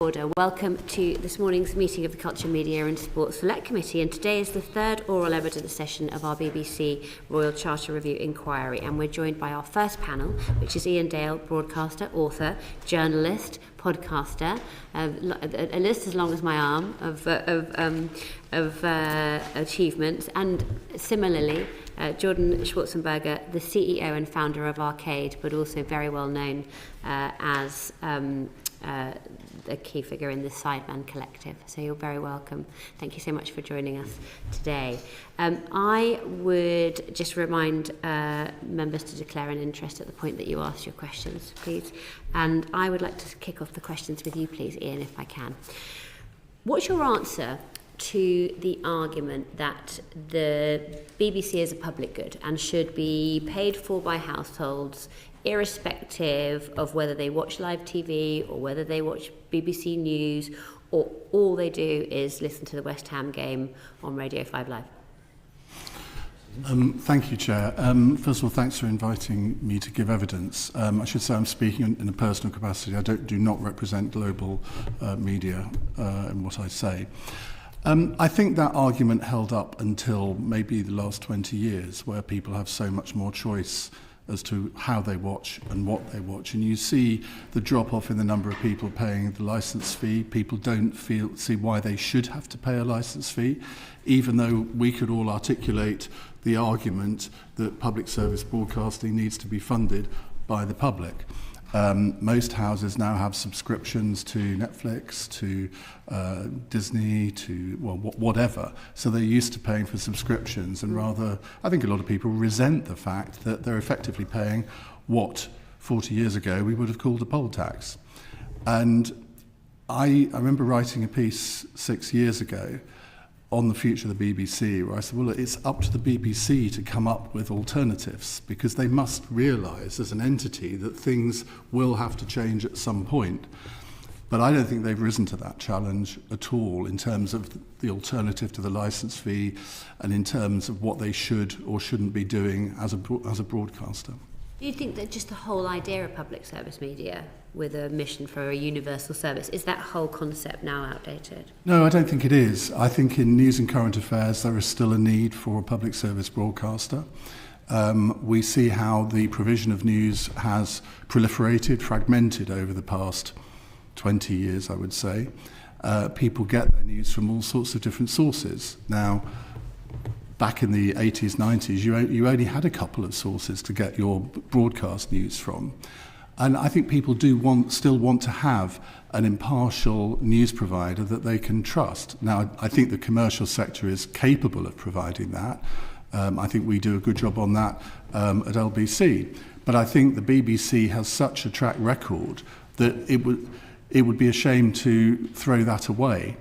Order. Welcome to this morning's meeting of the Culture, Media and Sports Select Committee, and today is the third oral evidence session of our BBC Royal Charter Review inquiry, and we're joined by our first panel, which is Iain Dale, broadcaster, author, journalist, podcaster, a list as long as my arm of achievements, and similarly Jordan Schwarzenberger, the CEO and founder of Arcade, but also very well known as a key figure in the Sidemen collective. So you're very welcome. Thank you so much for joining us today. I would just remind members to declare an interest at the point that you ask your questions, please. And I would like to kick off the questions with you, please, Iain, if I can. What's your answer to the argument that the BBC is a public good and should be paid for by households irrespective of whether they watch live TV or whether they watch BBC News, or all they do is listen to the West Ham game on Radio 5 Live? Thank you, Chair. First of all, thanks for inviting me to give evidence. I should say I'm speaking in a personal capacity. I do not represent global media in what I say. I think that argument held up until maybe the last 20 years, where people have so much more choice as to how they watch and what they watch. And you see the drop-off in the number of people paying the licence fee. People don't see why they should have to pay a licence fee, even though we could all articulate the argument that public service broadcasting needs to be funded by the public. Most houses now have subscriptions to Netflix, to Disney, to whatever. So they're used to paying for subscriptions, and rather, I think a lot of people resent the fact that they're effectively paying what 40 years ago we would have called a poll tax. And I remember writing a piece 6 years ago on the future of the BBC, where I said, well, it's up to the BBC to come up with alternatives, because they must realise as an entity that things will have to change at some point. But I don't think they've risen to that challenge at all in terms of the alternative to the licence fee and in terms of what they should or shouldn't be doing as a broadcaster. Do you think that just the whole idea of public service media with a mission for a universal service, is that whole concept now outdated? No, I don't think it is. I think in news and current affairs there is still a need for a public service broadcaster. We see how the provision of news has proliferated, fragmented over the past 20 years, I would say. People get their news from all sorts of different sources. Now, back in the 80s, 90s, you only had a couple of sources to get your broadcast news from. And I think people still want to have an impartial news provider that they can trust. Now, I think the commercial sector is capable of providing that. I think we do a good job on that at LBC. But I think the BBC has such a track record that it would be a shame to throw that away.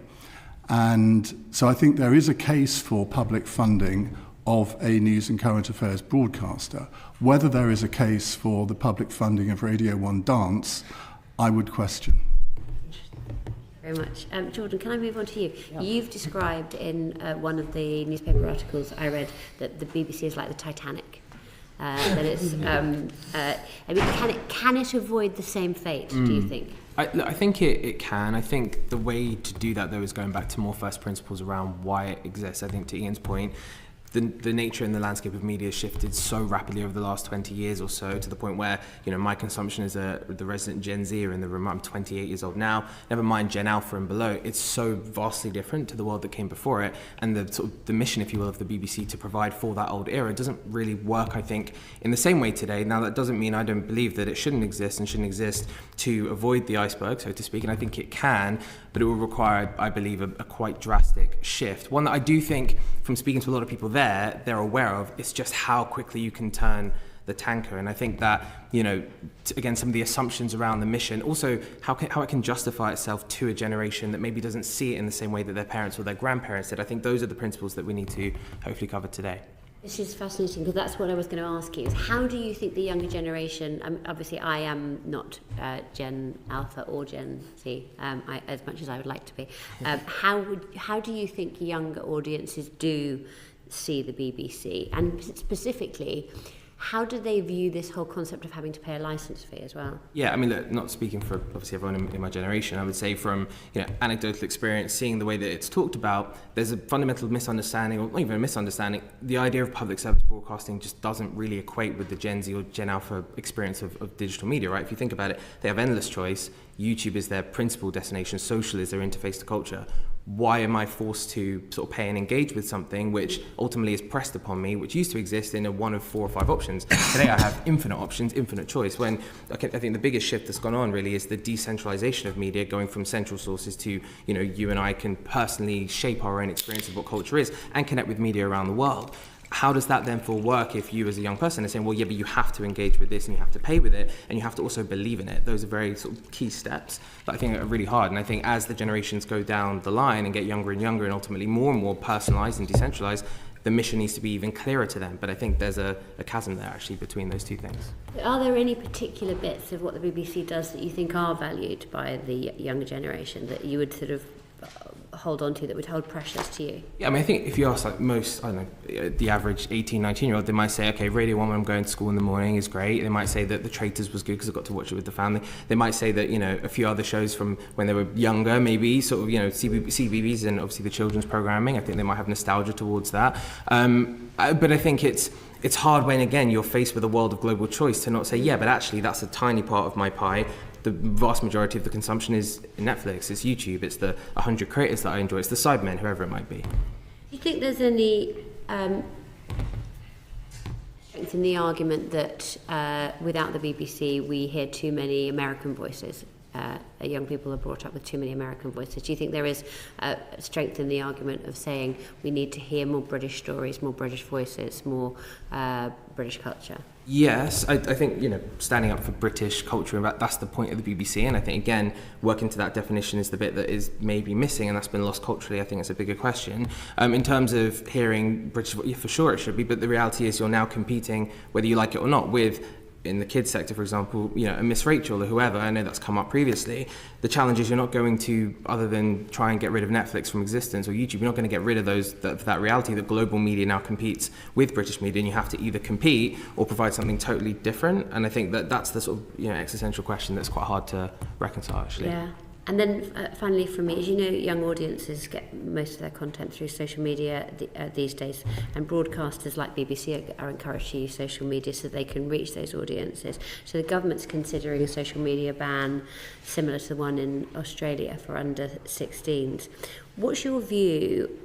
And so I think there is a case for public funding of a news and current affairs broadcaster. Whether there is a case for the public funding of Radio 1 Dance, I would question. Very much. Jordan, can I move on to you? Yeah. You've described in one of the newspaper articles I read that the BBC is like the Titanic. That it's, can it avoid the same fate, do you think? I think it can. I think the way to do that, though, is going back to more first principles around why it exists. I think to Ian's point, the nature and the landscape of media has shifted so rapidly over the last 20 years or so, to the point where, my consumption as the resident Gen Zer in the room, I'm 28 years old now, never mind Gen Alpha and below, it's so vastly different to the world that came before it. And the mission, if you will, of the BBC to provide for that old era doesn't really work, I think, in the same way today. Now, that doesn't mean I don't believe that it shouldn't exist and shouldn't exist to avoid the iceberg, so to speak, and I think it can, but it will require, I believe, a quite drastic shift. One that I do think, from speaking to a lot of people there, they're aware of, it's just how quickly you can turn the tanker. And I think that, again, some of the assumptions around the mission, also how it can justify itself to a generation that maybe doesn't see it in the same way that their parents or their grandparents did. I think those are the principles that we need to hopefully cover today. This is fascinating, because that's what I was going to ask you, is how do you think the younger generation, obviously I am not Gen Alpha or Gen Z, as much as I would like to be, how do you think younger audiences do see the BBC? And specifically, How do they view this whole concept of having to pay a license fee as well? Yeah, I mean, look, not speaking for obviously everyone in my generation, I would say from anecdotal experience, seeing the way that it's talked about, there's a fundamental misunderstanding, or not even a misunderstanding. The idea of public service broadcasting just doesn't really equate with the Gen Z or Gen Alpha experience of digital media, right? If you think about it, they have endless choice. YouTube is their principal destination. Social is their interface to culture. Why am I forced to sort of pay and engage with something which ultimately is pressed upon me, which used to exist in a one of 4 or 5 options? Today I have infinite options, infinite choice. When I think the biggest shift that's gone on really is the decentralization of media, going from central sources to, you and I can personally shape our own experience of what culture is and connect with media around the world. How does that then for work if you as a young person are saying, well, yeah, but you have to engage with this and you have to pay with it and you have to also believe in it? Those are very sort of key steps that I think are really hard. And I think as the generations go down the line and get younger and younger and ultimately more and more personalized and decentralized, the mission needs to be even clearer to them. But I think there's a chasm there actually between those two things. Are there any particular bits of what the BBC does that you think are valued by the younger generation that you would sort of hold on to, that would hold precious to you? Yeah, I mean, I think if you ask like most, I don't know, the average 18, 19-year-old, they might say, okay, Radio 1 when I'm going to school in the morning is great. They might say that The Traitors was good because I got to watch it with the family. They might say that, a few other shows from when they were younger, maybe sort of, CBBS and obviously the children's programming. I think they might have nostalgia towards that. But I think it's hard when, again, you're faced with a world of global choice to not say, yeah, but actually that's a tiny part of my pie. The vast majority of the consumption is Netflix, it's YouTube, it's the 100 creators that I enjoy, it's the Sidemen, whoever it might be. Do you think there's any strength in the argument that without the BBC we hear too many American voices? Young people are brought up with too many American voices. Do you think there is strength in the argument of saying we need to hear more British stories, more British voices, more British culture? Yes, I think, standing up for British culture, that's the point of the BBC. And I think, again, working to that definition is the bit that is maybe missing, and that's been lost culturally. I think it's a bigger question. In terms of hearing British, yeah, for sure it should be, but the reality is you're now competing, whether you like it or not, with, in the kids sector, for example, a Miss Rachel or whoever. I know that's come up previously. The challenge is you're not going to, other than try and get rid of Netflix from existence or YouTube, you're not going to get rid of that reality that global media now competes with British media, and you have to either compete or provide something totally different. And I think that's the sort of existential question that's quite hard to reconcile, actually. Yeah. And then finally from me, as you know, young audiences get most of their content through social media these days, and broadcasters like BBC are encouraged to use social media so they can reach those audiences. So the government's considering a social media ban similar to the one in Australia for under 16s. What's your view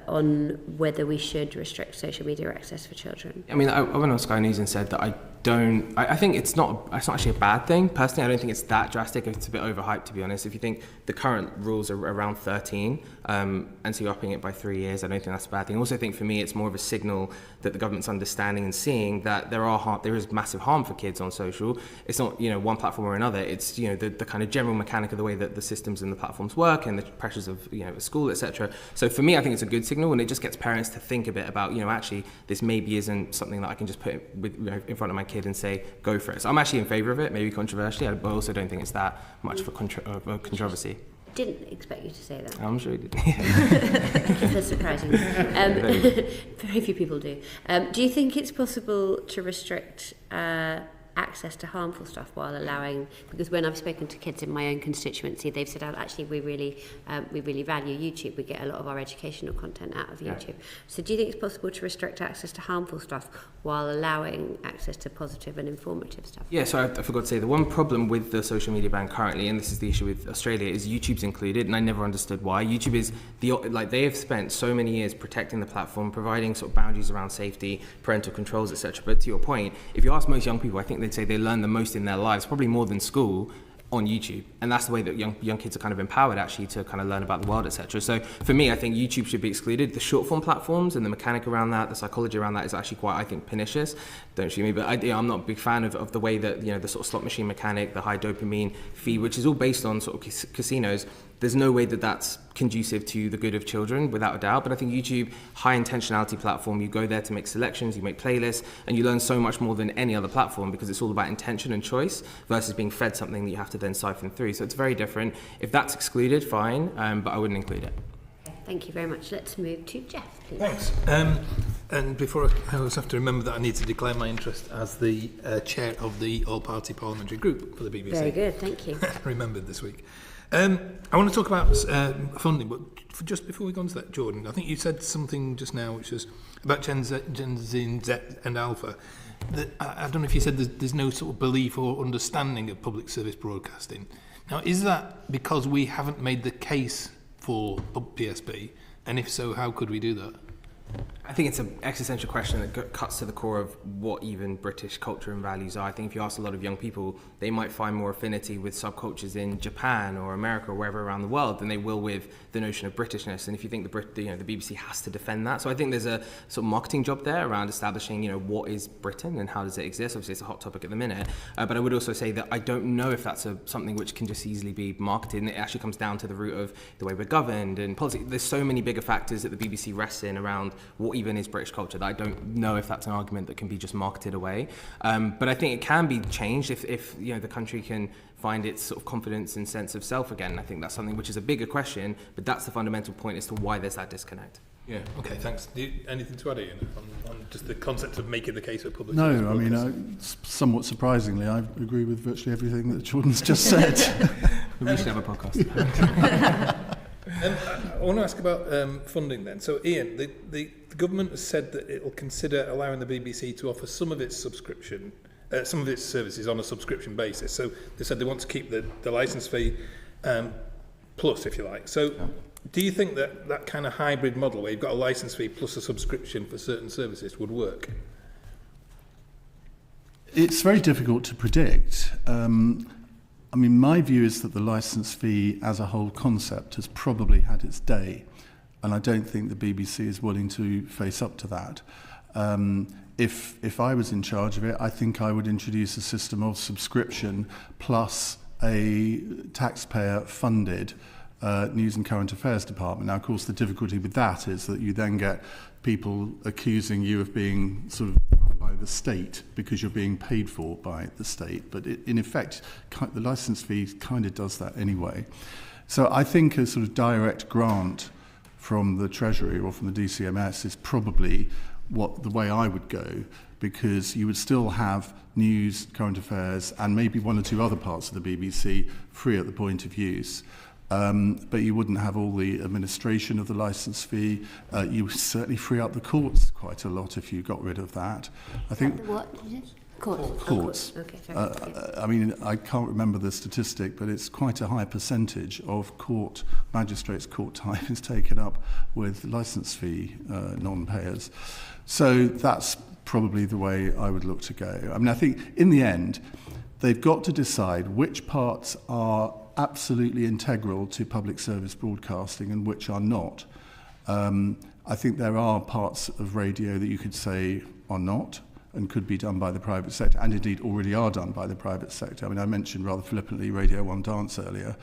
on whether we should restrict social media access for children? I mean, I went on Sky News and said that I think it's not actually a bad thing. Personally, I don't think it's that drastic. It's a bit overhyped, to be honest. If you think the current rules are around 13, and so you're upping it by 3 years, I don't think that's a bad thing. I also think for me, it's more of a signal that the government's understanding and seeing that there is massive harm for kids on social. It's not, one platform or another. It's, the kind of general mechanic of the way that the systems and the platforms work and the pressures of, a school, etc. So for me, I think it's a good signal, and it just gets parents to think a bit about, actually, this maybe isn't something that I can just put in front of my kid and say, go for it. So I'm actually in favour of it, maybe controversially, but I also don't think it's that much of a controversy. Didn't expect you to say that. I'm sure you did. That's surprising. Very few people do. Do you think it's possible to restrict access to harmful stuff while allowing, because when I've spoken to kids in my own constituency, they've said, actually, we really value YouTube. We get a lot of our educational content out of YouTube. Yeah. So do you think it's possible to restrict access to harmful stuff while allowing access to positive and informative stuff? Yeah, so I forgot to say, the one problem with the social media ban currently, and this is the issue with Australia, is YouTube's included, and I never understood why. YouTube is they have spent so many years protecting the platform, providing sort of boundaries around safety, parental controls, etc. But to your point, if you ask most young people, I think they'd say they learn the most in their lives, probably more than school, on YouTube. And that's the way that young kids are kind of empowered actually to kind of learn about the world, etc. So for me, I think YouTube should be excluded. The short form platforms and the mechanic around that, the psychology around that is actually quite, I think, pernicious. Don't shoot me, but I'm not a big fan of the way that, the sort of slot machine mechanic, the high dopamine feed, which is all based on sort of casinos. There's no way that that's conducive to the good of children, without a doubt. But I think YouTube, high intentionality platform, you go there to make selections, you make playlists, and you learn so much more than any other platform because it's all about intention and choice versus being fed something that you have to then siphon through. So it's very different. If that's excluded, fine, but I wouldn't include it. Thank you very much. Let's move to Jeff, please. Thanks. And before I always have to remember that I need to declare my interest as the chair of the All-Party Parliamentary Group for the BBC. Very good, thank you. Remembered this week. I want to talk about funding, but just before we go on to that, Jordan, I think you said something just now which was about Gen Z and Alpha. I don't know if you said there's no sort of belief or understanding of public service broadcasting. Now, is that because we haven't made the case for PSB? And if so, how could we do that? I think it's an existential question that cuts to the core of what even British culture and values are. I think if you ask a lot of young people, they might find more affinity with subcultures in Japan or America or wherever around the world than they will with the notion of Britishness. And if you think the BBC has to defend that, so I think there's a sort of marketing job there around establishing, what is Britain and how does it exist. Obviously, it's a hot topic at the minute, but I would also say that I don't know if that's something which can just easily be marketed. And it actually comes down to the root of the way we're governed and politics. There's so many bigger factors that the BBC rests in around what even is British culture that I don't know if that's an argument that can be just marketed away. But I think it can be changed if the country can find its sort of confidence and sense of self again. I think that's something which is a bigger question, but that's the fundamental point as to why there's that disconnect. Yeah, okay, thanks. Anything to add, Ian, on just the concept of making the case for public No, service I mean, somewhat surprisingly, I agree with virtually everything that Jordan's just said. We should have a podcast. I want to ask about funding then. So, Ian, the government has said that it will consider allowing the BBC to offer some of its services on a subscription basis. So they said they want to keep the licence fee plus, if you like. So do you think that kind of hybrid model where you've got a licence fee plus a subscription for certain services would work? It's very difficult to predict. I mean, my view is that the licence fee as a whole concept has probably had its day, and I don't think the BBC is willing to face up to that. If I was in charge of it, I think I would introduce a system of subscription plus a taxpayer-funded news and current affairs department. Now, of course, the difficulty with that is that you then get people accusing you of being sort of by the state because you're being paid for by the state. But in effect, the licence fee kind of does that anyway. So I think a sort of direct grant from the Treasury or from the DCMS is probably the way I would go, because you would still have news, current affairs, and maybe one or two other parts of the BBC free at the point of use. But you wouldn't have all the administration of the licence fee. You would certainly free up the courts quite a lot if you got rid of that. I think What? Courts. courts. Okay, sorry. I mean, I can't remember the statistic, but it's quite a high percentage of magistrates' court time is taken up with licence fee non-payers. So that's probably the way I would look to go. I mean, I think in the end, they've got to decide which parts are absolutely integral to public service broadcasting and which are not. I think there are parts of radio that you could say are not and could be done by the private sector, and indeed already are done by the private sector. I mean, I mentioned rather flippantly Radio 1 Dance earlier.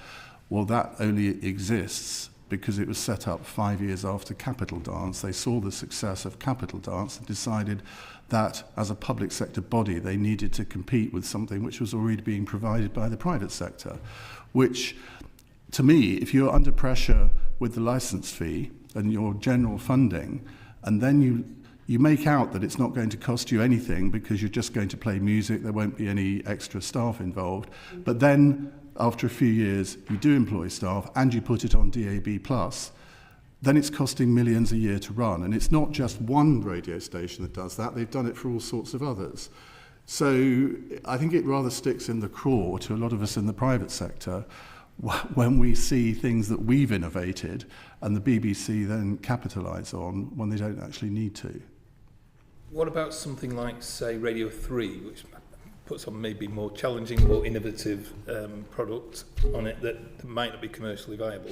Well, that only exists because it was set up 5 years after Capital Dance. They saw the success of Capital Dance and decided that as a public sector body, they needed to compete with something which was already being provided by the private sector, which, to me, if you're under pressure with the licence fee and your general funding, and then you make out that it's not going to cost you anything because you're just going to play music, there won't be any extra staff involved, but then after a few years you do employ staff and you put it on DAB+, then it's costing millions a year to run. And it's not just one radio station that does that, they've done it for all sorts of others. So I think it rather sticks in the craw to a lot of us in the private sector when we see things that we've innovated and the BBC then capitalise on when they don't actually need to. What about something like, say, Radio 3, which puts on maybe more challenging, more innovative product on it that might not be commercially viable?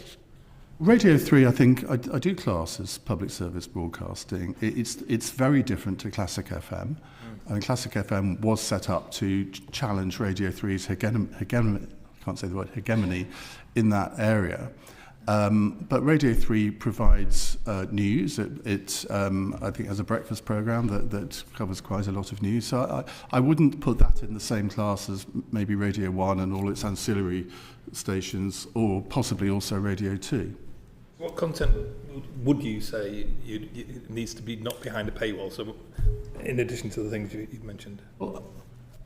Radio 3, I think, I do class as public service broadcasting. It's very different to Classic FM. I mean, Classic FM was set up to challenge Radio 3's hegemony in that area. But Radio 3 provides news. It I think, has a breakfast programme that covers quite a lot of news. So I wouldn't put that in the same class as maybe Radio 1 and all its ancillary stations, or possibly also Radio 2. What content would you say needs to be not behind a paywall? So, in addition to the things you've mentioned. Well,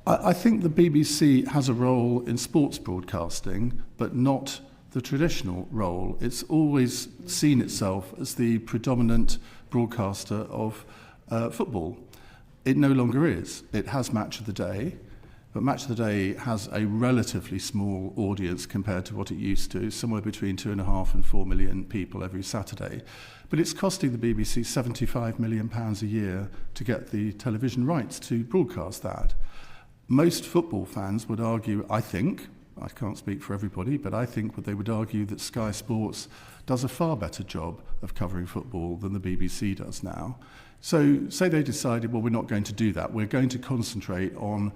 I think the BBC has a role in sports broadcasting, but not the traditional role. It's always seen itself as the predominant broadcaster of football. It no longer is. It has Match of the Day, but Match of the Day has a relatively small audience compared to what it used to, somewhere between 2.5 and 4 million people every Saturday. But it's costing the BBC £75 million a year to get the television rights to broadcast that. Most football fans would argue, I think, I can't speak for everybody, but I think that they would argue that Sky Sports does a far better job of covering football than the BBC does now. So say they decided, well, we're not going to do that. We're going to concentrate on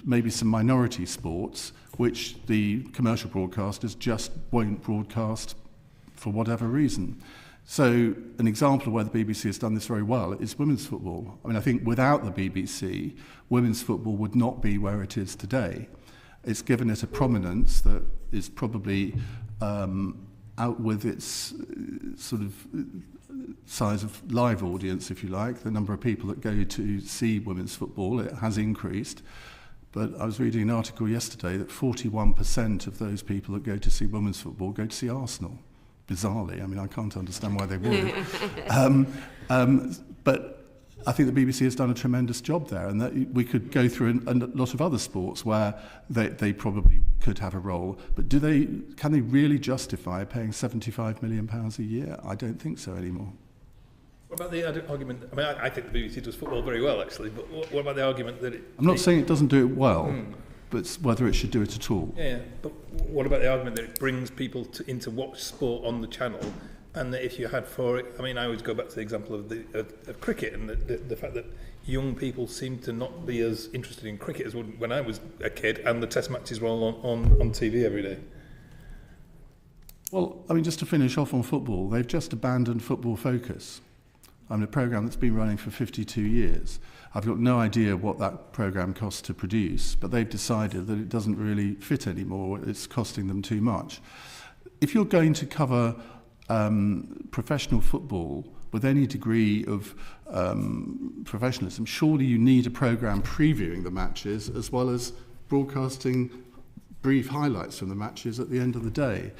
maybe some minority sports, which the commercial broadcasters just won't broadcast for whatever reason. So an example of where the BBC has done this very well is women's football. I mean, I think without the BBC, women's football would not be where it is today. It's given it a prominence that is probably out with its sort of size of live audience, if you like. The number of people that go to see women's football, it has increased. But I was reading an article yesterday that 41% of those people that go to see women's football go to see Arsenal. Bizarrely, I mean, I can't understand why they would. But I think the BBC has done a tremendous job there, and that we could go through a lot of other sports where they probably could have a role. But can they really justify paying £75 million a year? I don't think so anymore. What about the argument? I mean, I think the BBC does football very well, actually. But what about the argument that I'm not saying it doesn't do it well, but it's whether it should do it at all. Yeah, but what about the argument that it brings people in to watch sport on the channel, and that if you had for it, I mean, I always go back to the example of cricket and the fact that young people seem to not be as interested in cricket as when I was a kid, and the test matches were all on TV every day. Well, I mean, just to finish off on football, they've just abandoned Football Focus. I mean, a programme that's been running for 52 years. I've got no idea what that programme costs to produce, but they've decided that it doesn't really fit anymore. It's costing them too much. If you're going to cover professional football with any degree of professionalism, surely you need a programme previewing the matches as well as broadcasting brief highlights from the matches at the end of the day.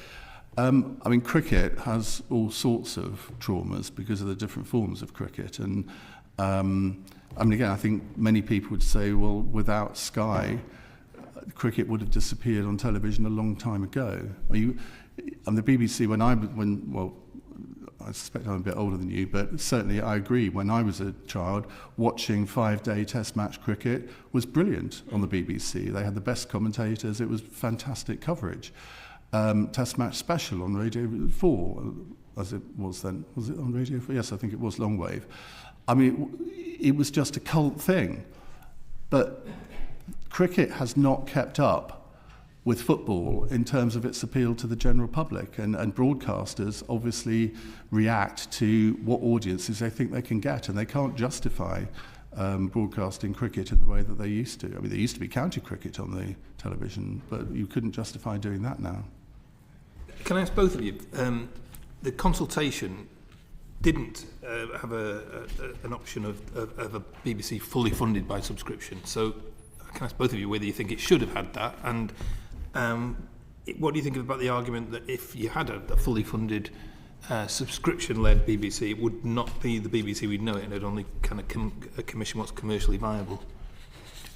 I mean, cricket has all sorts of traumas because of the different forms of cricket. And, I mean, again, I think many people would say, well, without Sky, cricket would have disappeared on television a long time ago. And the BBC, I suspect I'm a bit older than you, but certainly I agree, when I was a child, watching 5-day test match cricket was brilliant on the BBC. They had the best commentators. It was fantastic coverage. Test match special on Radio 4, as it was then. Was it on Radio 4? Yes, I think it was long wave. I mean, it was just a cult thing. But cricket has not kept up with football in terms of its appeal to the general public, and broadcasters obviously react to what audiences they think they can get, and they can't justify broadcasting cricket in the way that they used to. I mean, there used to be county cricket on the television, but you couldn't justify doing that now. Can I ask both of you, the consultation didn't have an option of a BBC fully funded by subscription, so I can ask both of you whether you think it should have had that, and what do you think about the argument that if you had a fully funded subscription-led BBC, it would not be the BBC we'd know it, and it'd only kind of commission what's commercially viable?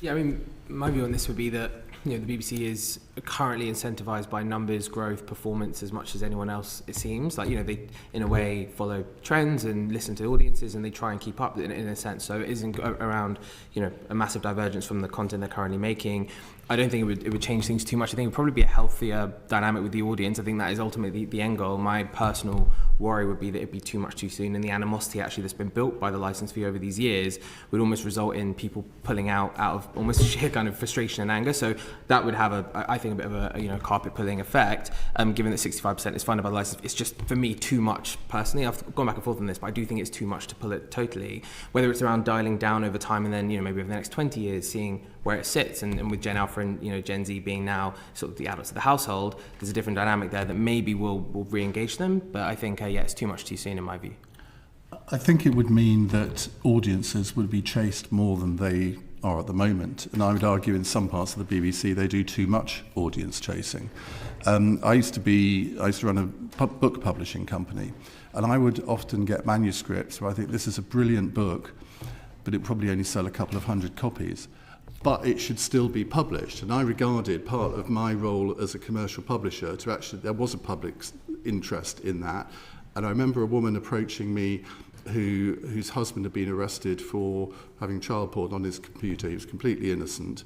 Yeah, I mean, my view on this would be that the BBC is currently incentivized by numbers, growth, performance as much as anyone else, it seems. Like, they, in a way, follow trends and listen to audiences, and they try and keep up in a sense. So it isn't around, a massive divergence from the content they're currently making. I don't think it would change things too much. I think it would probably be a healthier dynamic with the audience. I think that is ultimately the end goal. My personal worry would be that it'd be too much too soon, and the animosity actually that's been built by the licence fee over these years would almost result in people pulling out of almost sheer kind of frustration and anger. So that would have I think a bit of a carpet pulling effect. Given that 65% is funded by the licence, it's just for me too much personally. I've gone back and forth on this, but I do think it's too much to pull it totally. Whether it's around dialing down over time, and then maybe over the next 20 years seeing where it sits. And with Gen Alpha and Gen Z being now sort of the adults of the household, there's a different dynamic there that maybe will re-engage them. But I think it's too much too soon in my view. I think it would mean that audiences would be chased more than they are at the moment. And I would argue in some parts of the BBC they do too much audience chasing. I used to run a book publishing company, and I would often get manuscripts where I think this is a brilliant book, but it probably only sell a couple of hundred copies. But it should still be published. And I regarded part of my role as a commercial publisher to actually, there was a public interest in that. And I remember a woman approaching me whose husband had been arrested for having child porn on his computer. He was completely innocent.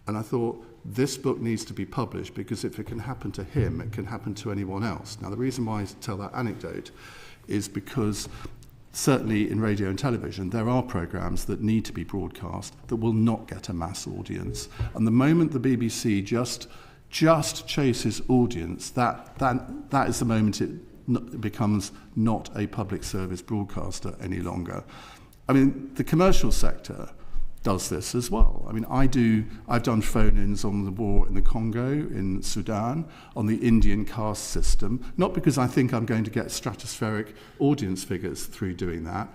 And I thought, this book needs to be published because if it can happen to him, it can happen to anyone else. Now, the reason why I tell that anecdote is because certainly in radio and television, there are programmes that need to be broadcast that will not get a mass audience. And the moment the BBC just chases audience, that is the moment it becomes not a public service broadcaster any longer. I mean, the commercial sector does this as well. I mean, I've done phone-ins on the war in the Congo, in Sudan, on the Indian caste system, not because I think I'm going to get stratospheric audience figures through doing that,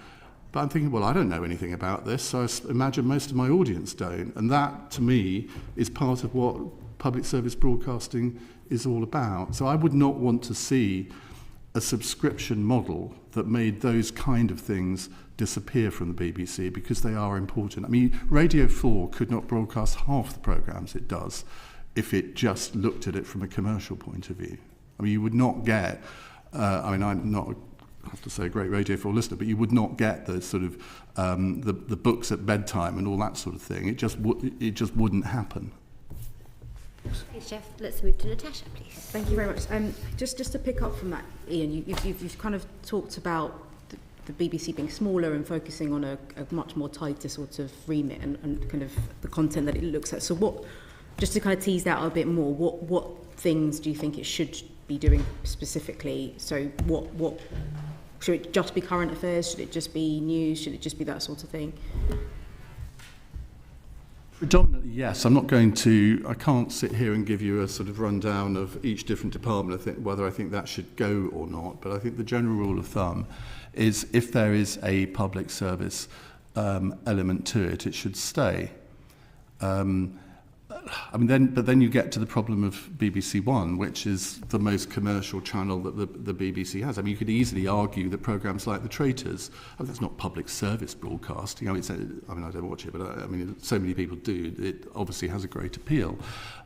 but I'm thinking, well, I don't know anything about this, so I imagine most of my audience don't. And that, to me, is part of what public service broadcasting is all about. So I would not want to see a subscription model that made those kind of things disappear from the BBC because they are important. I mean, Radio 4 could not broadcast half the programmes it does if it just looked at it from a commercial point of view. I mean, you would not get, I'm not, I have to say, a great Radio 4 listener, but you would not get the sort of the books at bedtime and all that sort of thing. It just wouldn't happen. Thanks, Jeff. Let's move to Natasha, please. Thank you very much. Just to pick up from that, Iain, you've kind of talked about the BBC being smaller and focusing on a much more tighter sort of remit and kind of the content that it looks at. So what, just to kind of tease that out a bit more, what things do you think it should be doing specifically? So what should it just be current affairs? Should it just be news? Should it just be that sort of thing? Predominantly, yes. I can't sit here and give you a sort of rundown of each different department, whether I think that should go or not, but I think the general rule of thumb is if there is a public service element to it, it should stay. But then you get to the problem of BBC One, which is the most commercial channel that the BBC has. I mean, you could easily argue that programmes like The Traitors, that's not public service broadcasting. I don't watch it, but so many people do. It obviously has a great appeal.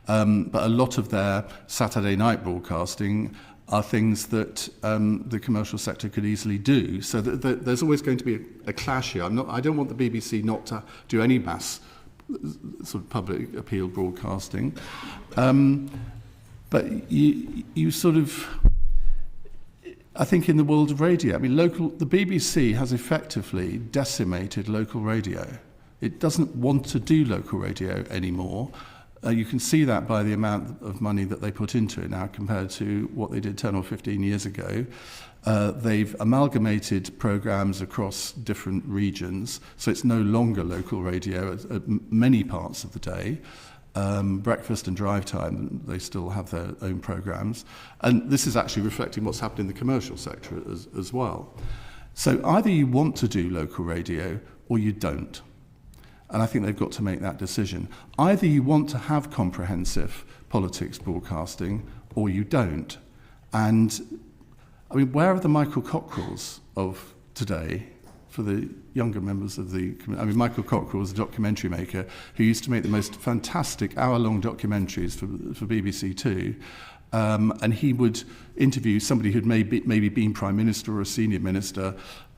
But a lot of their Saturday night broadcasting are things that the commercial sector could easily do. So there's always going to be a clash here. I don't want the BBC not to do any mass sort of public appeal broadcasting, but you sort of, I think in the world of radio, I mean, the BBC has effectively decimated local radio. It doesn't want to do local radio anymore. You can see that by the amount of money that they put into it now compared to what they did 10 or 15 years ago. They've amalgamated programmes across different regions, so it's no longer local radio at many parts of the day. Breakfast and drive time, they still have their own programmes. And this is actually reflecting what's happened in the commercial sector as well. So either you want to do local radio or you don't. And I think they've got to make that decision. Either you want to have comprehensive politics broadcasting or you don't. And I mean, where are the Michael Cockerells of today for the younger members of the community? I mean, Michael Cockerell was a documentary maker who used to make the most fantastic hour-long documentaries for BBC Two. And he would interview somebody who'd maybe been Prime Minister or a senior minister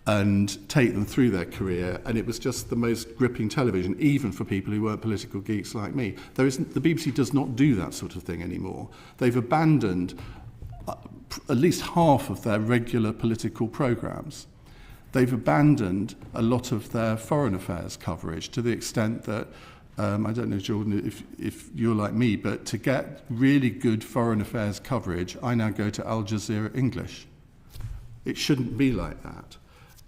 and take them through their career, and it was just the most gripping television, even for people who weren't political geeks like me. The BBC does not do that sort of thing anymore. They've abandoned at least half of their regular political programmes. They've abandoned a lot of their foreign affairs coverage to the extent that, I don't know, Jordan, if you're like me, but to get really good foreign affairs coverage, I now go to Al Jazeera English. It shouldn't be like that.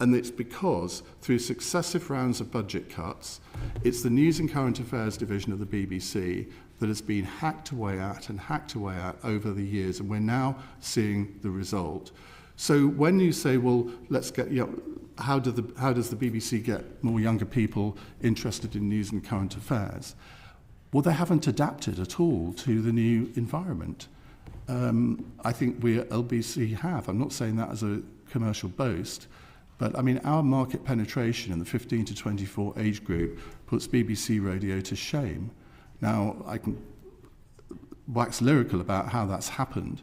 And it's because, through successive rounds of budget cuts, it's the News and Current Affairs division of the BBC that has been hacked away at over the years, and we're now seeing the result. So when you say, well, let's get, how does the BBC get more younger people interested in news and current affairs? Well, they haven't adapted at all to the new environment. I think we at LBC have. I'm not saying that as a commercial boast, but I mean, our market penetration in the 15 to 24 age group puts BBC Radio to shame. Now, I can wax lyrical about how that's happened,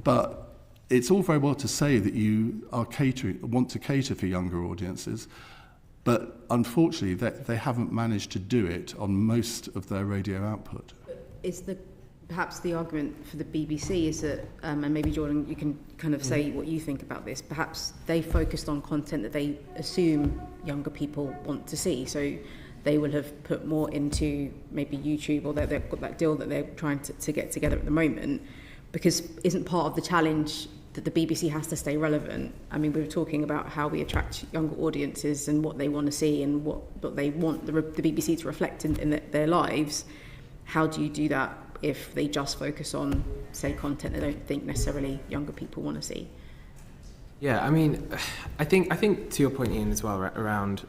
but it's all very well to say that you are want to cater for younger audiences, but unfortunately they haven't managed to do it on most of their radio output. Is perhaps the argument for the BBC is that, and maybe Jordan, you can kind of say what you think about this, perhaps they focused on content that they assume younger people want to see, so they will have put more into maybe YouTube, or they've got that deal that they're trying to get together at the moment, because isn't part of the challenge that the BBC has to stay relevant? I mean, we were talking about how we attract younger audiences and what they want to see and what they want the BBC to reflect in their lives. How do you do that if they just focus on, say, content they don't think necessarily younger people want to see? Yeah, I mean, I think to your point, Iain, as well, around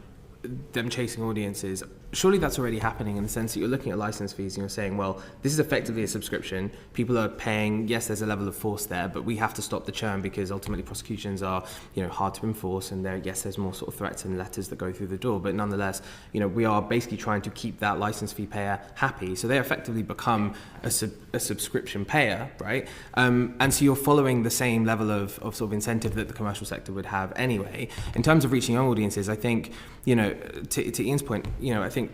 them chasing audiences, surely that's already happening in the sense that you're looking at license fees and you're saying, well, this is effectively a subscription. People are paying, yes, there's a level of force there, but we have to stop the churn because ultimately prosecutions are, hard to enforce, and there's more sort of threats and letters that go through the door. But nonetheless, we are basically trying to keep that license fee payer happy. So they effectively become a subscription payer, right? And so you're following the same level of sort of incentive that the commercial sector would have anyway. In terms of reaching young audiences, I think, to Ian's point, I think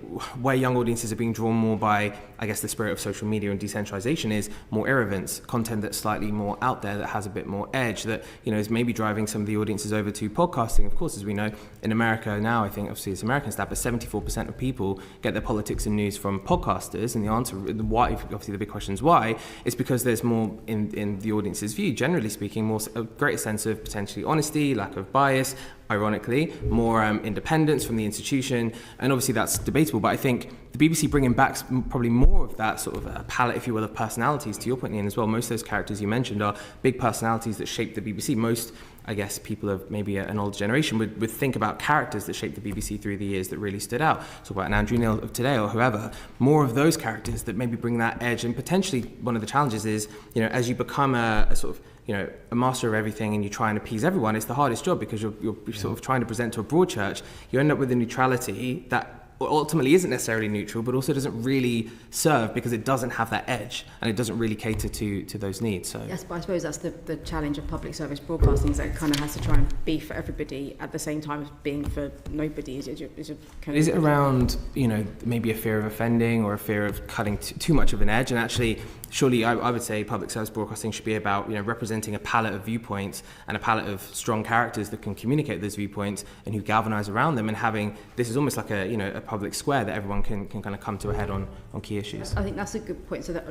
where young audiences are being drawn more by, I guess, the spirit of social media and decentralization is more irrelevance, content that's slightly more out there, that has a bit more edge, that, is maybe driving some of the audiences over to podcasting. Of course, as we know, in America now, I think obviously it's American stat, but 74% of people get their politics and news from podcasters. And the answer, why, obviously the big question is why, is because there's more in the audience's view, generally speaking, a greater sense of potentially honesty, lack of bias, ironically, more independence from the institution, and obviously that's debatable, but I think the BBC bringing back probably more of that sort of a palette, if you will, of personalities, to your point, Iain, as well. Most of those characters you mentioned are big personalities that shape the BBC. Most, I guess, people of maybe an older generation would think about characters that shaped the BBC through the years that really stood out. Talk about an Andrew Neil of today or whoever. More of those characters that maybe bring that edge, and potentially one of the challenges is, as you become a sort of a master of everything and you try and appease everyone, it's the hardest job because you're sort of trying to present to a broad church. You end up with a neutrality that ultimately isn't necessarily neutral, but also doesn't really serve because it doesn't have that edge and it doesn't really cater to those needs. So yes, but I suppose that's the challenge of public service broadcasting, is that it kind of has to try and be for everybody at the same time as being for nobody. Is it around maybe a fear of offending or a fear of cutting too much of an edge? And actually, surely I would say public service broadcasting should be about representing a palette of viewpoints and a palette of strong characters that can communicate those viewpoints and who galvanise around them, and having this is almost like a public square that everyone can kind of come to a head on key issues. I think that's a good point. So that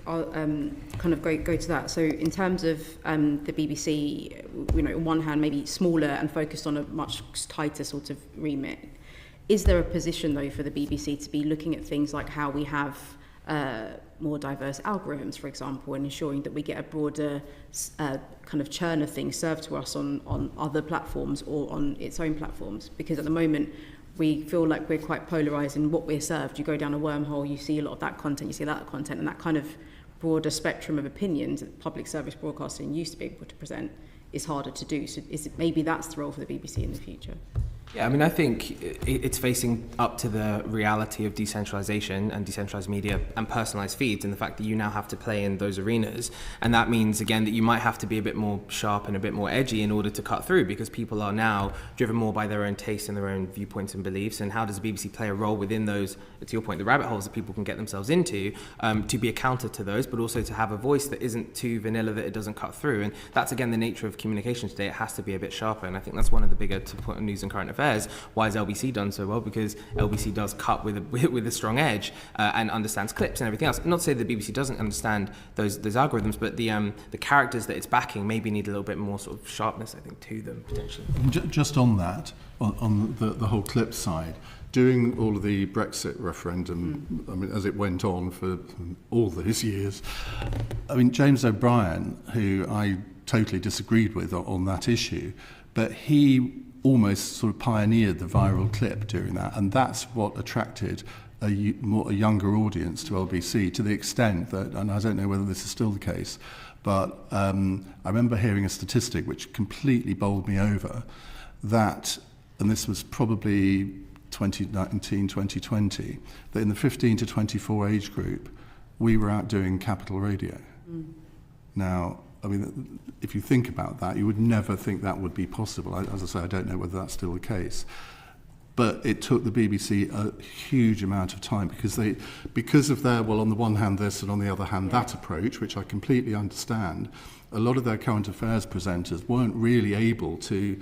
I'll kind of go to that. So in terms of the BBC, on one hand maybe smaller and focused on a much tighter sort of remit. Is there a position though for the BBC to be looking at things like how we have more diverse algorithms, for example, and ensuring that we get a broader kind of churn of things served to us on other platforms or on its own platforms? Because at the moment we feel like we're quite polarised in what we're served. You go down a wormhole, you see a lot of that content, you see that content, and that kind of broader spectrum of opinions that public service broadcasting used to be able to present is harder to do. So maybe that's the role for the BBC in the future? Yeah, I mean, I think it's facing up to the reality of decentralisation and decentralised media and personalised feeds, and the fact that you now have to play in those arenas. And that means, again, that you might have to be a bit more sharp and a bit more edgy in order to cut through, because people are now driven more by their own tastes and their own viewpoints and beliefs. And how does the BBC play a role within those, to your point, the rabbit holes that people can get themselves into, to be a counter to those, but also to have a voice that isn't too vanilla, that it doesn't cut through. And that's, again, the nature of communication today. It has to be a bit sharper. And I think that's one of the bigger, to put on news and current affairs, affairs. Why has LBC done so well? Because LBC does cut with a strong edge and understands clips and everything else. Not to say the BBC doesn't understand those algorithms, but the characters that it's backing maybe need a little bit more sort of sharpness, I think, to them potentially. Just on that, on the whole clip side, during all of the Brexit referendum, I mean, as it went on for all those years, I mean, James O'Brien, who I totally disagreed with on that issue, but he almost sort of pioneered the viral clip during that, and that's what attracted a younger audience to LBC, to the extent that, and I don't know whether this is still the case, but I remember hearing a statistic which completely bowled me over, that, and this was probably 2019, 2020, that in the 15 to 24 age group, we were out doing Capital Radio. Now, I mean, if you think about that, you would never think that would be possible. As I say, I don't know whether that's still the case. But it took the BBC a huge amount of time because of their, well, on the one hand this and on the other hand that approach, which I completely understand. A lot of their current affairs presenters weren't really able to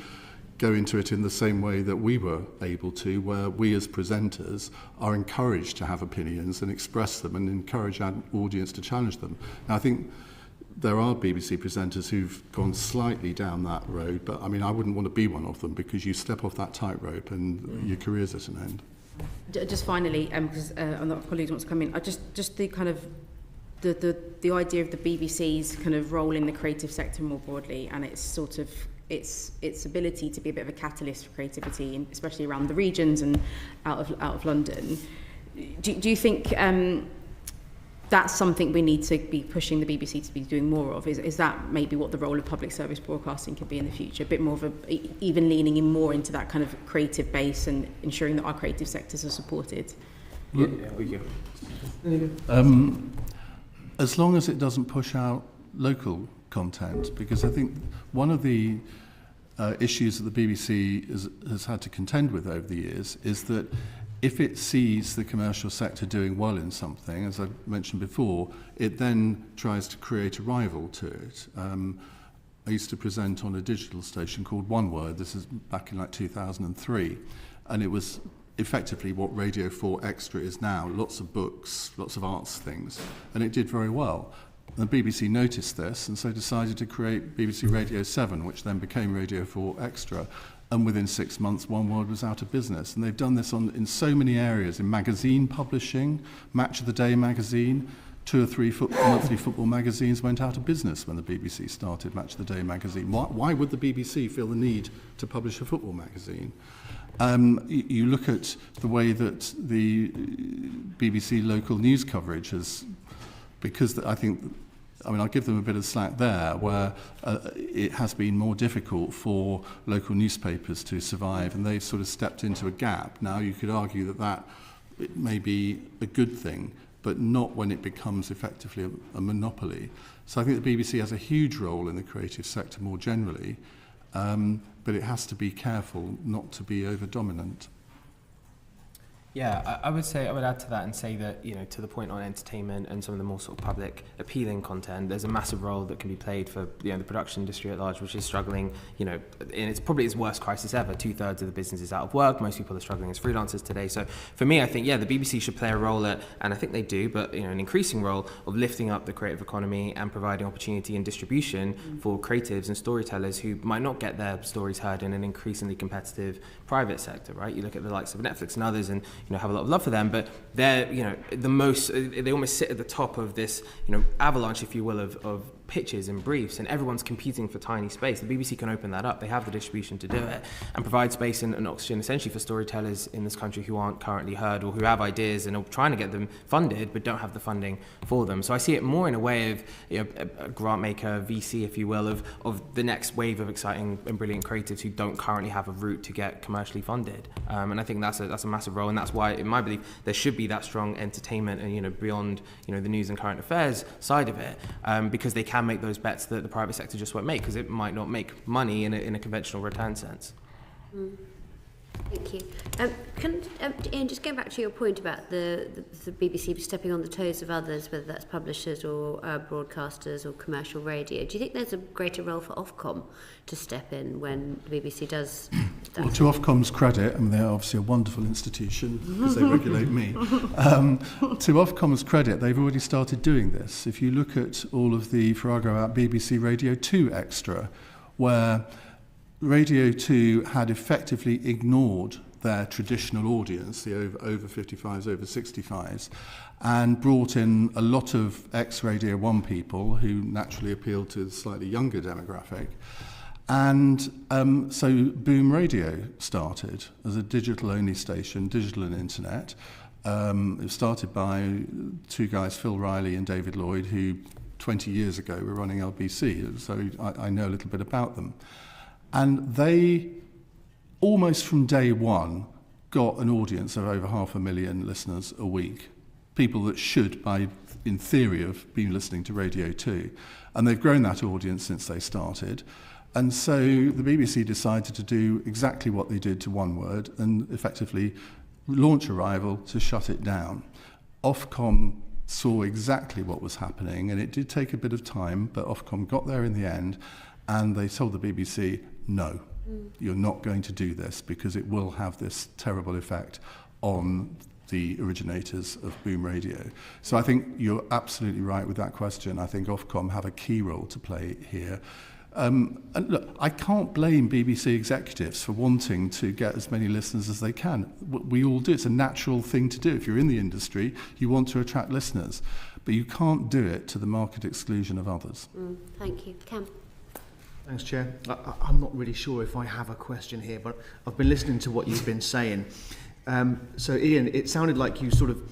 go into it in the same way that we were able to, where we as presenters are encouraged to have opinions and express them and encourage our audience to challenge them. Now, I think there are BBC presenters who've gone slightly down that road, but I mean, I wouldn't want to be one of them, because you step off that tightrope and your career's at an end. Just finally, because our colleagues want to come in, just the kind of the idea of the BBC's kind of role in the creative sector more broadly, and its sort of its ability to be a bit of a catalyst for creativity, especially around the regions and out of London. Do you think that's something we need to be pushing the BBC to be doing more of? Is that maybe what the role of public service broadcasting could be in the future? A bit more of even leaning in more into that kind of creative base and ensuring that our creative sectors are supported? Yeah, we can. As long as it doesn't push out local content, because I think one of the issues that the BBC has had to contend with over the years is that if it sees the commercial sector doing well in something, as I mentioned before, it then tries to create a rival to it. I used to present on a digital station called One Word. This is back in like 2003, and it was effectively what Radio 4 Extra is now. Lots of books, lots of arts things, and it did very well. The BBC noticed this and so decided to create BBC Radio 7, which then became Radio 4 Extra. And within 6 months, One Word was out of business. And they've done this in so many areas, in magazine publishing, Match of the Day magazine. 2 or 3 monthly football magazines went out of business when the BBC started Match of the Day magazine. Why would the BBC feel the need to publish a football magazine? You look at the way that the BBC local news coverage has, because I think, I mean, I'll give them a bit of slack there, where it has been more difficult for local newspapers to survive, and they've sort of stepped into a gap. Now, you could argue that it may be a good thing, but not when it becomes effectively a monopoly. So I think the BBC has a huge role in the creative sector more generally, but it has to be careful not to be over-dominant. Yeah, I would add to that and say that, you know, to the point on entertainment and some of the more sort of public appealing content, there's a massive role that can be played for, you know, the production industry at large, which is struggling, you know, and it's probably its worst crisis ever. 2/3 of the business is out of work. Most people are struggling as freelancers today. So for me, I think, yeah, the BBC should play a role at, and I think they do, but, you know, an increasing role of lifting up the creative economy and providing opportunity and distribution for creatives and storytellers who might not get their stories heard in an increasingly competitive private sector, right? You look at the likes of Netflix and others, and, you know, have a lot of love for them, but they're, you know, they almost sit at the top of this, you know, avalanche, if you will, of pitches and briefs, and everyone's competing for tiny space. The BBC can open that up. They have the distribution to do it and provide space and oxygen essentially for storytellers in this country who aren't currently heard, or who have ideas and are trying to get them funded but don't have the funding for them. So I see it more in a way of, you know, a grant maker, VC, if you will, of the next wave of exciting and brilliant creatives who don't currently have a route to get commercially funded. And I think that's a massive role, and that's why, in my belief, there should be that strong entertainment and, you know, beyond, you know, the news and current affairs side of it, because they can make those bets that the private sector just won't make, because it might not make money in a conventional return sense. Thank you. Iain, just going back to your point about the BBC stepping on the toes of others, whether that's publishers or broadcasters or commercial radio, do you think there's a greater role for Ofcom to step in when the BBC does that? Well, to Ofcom's credit, I mean, they're obviously a wonderful institution because they regulate me. To Ofcom's credit, they've already started doing this. If you look at all of the farrago about BBC Radio 2 Extra, where Radio 2 had effectively ignored their traditional audience, the over 55s, over 65s, and brought in a lot of ex-Radio 1 people who naturally appealed to a slightly younger demographic. And so Boom Radio started as a digital-only station, digital and internet. It was started by two guys, Phil Riley and David Lloyd, who 20 years ago were running LBC, so I know a little bit about them. And they, almost from day one, got an audience of over 500,000 listeners a week. People that should, in theory, have been listening to Radio 2. And they've grown that audience since they started. And so the BBC decided to do exactly what they did to One Word and effectively launch a rival to shut it down. Ofcom saw exactly what was happening, and it did take a bit of time, but Ofcom got there in the end, and they told the BBC, no, you're not going to do this because it will have this terrible effect on the originators of Boom Radio. So I think you're absolutely right with that question. I think Ofcom have a key role to play here. And look, I can't blame BBC executives for wanting to get as many listeners as they can. We all do. It's a natural thing to do. If you're in the industry, you want to attract listeners. But you can't do it to the market exclusion of others. Thank you. Cam? Thanks, Chair. I'm not really sure if I have a question here, but I've been listening to what you've been saying. So, Iain, it sounded like you sort of...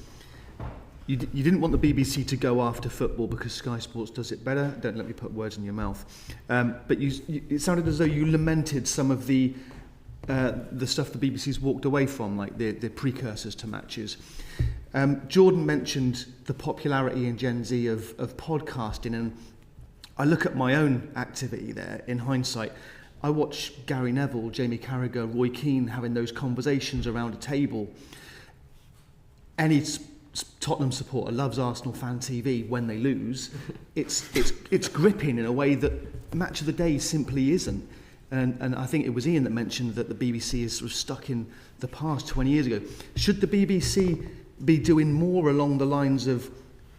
You didn't want the BBC to go after football because Sky Sports does it better. Don't let me put words in your mouth. But it sounded as though you lamented some of the stuff the BBC's walked away from, like the precursors to matches. Jordan mentioned the popularity in Gen Z of podcasting, and I look at my own activity there in hindsight. I watch Gary Neville, Jamie Carragher, Roy Keane having those conversations around a table. Any Tottenham supporter loves Arsenal Fan TV when they lose. It's gripping in a way that Match of the Day simply isn't. And I think it was Iain that mentioned that the BBC is sort of stuck in the past 20 years ago. Should the BBC be doing more along the lines of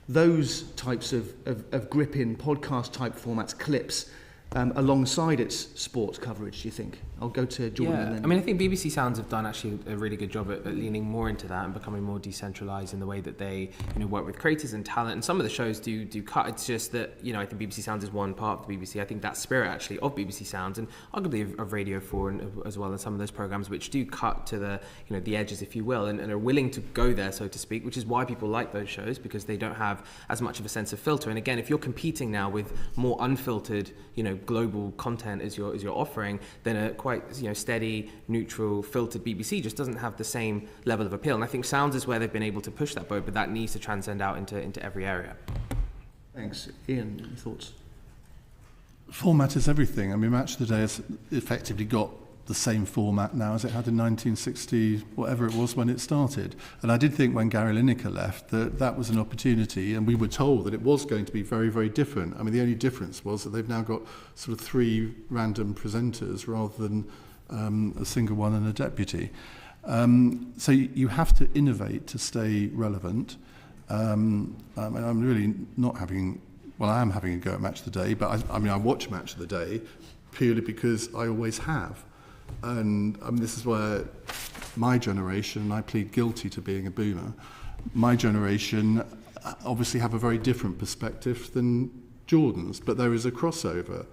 those types of gripping podcast type formats, clips, alongside its sports coverage, do you think? I'll go to Jordan. Yeah, and then... I mean, I think BBC Sounds have done actually a really good job at leaning more into that and becoming more decentralised in the way that they, work with creators and talent. And some of the shows do cut. It's just that, I think BBC Sounds is one part of the BBC. I think that spirit actually of BBC Sounds and arguably of Radio 4 and as well as some of those programmes which do cut to the, the edges, if you will, and are willing to go there, so to speak, which is why people like those shows, because they don't have as much of a sense of filter. And again, if you're competing now with more unfiltered, global content as you're offering, then a quite steady, neutral, filtered BBC just doesn't have the same level of appeal. And I think Sounds is where they've been able to push that boat, but that needs to transcend out into every area. Thanks. Iain, your thoughts? Format is everything. I mean, Match of the Day has effectively got the same format now as it had in 1960, whatever it was when it started. And I did think when Gary Lineker left that was an opportunity, and we were told that it was going to be very, very different. I mean, the only difference was that they've now got sort of 3 random presenters rather than a single one and a deputy. So you have to innovate to stay relevant. I'm really not having... Well, I am having a go at Match of the Day, but I watch Match of the Day purely because I always have. And this is where my generation, and I plead guilty to being a boomer, my generation obviously have a very different perspective than Jordan's, but there is a crossover.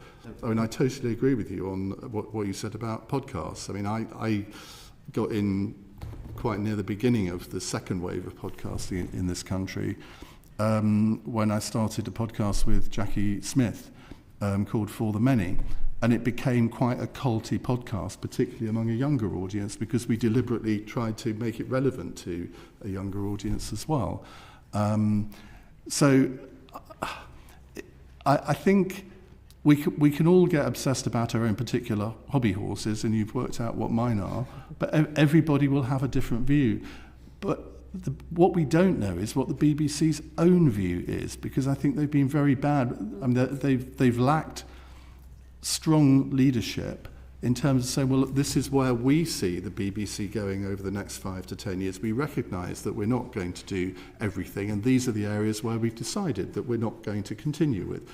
I mean, I totally agree with you on what you said about podcasts. I mean, I got in quite near the beginning of the second wave of podcasting in this country when I started a podcast with Jackie Smith called For the Many. And it became quite a culty podcast, particularly among a younger audience, because we deliberately tried to make it relevant to a younger audience as well. So I think we can all get obsessed about our own particular hobby horses, and you've worked out what mine are, but everybody will have a different view. But what we don't know is what the BBC's own view is, because I think they've been very bad. I mean, they've lacked strong leadership in terms of saying, well, look, this is where we see the BBC going over the next 5 to 10 years. We recognise that we're not going to do everything, and these are the areas where we've decided that we're not going to continue with.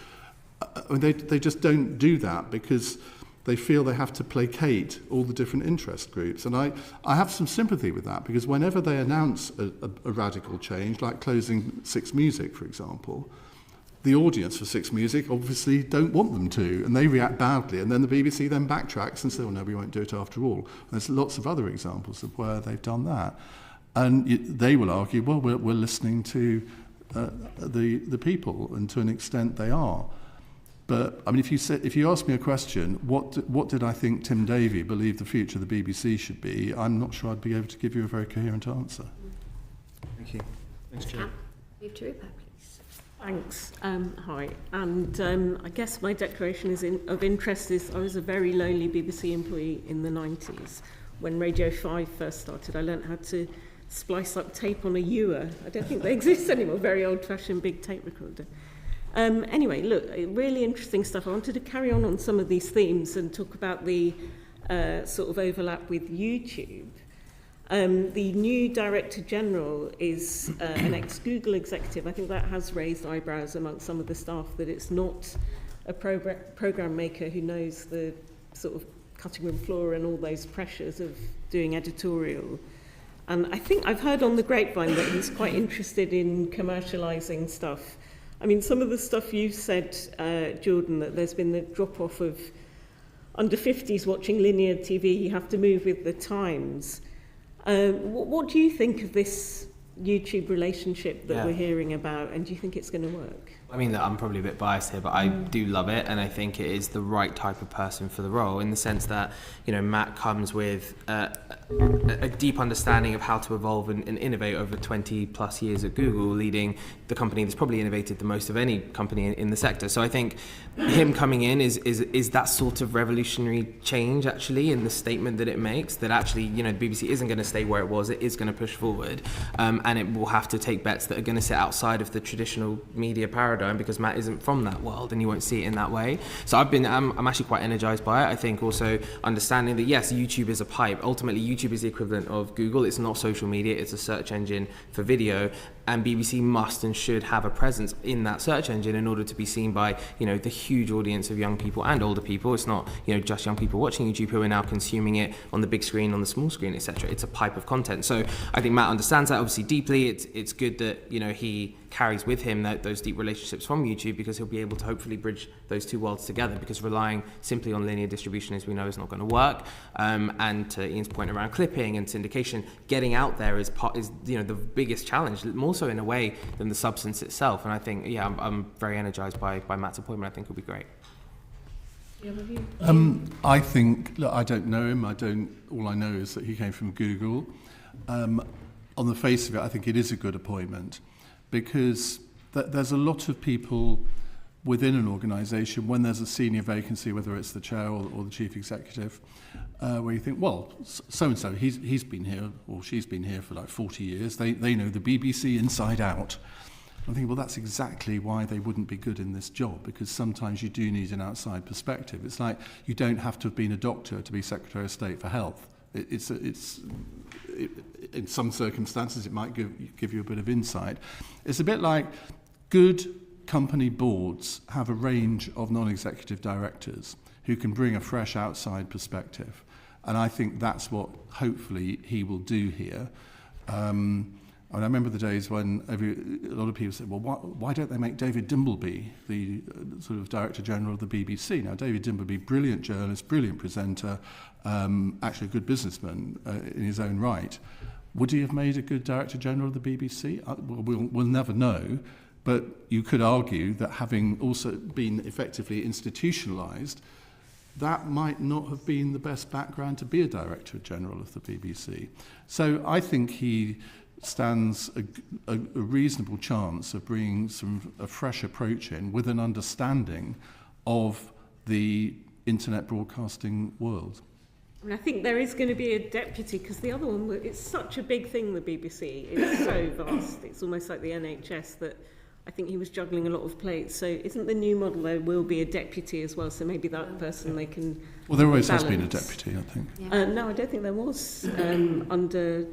They just don't do that because they feel they have to placate all the different interest groups. And I have some sympathy with that, because whenever they announce a radical change, like closing Six Music, for example, the audience for Six Music obviously don't want them to, and they react badly, and then the BBC then backtracks and says, oh no, we won't do it after all. And there's lots of other examples of where they've done that. And they will argue, well, we're listening to the people, and to an extent they are. But I mean, if you ask me a question, what did I think Tim Davie believed the future of the BBC should be, I'm not sure I'd be able to give you a very coherent answer. Thank you. Thanks, Chair. Move to Rupert, please. Thanks. Hi. And I guess my declaration of interest is I was a very lowly BBC employee in the 90s. When Radio 5 first started, I learnt how to splice up tape on a ewer. I don't think they exist anymore, very old-fashioned big tape recorder. Anyway, look, really interesting stuff. I wanted to carry on some of these themes and talk about the sort of overlap with YouTube. The new Director General is an ex-Google executive. I think that has raised eyebrows amongst some of the staff, that it's not a program maker who knows the sort of cutting room floor and all those pressures of doing editorial. And I think I've heard on the grapevine that he's quite interested in commercialising stuff. I mean, some of the stuff you've said, Jordan, that there's been the drop-off of under 50s watching linear TV, you have to move with the times. What do you think of this YouTube relationship that we're hearing about, and do you think it's going to work? I mean, I'm probably a bit biased here, but I do love it, and I think it is the right type of person for the role, in the sense that, you know, Matt comes with a deep understanding of how to evolve and innovate over 20 plus years at Google, leading the company that's probably innovated the most of any company in the sector. So I think him coming in is that sort of revolutionary change, actually, in the statement that it makes, that actually, you know, the BBC isn't going to stay where it was, it is going to push forward, and it will have to take bets that are going to sit outside of the traditional media paradigm, because Matt isn't from that world and you won't see it in that way. So I'm actually quite energized by it. I think also understanding that, yes, YouTube is a pipe. Ultimately, YouTube is the equivalent of Google. It's not social media, it's a search engine for video, and BBC must and should have a presence in that search engine in order to be seen by, you know, the huge audience of young people and older people. It's not, you know, just young people watching YouTube who are now consuming it on the big screen, on the small screen, etc. It's a pipe of content. So I think Matt understands that obviously deeply. It's good that, you know, he carries with him those deep relationships from YouTube, because he'll be able to hopefully bridge those two worlds together, because relying simply on linear distribution, as we know, is not going to work. And to Ian's point around clipping and syndication, getting out there is you know, the biggest challenge, more so in a way than the substance itself. And I think, I'm very energized by Matt's appointment. I think it'll be great. I think, look, I don't know him. All I know is that he came from Google. On the face of it, I think it is a good appointment, because there's a lot of people within an organisation, when there's a senior vacancy, whether it's the chair or the chief executive, where you think, well, so-and-so, he's been here or she's been here for like 40 years. They know the BBC inside out. I think, well, that's exactly why they wouldn't be good in this job, because sometimes you do need an outside perspective. It's like you don't have to have been a doctor to be Secretary of State for Health. In some circumstances, it might give you a bit of insight. It's a bit like good company boards have a range of non-executive directors who can bring a fresh outside perspective. And I think that's what hopefully he will do here. I remember the days when a lot of people said, well, why don't they make David Dimbleby the sort of Director General of the BBC? Now, David Dimbleby, brilliant journalist, brilliant presenter, actually a good businessman in his own right. Would he have made a good Director General of the BBC? We'll never know, but you could argue that having also been effectively institutionalised, that might not have been the best background to be a Director General of the BBC. So I think he stands a reasonable chance of bringing a fresh approach in with an understanding of the internet broadcasting world. I think there is going to be a deputy, because the other one, it's such a big thing, the BBC. It's so vast. It's almost like the NHS, that I think he was juggling a lot of plates. So isn't the new model there will be a deputy as well? So maybe that person they can Well, there always has balance. been a deputy, I think. Yeah. No, I don't think there was under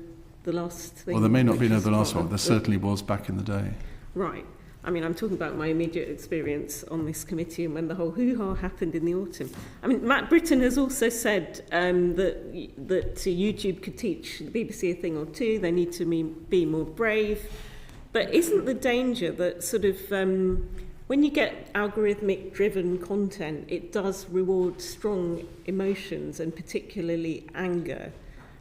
the last thing. Well, there may not have been over the last Which is one. There certainly was back in the day. Right. I mean, I'm talking about my immediate experience on this committee and when the whole hoo-ha happened in the autumn. I mean, Matt Britton has also said that YouTube could teach the BBC a thing or two. They need to be more brave. But isn't the danger that sort of when you get algorithmic-driven content, it does reward strong emotions and particularly anger?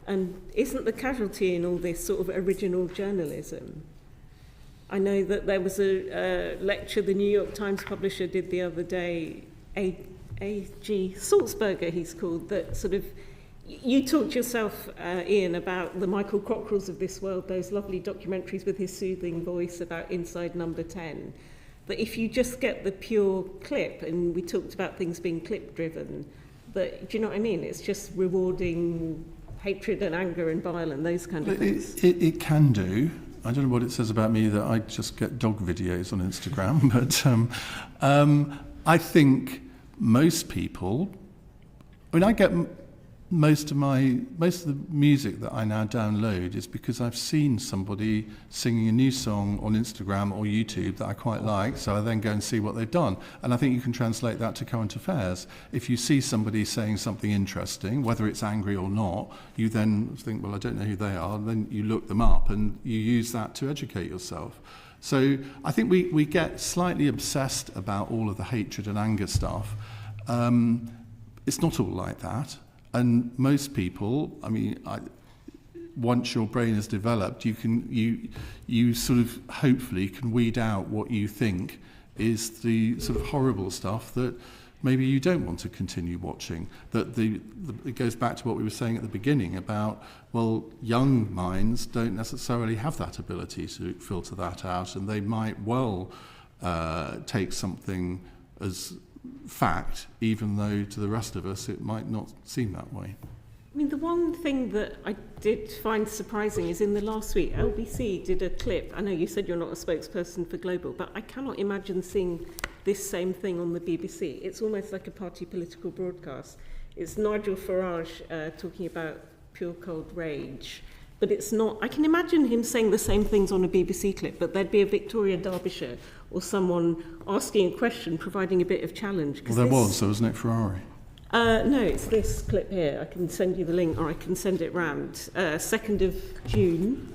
And isn't the casualty in all this sort of original journalism? I know that there was a lecture the New York Times publisher did the other day, A.G. Schwarzenberger he's called, that sort of, you talked yourself, Iain, about the Michael Cockerells of this world, those lovely documentaries with his soothing voice about Inside Number 10, that if you just get the pure clip, and we talked about things being clip-driven, that, do you know what I mean? It's just rewarding hatred and anger and bile and those kind of things. It can do. I don't know what it says about me that I just get dog videos on Instagram, but I think most people, I mean, I get most of the music that I now download is because I've seen somebody singing a new song on Instagram or YouTube that I quite like, so I then go and see what they've done. And I think you can translate that to current affairs. If you see somebody saying something interesting, whether it's angry or not, you then think, well, I don't know who they are, and then you look them up and you use that to educate yourself. So I think we get slightly obsessed about all of the hatred and anger stuff. It's not all like that. And most people, I mean, once your brain is developed, you sort of hopefully can weed out what you think is the sort of horrible stuff that maybe you don't want to continue watching. That it goes back to what we were saying at the beginning about, well, young minds don't necessarily have that ability to filter that out, and they might well take something as fact, even though to the rest of us it might not seem that way. I mean, the one thing that I did find surprising is in the last week, LBC did a clip. I know you said you're not a spokesperson for Global, but I cannot imagine seeing this same thing on the BBC. It's almost like a party political broadcast. It's Nigel Farage talking about pure cold rage, but it's not. I can imagine him saying the same things on a BBC clip, but there'd be a Victoria Derbyshire or someone asking a question, providing a bit of challenge. Well, there was, so wasn't it, Ferrari? No, it's this clip here. I can send you the link, or I can send it round. 2nd of June.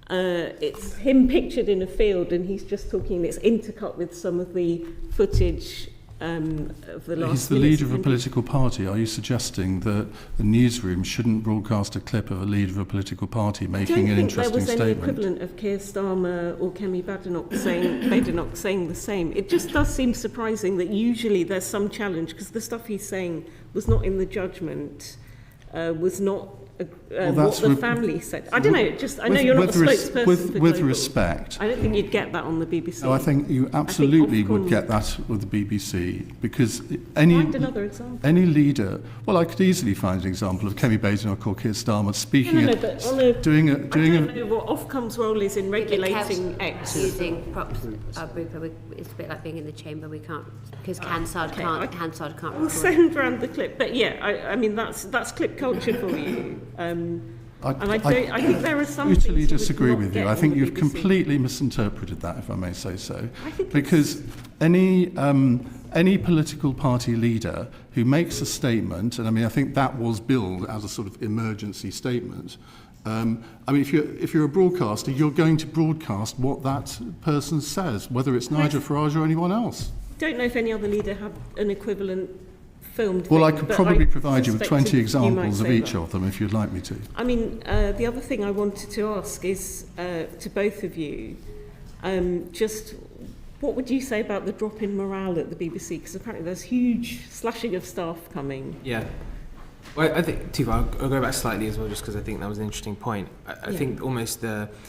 It's him pictured in a field, and he's just talking. It's intercut with some of the footage of the last. He's the leader of a political party. Are you suggesting that the newsroom shouldn't broadcast a clip of a leader of a political party making an interesting statement? I don't think there was any equivalent of Keir Starmer or Kemi Badenoch saying the same. It just does seem surprising that usually there's some challenge, because the stuff he's saying was not in the judgment, was not what the family said. I don't know. I know you're not a spokesperson for with Global. Respect. I don't think you'd get that on the BBC. No, I think you absolutely would get that with the BBC, because Find another example. Any leader. Well, I could easily find an example of Kemi Badenoch or Keir Starmer speaking. No, but on a, doing I don't know what Ofcom's role is in regulating X. Using props, it's a bit like being in the chamber. We can't, because Hansard can't We'll record. send round the clip, but yeah, I mean that's clip culture for you. I think there are some things totally you would disagree not with get you. I on think the you've BBC. completely misinterpreted that, if I may say so. I think Because any political party leader who makes a statement, and I mean, I think that was billed as a sort of emergency statement. I mean, if you're a broadcaster, you're going to broadcast what that person says, whether it's Nigel Farage or anyone else. Don't know if any other leader had an equivalent filmed Well, I thing, could but probably I provide you with 20 suspected you examples might of say each that. of them if you'd like me to. I mean, the other thing I wanted to ask is to both of you, just what would you say about the drop in morale at the BBC? Because apparently there's huge slashing of staff coming. Yeah. Well, I think, Tifa, I'll go back slightly as well, just because I think that was an interesting point. I think almost partly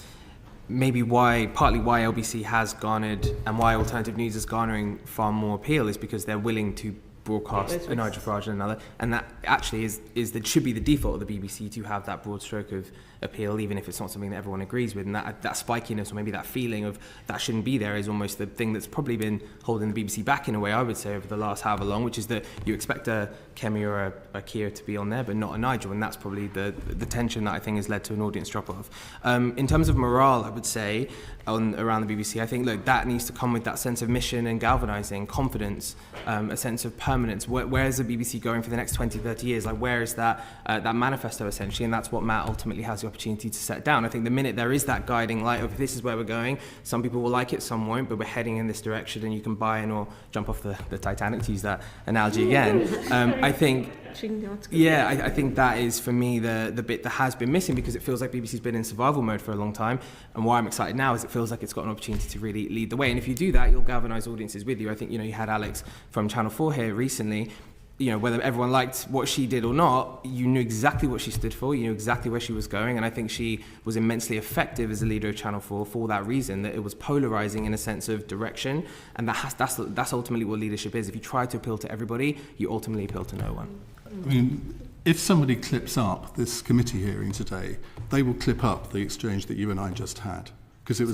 why LBC has garnered and why alternative news is garnering far more appeal is because they're willing to broadcast a Nigel Farage and another, and that actually is that should be the default of the BBC to have that broad stroke of appeal, even if it's not something that everyone agrees with. And that spikiness, or maybe that feeling of that shouldn't be there, is almost the thing that's probably been holding the BBC back in a way, I would say, over the last however long, which is that you expect a Kemi or a Keir to be on there, but not a Nigel, and that's probably the tension that I think has led to an audience drop-off. In terms of morale, I would say, around the BBC, I think, look, that needs to come with that sense of mission and galvanising, confidence, a sense of permanence. Where is the BBC going for the next 20, 30 years? Like, where is that manifesto, essentially? And that's what Matt ultimately has the opportunity to set down. I think the minute there is that guiding light of this is where we're going, some people will like it, some won't, but we're heading in this direction, and you can buy in or jump off the Titanic, to use that analogy again. I think... I think that is, for me, the bit that has been missing, because it feels like BBC's been in survival mode for a long time, and why I'm excited now is it feels like it's got an opportunity to really lead the way. And if you do that, you'll galvanise audiences with you. I think, you had Alex from Channel 4 here recently. Whether everyone liked what she did or not, you knew exactly what she stood for, you knew exactly where she was going, and I think she was immensely effective as a leader of Channel 4 for that reason, that it was polarising in a sense of direction, and that's ultimately what leadership is. If you try to appeal to everybody, you ultimately appeal to no one. I mean, if somebody clips up this committee hearing today, they will clip up the exchange that you and I just had. Because it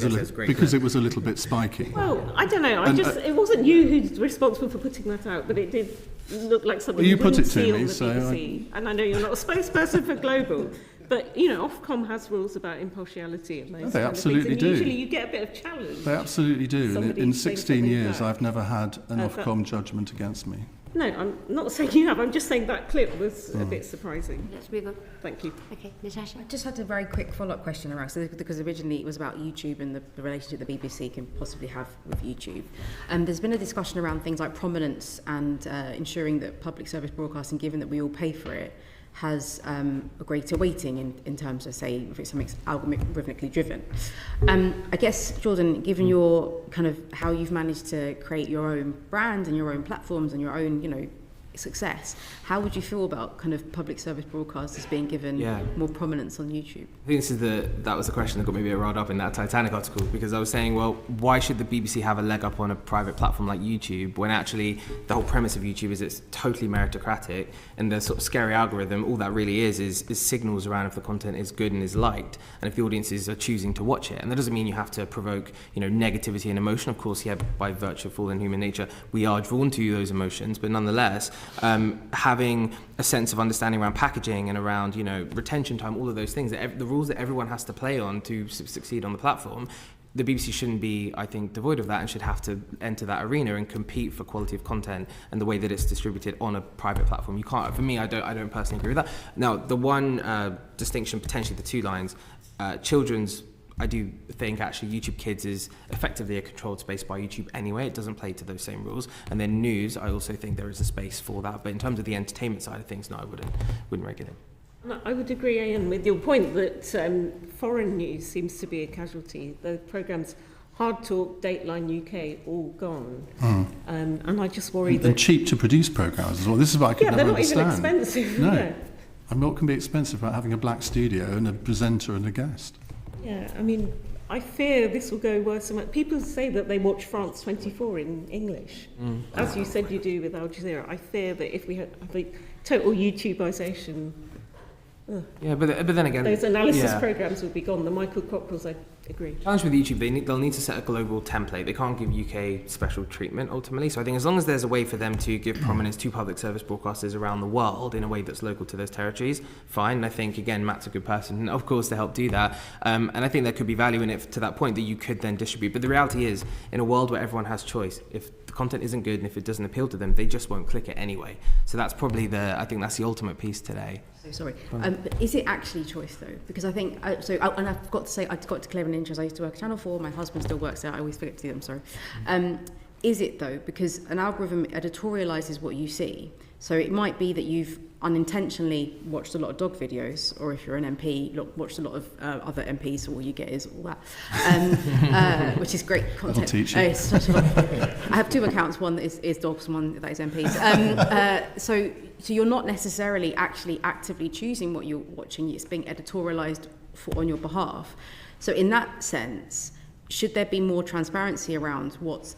was a little bit spiky. Well, I don't know. It wasn't you who's responsible for putting that out, but it did look like something you put it to see me, on the BBC. And I know you're not a spokesperson for Global, but Ofcom has rules about impartiality and those. They absolutely do. Usually, you get a bit of challenge. They absolutely do. In 16 years, I've never had an Ofcom judgment against me. No, I'm not saying you have. I'm just saying that clip was a bit surprising. Let's move on. Thank you. Okay, Natasha. I just had a very quick follow-up question around, because originally it was about YouTube and the relationship the BBC can possibly have with YouTube. There's been a discussion around things like prominence and ensuring that public service broadcasting, given that we all pay for it, has a greater weighting in terms of, say, if it's something algorithmically driven. I guess, Jordan, given your kind of how you've managed to create your own brand and your own platforms and your own, success, how would you feel about kind of public service broadcasters being given more prominence on YouTube? I think that was the question that got me a bit riled up in that Titanic article, because I was saying, well, why should the BBC have a leg up on a private platform like YouTube, when actually the whole premise of YouTube is it's totally meritocratic, and the sort of scary algorithm, all that really is signals around if the content is good and is liked, and if the audiences are choosing to watch it. And that doesn't mean you have to provoke negativity and emotion. Of course, by virtue of fallen human nature, we are drawn to those emotions, but nonetheless, having a sense of understanding around packaging and around retention time, all of those things, the rules that everyone has to play on to succeed on the platform, the BBC shouldn't be, I think, devoid of that, and should have to enter that arena and compete for quality of content and the way that it's distributed on a private platform. You can't. For me, I don't personally agree with that. Now, the one distinction, potentially the two lines, children's. I do think actually YouTube Kids is effectively a controlled space by YouTube anyway. It doesn't play to those same rules. And then news, I also think there is a space for that. But in terms of the entertainment side of things, no, I wouldn't regulate. I would agree, Iain, with your point that foreign news seems to be a casualty. The programmes Hard Talk, Dateline UK, all gone. And I just worry that... They're cheap to produce programmes as well. This is what I could never understand. Yeah, they're not even expensive. No. Yeah. I mean, what can be expensive about having a black studio and a presenter and a guest? Yeah, I mean, I fear this will go worse. People say that they watch France 24 in English, as you said you do with Al Jazeera. I fear that if we had total YouTubeisation... Yeah, but then again... Those analysis programmes would be gone. The Michael Cockerells, I agree. Challenge with YouTube, they'll need to set a global template. They can't give UK special treatment, ultimately. So I think as long as there's a way for them to give prominence to public service broadcasters around the world in a way that's local to those territories, fine. And I think, again, Matt's a good person, of course, to help do that. And I think there could be value in it to that point that you could then distribute. But the reality is, in a world where everyone has choice, if the content isn't good and if it doesn't appeal to them, they just won't click it anyway. So that's probably I think that's the ultimate piece today. Sorry. But is it actually choice, though? Because I think, and I've got to say, I've got to declare an interest. I used to work at Channel 4, my husband still works there, I always forget to do them, sorry. Is it, though? Because an algorithm editorialises what you see. So it might be that you've unintentionally watched a lot of dog videos, or if you're an MP, watched a lot of other MPs, so all you get is all that, which is great content. That'll teach you. I have two accounts, one that is dogs and one that is MPs. So you're not necessarily actually actively choosing what you're watching, it's being editorialised on your behalf. So in that sense, should there be more transparency around what's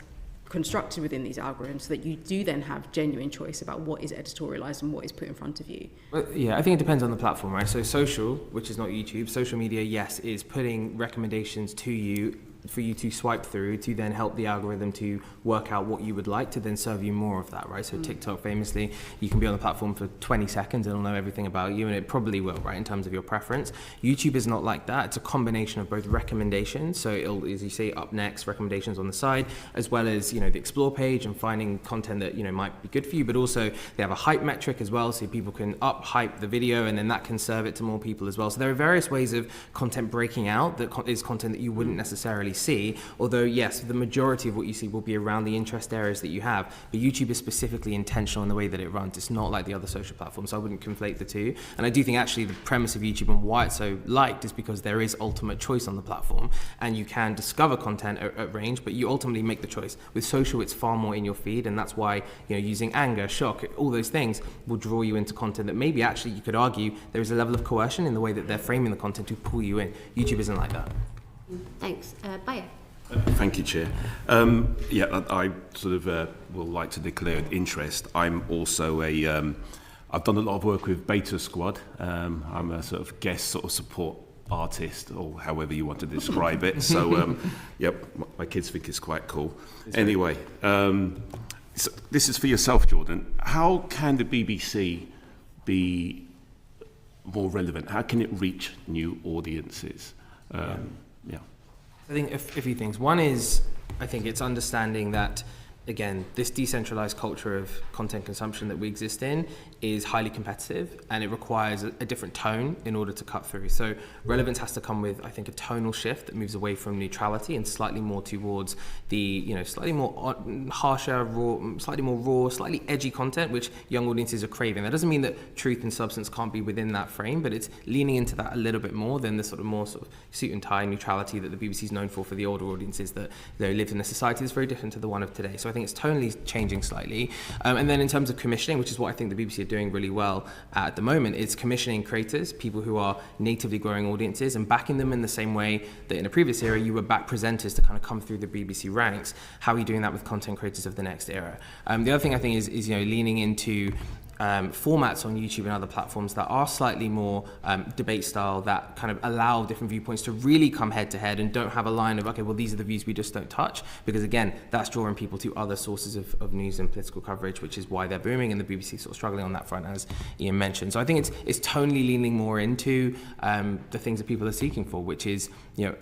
constructed within these algorithms so that you do then have genuine choice about what is editorialized and what is put in front of you? Well, yeah, I think it depends on the platform, right? So social, which is not YouTube, social media, yes, is putting recommendations to you for you to swipe through to then help the algorithm to work out what you would like to then serve you more of that, right? So TikTok, famously, you can be on the platform for 20 seconds and it'll know everything about you, and it probably will, right, in terms of your preference. YouTube is not like that. It's a combination of both recommendations, so it'll, as you say, up next, recommendations on the side, as well as, the explore page and finding content that, might be good for you, but also they have a hype metric as well, so people can up hype the video and then that can serve it to more people as well. So there are various ways of content breaking out that is content that you wouldn't necessarily see, although yes, the majority of what you see will be around the interest areas that you have, but YouTube is specifically intentional in the way that it runs. It's not like the other social platforms, so I wouldn't conflate the two. And I do think actually the premise of YouTube and why it's so liked is because there is ultimate choice on the platform, and you can discover content at range, but you ultimately make the choice. With social, it's far more in your feed, and that's why using anger, shock, all those things will draw you into content that maybe actually you could argue there is a level of coercion in the way that they're framing the content to pull you in. YouTube isn't like that. Thanks. Bayo. Thank you, Chair. I sort of will like to declare an interest. I'm also I've done a lot of work with Beta Squad. I'm a sort of guest sort of support artist, or however you want to describe it. So, my kids think it's quite cool. Anyway, so this is for yourself, Jordan. How can the BBC be more relevant? How can it reach new audiences? I think a few things. One is, I think it's understanding that, again, this decentralized culture of content consumption that we exist in is highly competitive, and it requires a different tone in order to cut through. So relevance has to come with, I think, a tonal shift that moves away from neutrality and slightly more towards the, slightly more harsher, slightly more raw, slightly edgy content, which young audiences are craving. That doesn't mean that truth and substance can't be within that frame, but it's leaning into that a little bit more than the sort of more sort of suit and tie neutrality that the BBC is known for the older audiences that live in a society that's very different to the one of today. So I think it's tonally changing slightly. And then in terms of commissioning, which is what I think the BBC are doing really well at the moment, is commissioning creators, people who are natively growing audiences, and backing them in the same way that in a previous era you would back presenters to kind of come through the BBC ranks. How are you doing that with content creators of the next era? The other thing I think is leaning into formats on YouTube and other platforms that are slightly more debate style, that kind of allow different viewpoints to really come head to head and don't have a line of, okay, well, these are the views we just don't touch, because again, that's drawing people to other sources of news and political coverage, which is why they're booming, and the BBC sort of struggling on that front, as Iain mentioned. So I think it's tonally leaning more into the things that people are seeking for, which is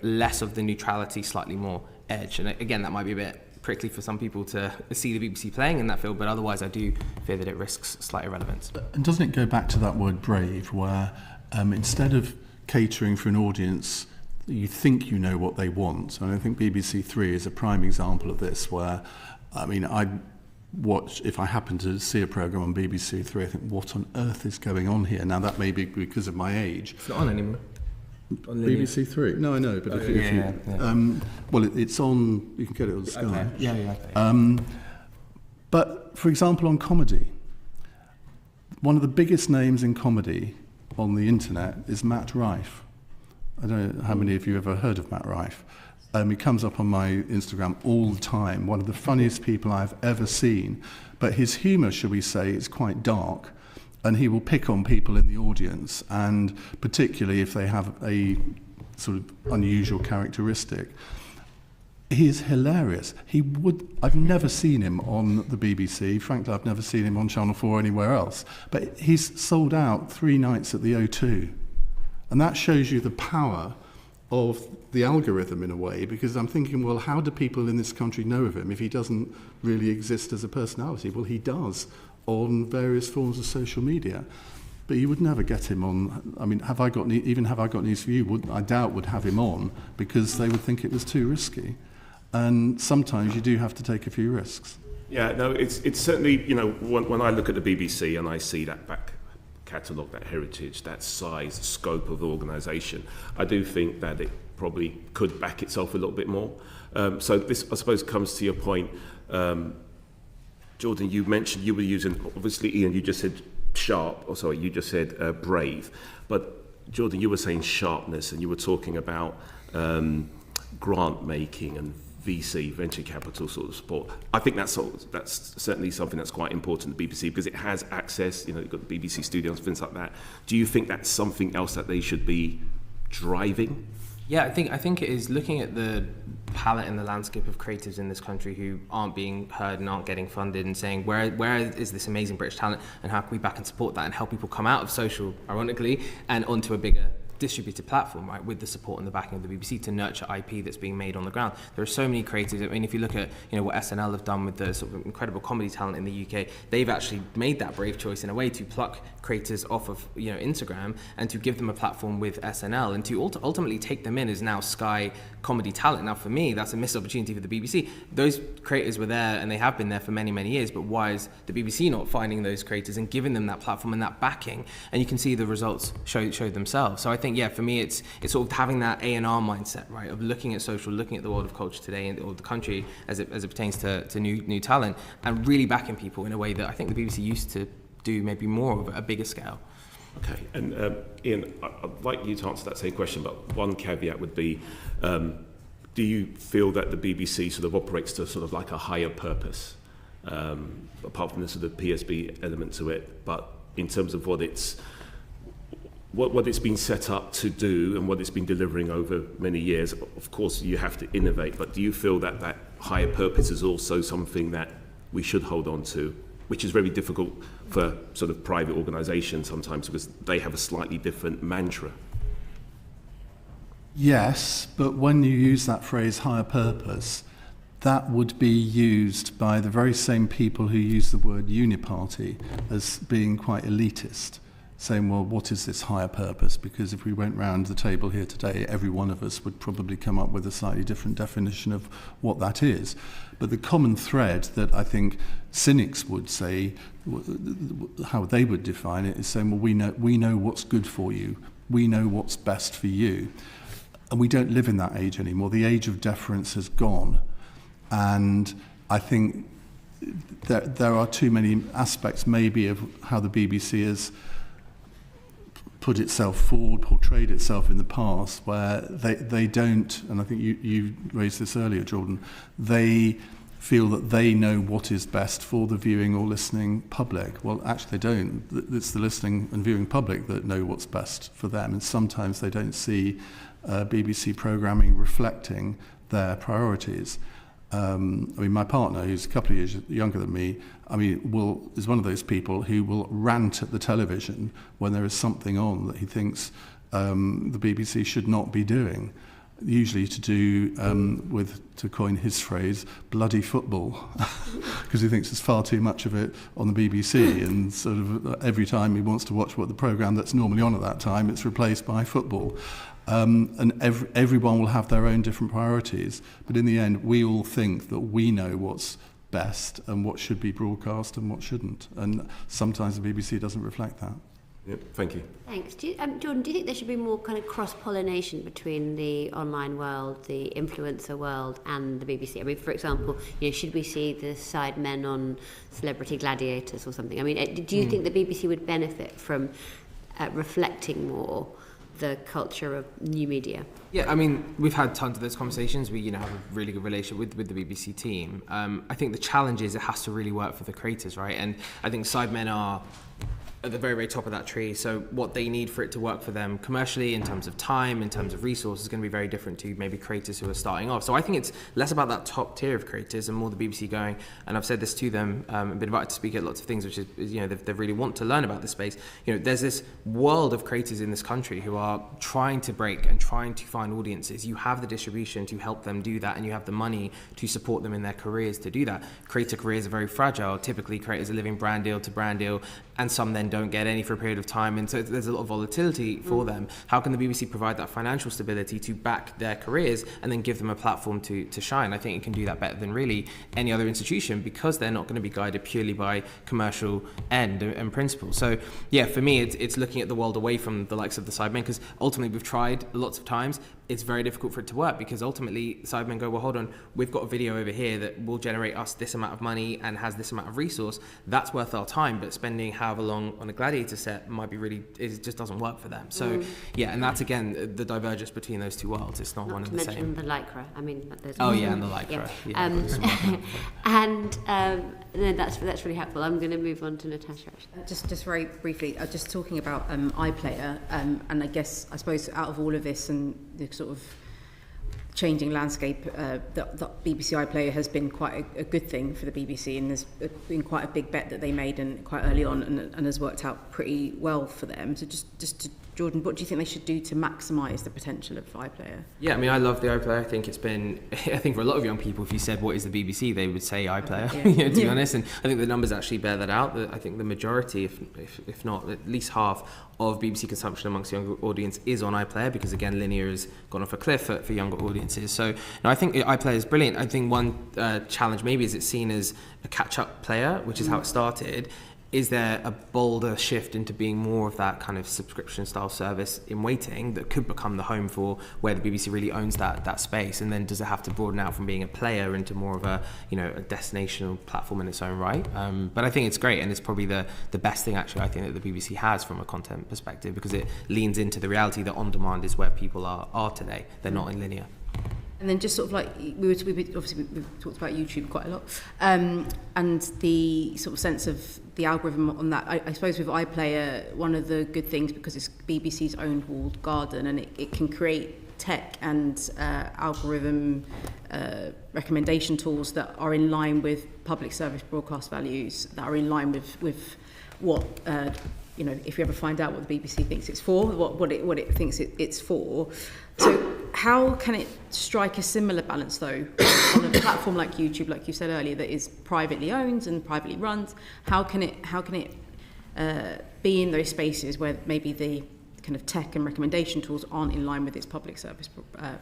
less of the neutrality, slightly more edge. And again, that might be a bit prickly for some people to see the BBC playing in that field, but otherwise I do fear that it risks slight irrelevance. And doesn't it go back to that word brave, where instead of catering for an audience, you think you know what they want? And I think BBC Three is a prime example of this, where, I watch, if I happen to see a programme on BBC Three, I think, what on earth is going on here? Now, that may be because of my age. It's not on anymore. BBC Three? No, I know, but if you well, it's on. You can get it on Sky. Okay. Yeah. But for example, on comedy, one of the biggest names in comedy on the internet is Matt Rife. I don't know how many of you ever heard of Matt Rife. He comes up on my Instagram all the time. One of the funniest people I've ever seen. But his humour, shall we say, is quite dark. And he will pick on people in the audience, and particularly if they have a sort of unusual characteristic. He is hilarious. I've never seen him on the BBC. Frankly, I've never seen him on Channel 4 or anywhere else. But he's sold out 3 nights at the O2. And that shows you the power of the algorithm in a way, because I'm thinking, well, how do people in this country know of him if he doesn't really exist as a personality? Well, he does on various forms of social media. But you would never get him on. Have I Got News for You? I doubt would have him on, because they would think it was too risky. And sometimes you do have to take a few risks. Yeah, no, it's certainly, when I look at the BBC and I see that back catalogue, that heritage, that size, scope of the organisation, I do think that it probably could back itself a little bit more. So this, I suppose, comes to your point. Jordan, you mentioned you were using, obviously, Iain, you just said you just said brave. But Jordan, you were saying sharpness, and you were talking about grant making and VC, venture capital sort of support. I think that's certainly something that's quite important to the BBC because it has access, you've got the BBC studios, things like that. Do you think that's something else that they should be driving? Yeah, I think it is looking at the palette and the landscape of creatives in this country who aren't being heard and aren't getting funded and saying, where is this amazing British talent and how can we back and support that and help people come out of social, ironically, and onto a bigger distributed platform, right, with the support and the backing of the BBC to nurture IP that's being made on the ground. There are so many creatives. I mean, if you look at what SNL have done with the sort of incredible comedy talent in the UK, they've actually made that brave choice in a way to pluck creators off of Instagram and to give them a platform with SNL and to ultimately take them in as now Sky comedy talent. Now, for me, that's a missed opportunity for the BBC. Those creators were there and they have been there for many, many years, but why is the BBC not finding those creators and giving them that platform and that backing? And you can see the results show themselves. So I think, for me, it's sort of having that A&R mindset, right, of looking at social, looking at the world of culture today or the country as it pertains to new talent and really backing people in a way that I think the BBC used to do maybe more of a bigger scale. Okay, and Iain, I'd like you to answer that same question, but one caveat would be, do you feel that the BBC sort of operates to sort of like a higher purpose, apart from the sort of PSB element to it, but in terms of what it's been set up to do and what it's been delivering over many years? Of course, you have to innovate, but do you feel that that higher purpose is also something that we should hold on to, which is very difficult for sort of private organisations sometimes because they have a slightly different mantra? Yes, but when you use that phrase higher purpose, that would be used by the very same people who use the word uniparty as being quite elitist, saying, well, what is this higher purpose? Because if we went round the table here today, every one of us would probably come up with a slightly different definition of what that is. But the common thread that I think cynics would say, how they would define it, is saying, well, we know what's good for you. We know what's best for you. And we don't live in that age anymore. The age of deference has gone. And I think there are too many aspects maybe of how the BBC has put itself forward, portrayed itself in the past, where they don't, and I think you raised this earlier, Jordan, they feel that they know what is best for the viewing or listening public. Well, actually they don't. It's the listening and viewing public that know what's best for them, and sometimes they don't see BBC programming reflecting their priorities. My partner, who's a couple of years younger than me, is one of those people who will rant at the television when there is something on that he thinks the BBC should not be doing, usually to do with, to coin his phrase, bloody football, because he thinks there's far too much of it on the BBC, and sort of every time he wants to watch what the programme that's normally on at that time, it's replaced by football. And everyone will have their own different priorities, but in the end we all think that we know what's best and what should be broadcast and what shouldn't, and sometimes the BBC doesn't reflect that. Yep, thank you. Thanks. Jordan, do you think there should be more kind of cross-pollination between the online world, the influencer world, and the BBC? I mean, for example, should we see the Sidemen on Celebrity Gladiators or something? I mean, do you think the BBC would benefit from reflecting more the culture of new media? Yeah, I mean, we've had tons of those conversations. We, have a really good relationship with the BBC team. I think the challenge is it has to really work for the creators, right? And I think Sidemen are at the very, very top of that tree. So what they need for it to work for them commercially, in terms of time, in terms of resources, is going to be very different to maybe creators who are starting off. So I think it's less about that top tier of creators and more the BBC going, and I've said this to them, I've been invited to speak at lots of things, which is, they really want to learn about this space. There's this world of creators in this country who are trying to break and trying to find audiences. You have the distribution to help them do that, and you have the money to support them in their careers to do that. Creator careers are very fragile. Typically, creators are living brand deal to brand deal, and some then don't get any for a period of time, and so there's a lot of volatility for them. How can the BBC provide that financial stability to back their careers and then give them a platform to shine? I think it can do that better than really any other institution, because they're not going to be guided purely by commercial end and principle. So yeah, for me, it's looking at the world away from the likes of the Sidemen, because ultimately we've tried lots of times. it's very difficult for it to work, because ultimately Sidemen go, well, hold on, we've got a video over here that will generate us this amount of money and has this amount of resource. That's worth our time, but spending however long on a gladiator set might be really, it just doesn't work for them. So yeah, and that's again the divergence between those two worlds. It's not one and the same. Not to mention the lycra. I mean, there's and the lycra. No, that's really helpful. I'm going to move on to Natasha. Just very briefly, just talking about iPlayer, and I suppose out of all of this and the sort of changing landscape, the BBC iPlayer has been quite a good thing for the BBC, and there's been quite a big bet that they made and quite early on, and has worked out pretty well for them. So just to Jordan, what do you think they should do to maximise the potential of iPlayer? Yeah, I mean, I love the iPlayer. I think it's been, I think for a lot of young people, if you said, what is the BBC, they would say iPlayer, to be honest. And I think the numbers actually bear that out. I think the majority, if not at least half, of BBC consumption amongst younger audience is on iPlayer, because again, linear has gone off a cliff for younger audiences. So no, I think iPlayer is brilliant. I think one challenge maybe is it's seen as a catch-up player, which is how it started. Is there a bolder shift into being more of that kind of subscription style service in waiting that could become the home for where the BBC really owns that space? And then does it have to broaden out from being a player into more of a, a destination platform in its own right? But I think it's great, and it's probably the best thing actually I think that the BBC has from a content perspective, because it leans into the reality that on demand is where people are today. They're not in linear. And then just sort of like, we've talked about YouTube quite a lot, and the sort of sense of the algorithm on that. I suppose with iPlayer, one of the good things, because it's BBC's own walled garden, and it can create tech and algorithm recommendation tools that are in line with public service broadcast values, that are in line with what if you ever find out what the BBC thinks it's for, what it thinks it's for. So how can it strike a similar balance, though, on a platform like YouTube, like you said earlier, that is privately owned and privately run? How can it be in those spaces where maybe the kind of tech and recommendation tools aren't in line with its public service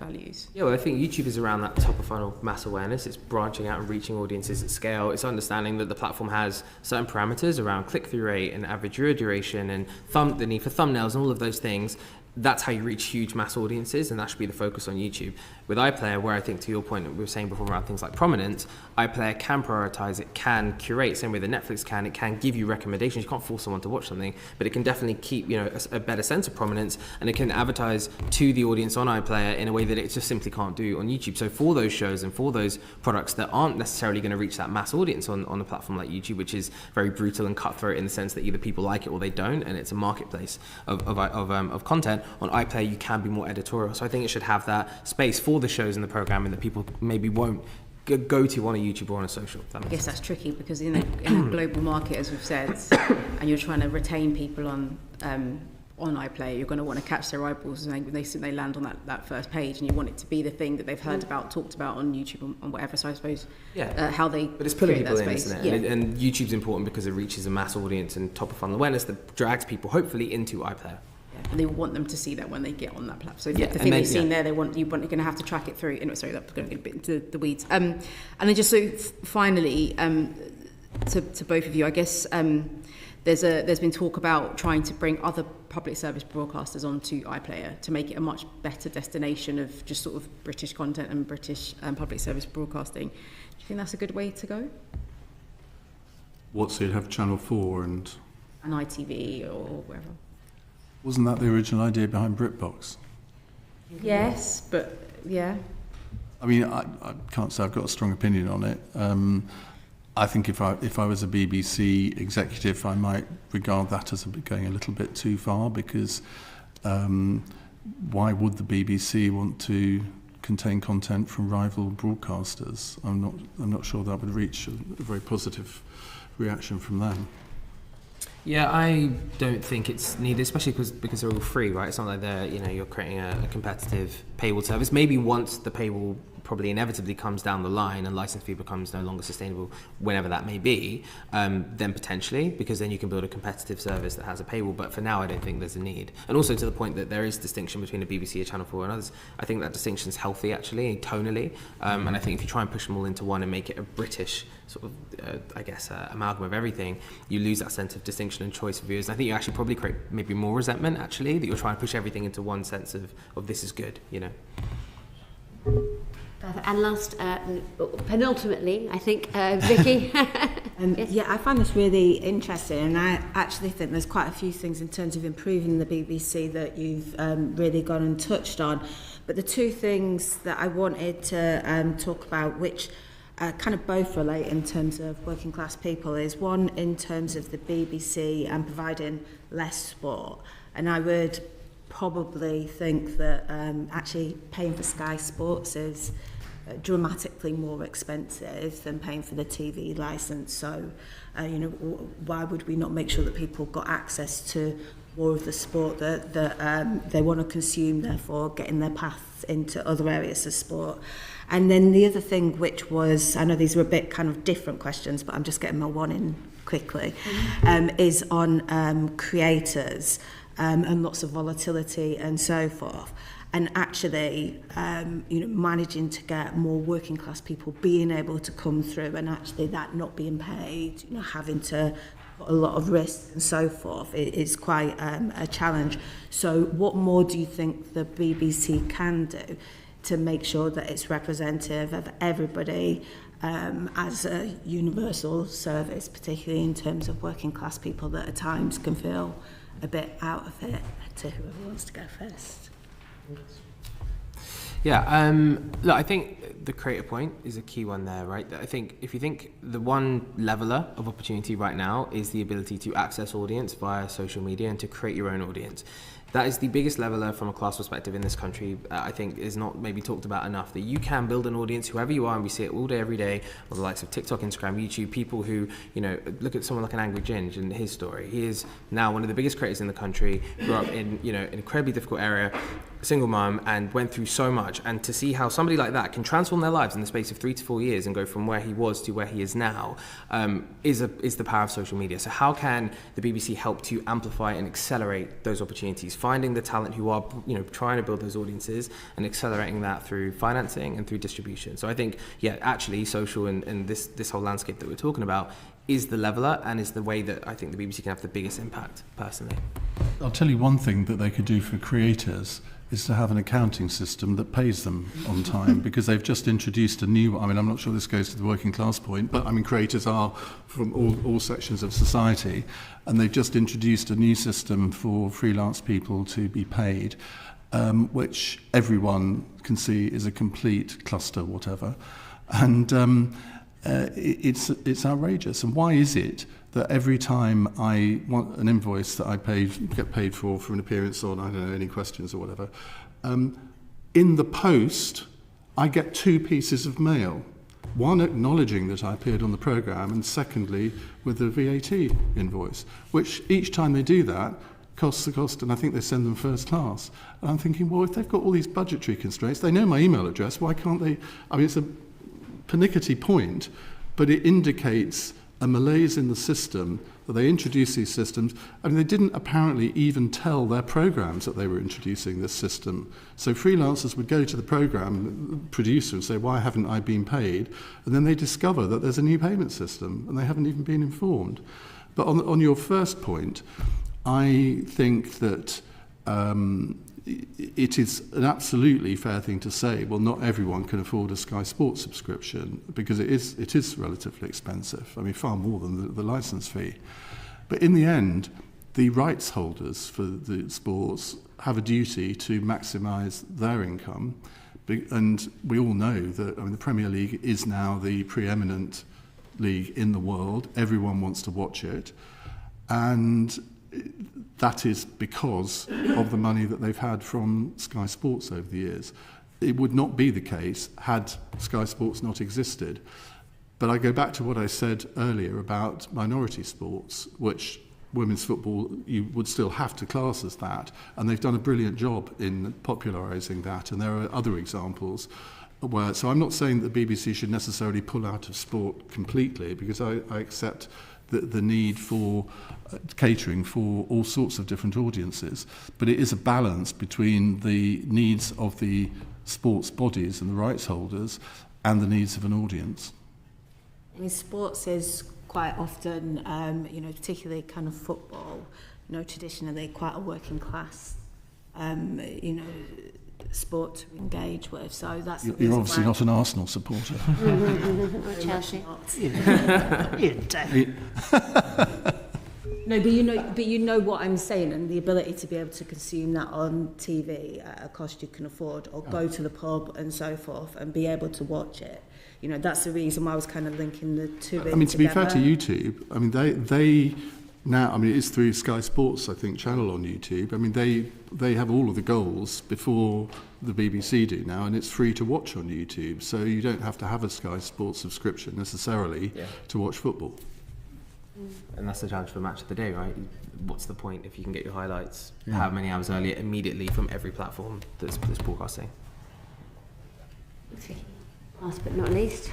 values? Yeah, well, I think YouTube is around that top of funnel mass awareness. It's branching out and reaching audiences at scale. It's understanding that the platform has certain parameters around click-through rate and average viewer duration and the need for thumbnails and all of those things. That's how you reach huge mass audiences, and that should be the focus on YouTube. With iPlayer, where I think to your point, we were saying before around things like prominence, iPlayer can prioritize, it can curate, same way that Netflix can. It can give you recommendations. You can't force someone to watch something, but it can definitely keep a better sense of prominence, and it can advertise to the audience on iPlayer in a way that it just simply can't do on YouTube. So for those shows and for those products that aren't necessarily going to reach that mass audience on a platform like YouTube, which is very brutal and cutthroat in the sense that either people like it or they don't, and it's a marketplace of content. On iPlayer, you can be more editorial. So I think it should have that space for the shows and the programming that people maybe won't go to on a YouTube or on a social. I guess that's tricky, because in a global market, as we've said, and you're trying to retain people on iPlayer, you're going to want to catch their eyeballs, and they land on that first page, and you want it to be the thing that they've heard about, talked about on YouTube and whatever. So I suppose how they but it's pulling people in, space. Isn't it? Yeah. And YouTube's important because it reaches a mass audience and top of funnel awareness that drags people hopefully into iPlayer. And they want them to see that when they get on that platform. So the thing they've seen there, you're going to have to track it through. Sorry, that's going to get a bit into the weeds. And then just so finally, to both of you, I guess there's been talk about trying to bring other public service broadcasters onto iPlayer to make it a much better destination of just sort of British content and British public service broadcasting. Do you think that's a good way to go? What, so you'd have Channel 4 and ITV or whatever? Wasn't that the original idea behind BritBox? Yes, but yeah. I mean, I can't say I've got a strong opinion on it. I think if I was a BBC executive, I might regard that as going a little bit too far, because why would the BBC want to contain content from rival broadcasters? I'm not sure that would reach a very positive reaction from them. Yeah, I don't think it's needed, especially because they're all free, right? It's not like you're creating a competitive paywall service. Maybe once the paywall probably inevitably comes down the line and license fee becomes no longer sustainable, whenever that may be, then potentially, because then you can build a competitive service that has a paywall. But for now, I don't think there's a need. And also to the point that there is distinction between a BBC, a Channel 4 and others, I think that distinction is healthy, actually, tonally. And I think if you try and push them all into one and make it a British sort of, amalgam of everything, you lose that sense of distinction and choice for viewers. And I think you actually probably create maybe more resentment, actually, that you're trying to push everything into one sense of this is good, know. And last, penultimately, I think, Vicky. Yes. Yeah, I find this really interesting, and I actually think there's quite a few things in terms of improving the BBC that you've really gone and touched on. But the two things that I wanted to talk about, which kind of both relate in terms of working class people, is one in terms of the BBC and providing less sport. And I would probably think that actually paying for Sky Sports is dramatically more expensive than paying for the TV licence. So, why would we not make sure that people got access to more of the sport that they want to consume, therefore getting their paths into other areas of sport? And then the other thing, which was, I know these were a bit kind of different questions, but I'm just getting my one in quickly, is on creators and lots of volatility and so forth. And actually, managing to get more working class people being able to come through, and actually that not being paid, having to put a lot of risk and so forth, it is quite a challenge. So what more do you think the BBC can do to make sure that it's representative of everybody as a universal service, particularly in terms of working class people that at times can feel a bit out of it? To whoever wants to go first. Yeah, look, I think the creator point is a key one there, right? I think if you think the one leveler of opportunity right now is the ability to access audience via social media and to create your own audience. That is the biggest leveler from a class perspective in this country. I think is not maybe talked about enough, that you can build an audience, whoever you are, and we see it all day, every day, on the likes of TikTok, Instagram, YouTube, people who, look at someone like an Angry Ginge and his story. He is now one of the biggest creators in the country, grew up in, an incredibly difficult area, single mum, and went through so much. And to see how somebody like that can transform their lives in the space of 3 to 4 years and go from where he was to where he is now is the power of social media. So how can the BBC help to amplify and accelerate those opportunities, finding the talent who are trying to build those audiences and accelerating that through financing and through distribution? So I think, actually social and this whole landscape that we're talking about is the leveler and is the way that I think the BBC can have the biggest impact, personally. I'll tell you one thing that they could do for creators is to have an accounting system that pays them on time, because they've just introduced a new, I'm not sure this goes to the working class point, but creators are from all sections of society, and they've just introduced a new system for freelance people to be paid, which everyone can see is a complete cluster, whatever. And it's outrageous. And why is it that every time I want an invoice that I get paid for an appearance on, I don't know, any questions or whatever, in the post, I get 2 pieces of mail. One acknowledging that I appeared on the programme, and secondly, with the VAT invoice, which each time they do that, costs the cost, and I think they send them first class. And I'm thinking, well, if they've got all these budgetary constraints, they know my email address, why can't they? It's a pernickety point, but it indicates a malaise in the system that they introduced these systems. They didn't apparently even tell their programs that they were introducing this system. So freelancers would go to the program producer and say, why haven't I been paid? And then they discover that there's a new payment system and they haven't even been informed. But on your first point, I think that it is an absolutely fair thing to say, well, not everyone can afford a Sky Sports subscription, because it is relatively expensive. Far more than the licence fee. But in the end, the rights holders for the sports have a duty to maximise their income. And we all know that the Premier League is now the preeminent league in the world. Everyone wants to watch it. And that is because of the money that they've had from Sky Sports over the years. It would not be the case had Sky Sports not existed. But I go back to what I said earlier about minority sports, which women's football, you would still have to class as that. And they've done a brilliant job in popularising that. And there are other examples where, so I'm not saying that the BBC should necessarily pull out of sport completely, because I accept the need for catering for all sorts of different audiences, but it is a balance between the needs of the sports bodies and the rights holders and the needs of an audience. Sports is quite often, particularly kind of football, traditionally quite a working class, sport to engage with. So that's the You're reason obviously why- not an Arsenal supporter. Or Chelsea. No, but you know what I'm saying, and the ability to be able to consume that on TV at a cost you can afford, or go to the pub and so forth, and be able to watch it. You know, that's the reason why I was kind of linking the two. I mean, to be fair to YouTube, I mean, they now, I mean, it's through Sky Sports, I think, channel on YouTube. I mean, they have all of the goals before the BBC do now, and it's free to watch on YouTube. So you don't have to have a Sky Sports subscription necessarily to watch football. And that's the challenge for Match of the Day, right? What's the point if you can get your highlights how many hours earlier immediately from every platform that's broadcasting? Last but not least.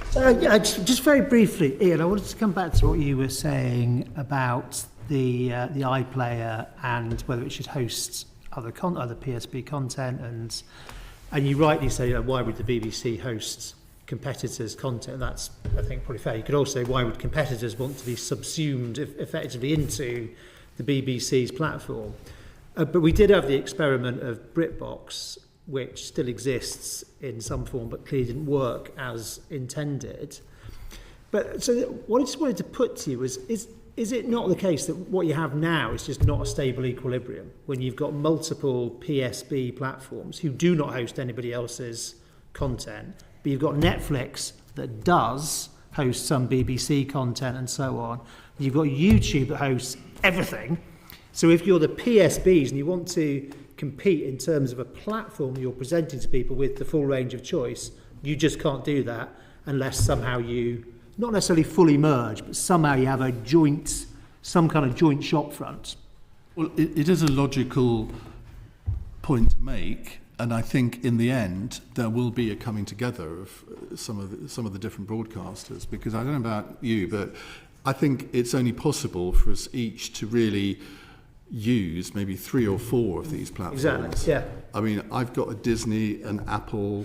Just very briefly, Ian, I wanted to come back to what you were saying about the iPlayer and whether it should host other PSB content, and you rightly say, why would the BBC host competitors' content? That's, I think, probably fair. You could also say, why would competitors want to be subsumed effectively into the BBC's platform? But we did have the experiment of BritBox, which still exists in some form, but clearly didn't work as intended. But so what I just wanted to put to you is it not the case that what you have now is just not a stable equilibrium when you've got multiple PSB platforms who do not host anybody else's content, but you've got Netflix that does host some BBC content and so on. You've got YouTube that hosts everything. So if you're the PSBs and you want to compete in terms of a platform you're presenting to people with the full range of choice, you just can't do that unless somehow you, not necessarily fully merge, but somehow you have some kind of joint shop front. Well, it is a logical point to make, and I think in the end there will be a coming together of some of the different broadcasters, because I don't know about you, but I think it's only possible for us each to really use maybe 3 or 4 of these platforms. Exactly, yeah. I mean, I've got a Disney, an Apple,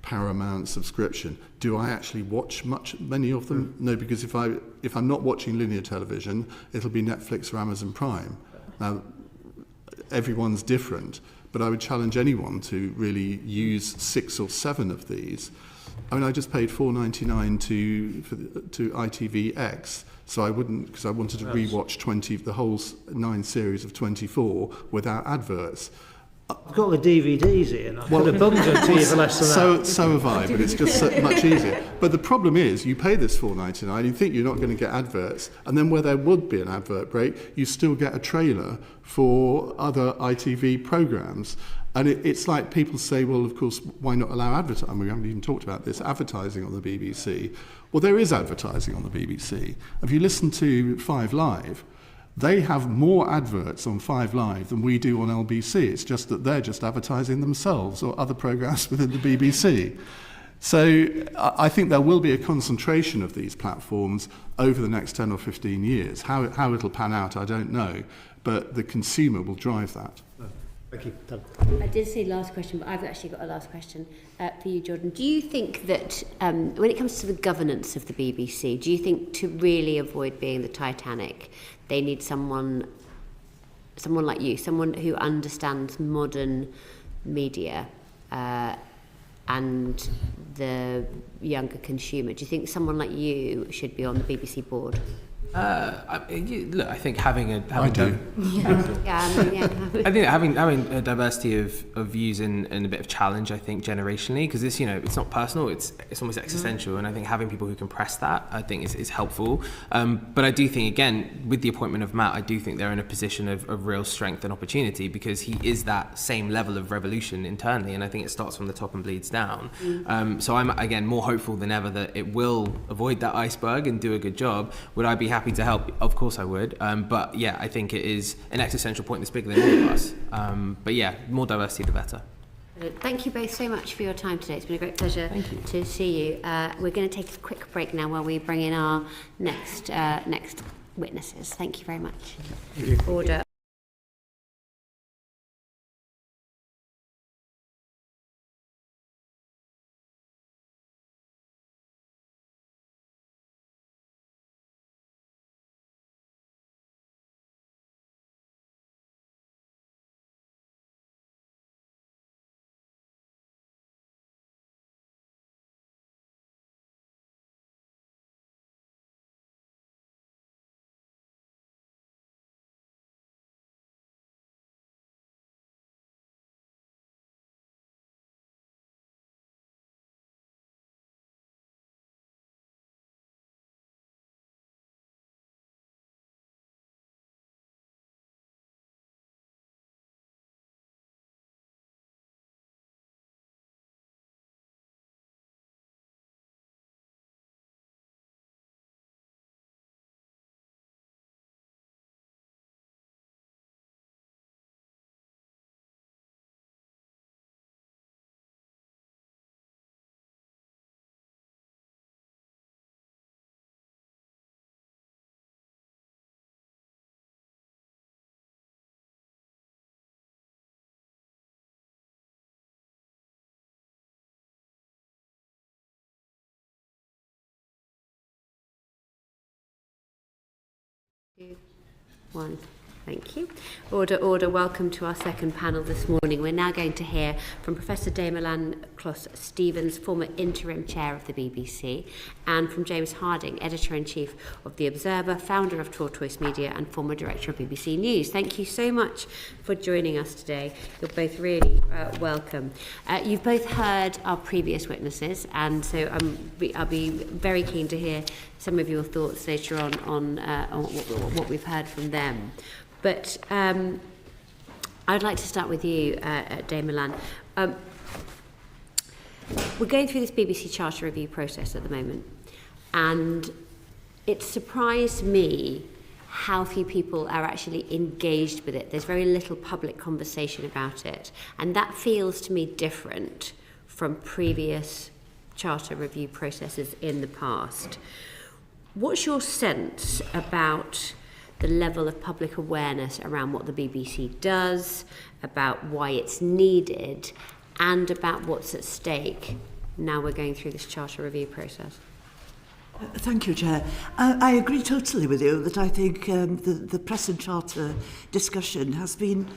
Paramount subscription. Do I actually watch many of them? No, because if I'm not watching linear television, it'll be Netflix or Amazon Prime. Now, everyone's different, but I would challenge anyone to really use 6 or 7 of these. I mean, I just paid $4.99 to ITVX, so I wouldn't, because I wanted to rewatch the whole 9 series of 24 without adverts. I've got the DVDs, Ian. I could have bunged it to you for less than that. So have I, but it's just so much easier. But the problem is, you pay this $4.99, you think you're not going to get adverts, and then where there would be an advert break, you still get a trailer for other ITV programmes. And it's like people say, well, of course, why not allow advertising? We haven't even talked about this, advertising on the BBC. Well, there is advertising on the BBC. If you listen to 5 Live, they have more adverts on 5 Live than we do on LBC. It's just that they're just advertising themselves or other programmes within the BBC. So I think there will be a concentration of these platforms over the next 10 or 15 years. How it'll pan out, I don't know, but the consumer will drive that. Thank you. Done. I did say last question, but I've actually got a last question for you, Jordan. Do you think that when it comes to the governance of the BBC, do you think to really avoid being the Titanic, they need someone like you, someone who understands modern media and the younger consumer? Do you think someone like you should be on the BBC board? Look, I think having I do. I think having a diversity of views and a bit of challenge, I think, generationally, because it's, it's not personal, it's almost existential, and I think having people who can press that, I think is helpful. But I do think, again, with the appointment of Matt, I do think they're in a position of real strength and opportunity, because he is that same level of revolution internally, and I think it starts from the top and bleeds down. So I'm, again, more hopeful than ever that it will avoid that iceberg and do a good job. Would I be happy to help? Of course I would. But yeah, I think it is an existential point that's bigger than all of us. But yeah, more diversity the better. Thank you both so much for your time today. It's been a great pleasure to see you. We're going to take a quick break now while we bring in our next witnesses. Thank you very much. Order. 2, 1. Thank you. Order, order. Welcome to our second panel this morning. We're now going to hear from Professor Dame Elan Stevens, former interim chair of the BBC, and from James Harding, editor-in-chief of The Observer, founder of Tortoise Media, and former director of BBC News. Thank you so much for joining us today. You're both really welcome. You've both heard our previous witnesses, and so I'll be very keen to hear some of your thoughts later on what we've heard from them. But I'd like to start with you, Dame Elan. We're going through this BBC Charter review process at the moment, and it surprised me how few people are actually engaged with it. There's very little public conversation about it, and that feels to me different from previous Charter review processes in the past. What's your sense about the level of public awareness around what the BBC does, about why it's needed, and about what's at stake now we're going through this Charter review process? Thank you, Chair. I agree totally with you that I think the present Charter discussion has been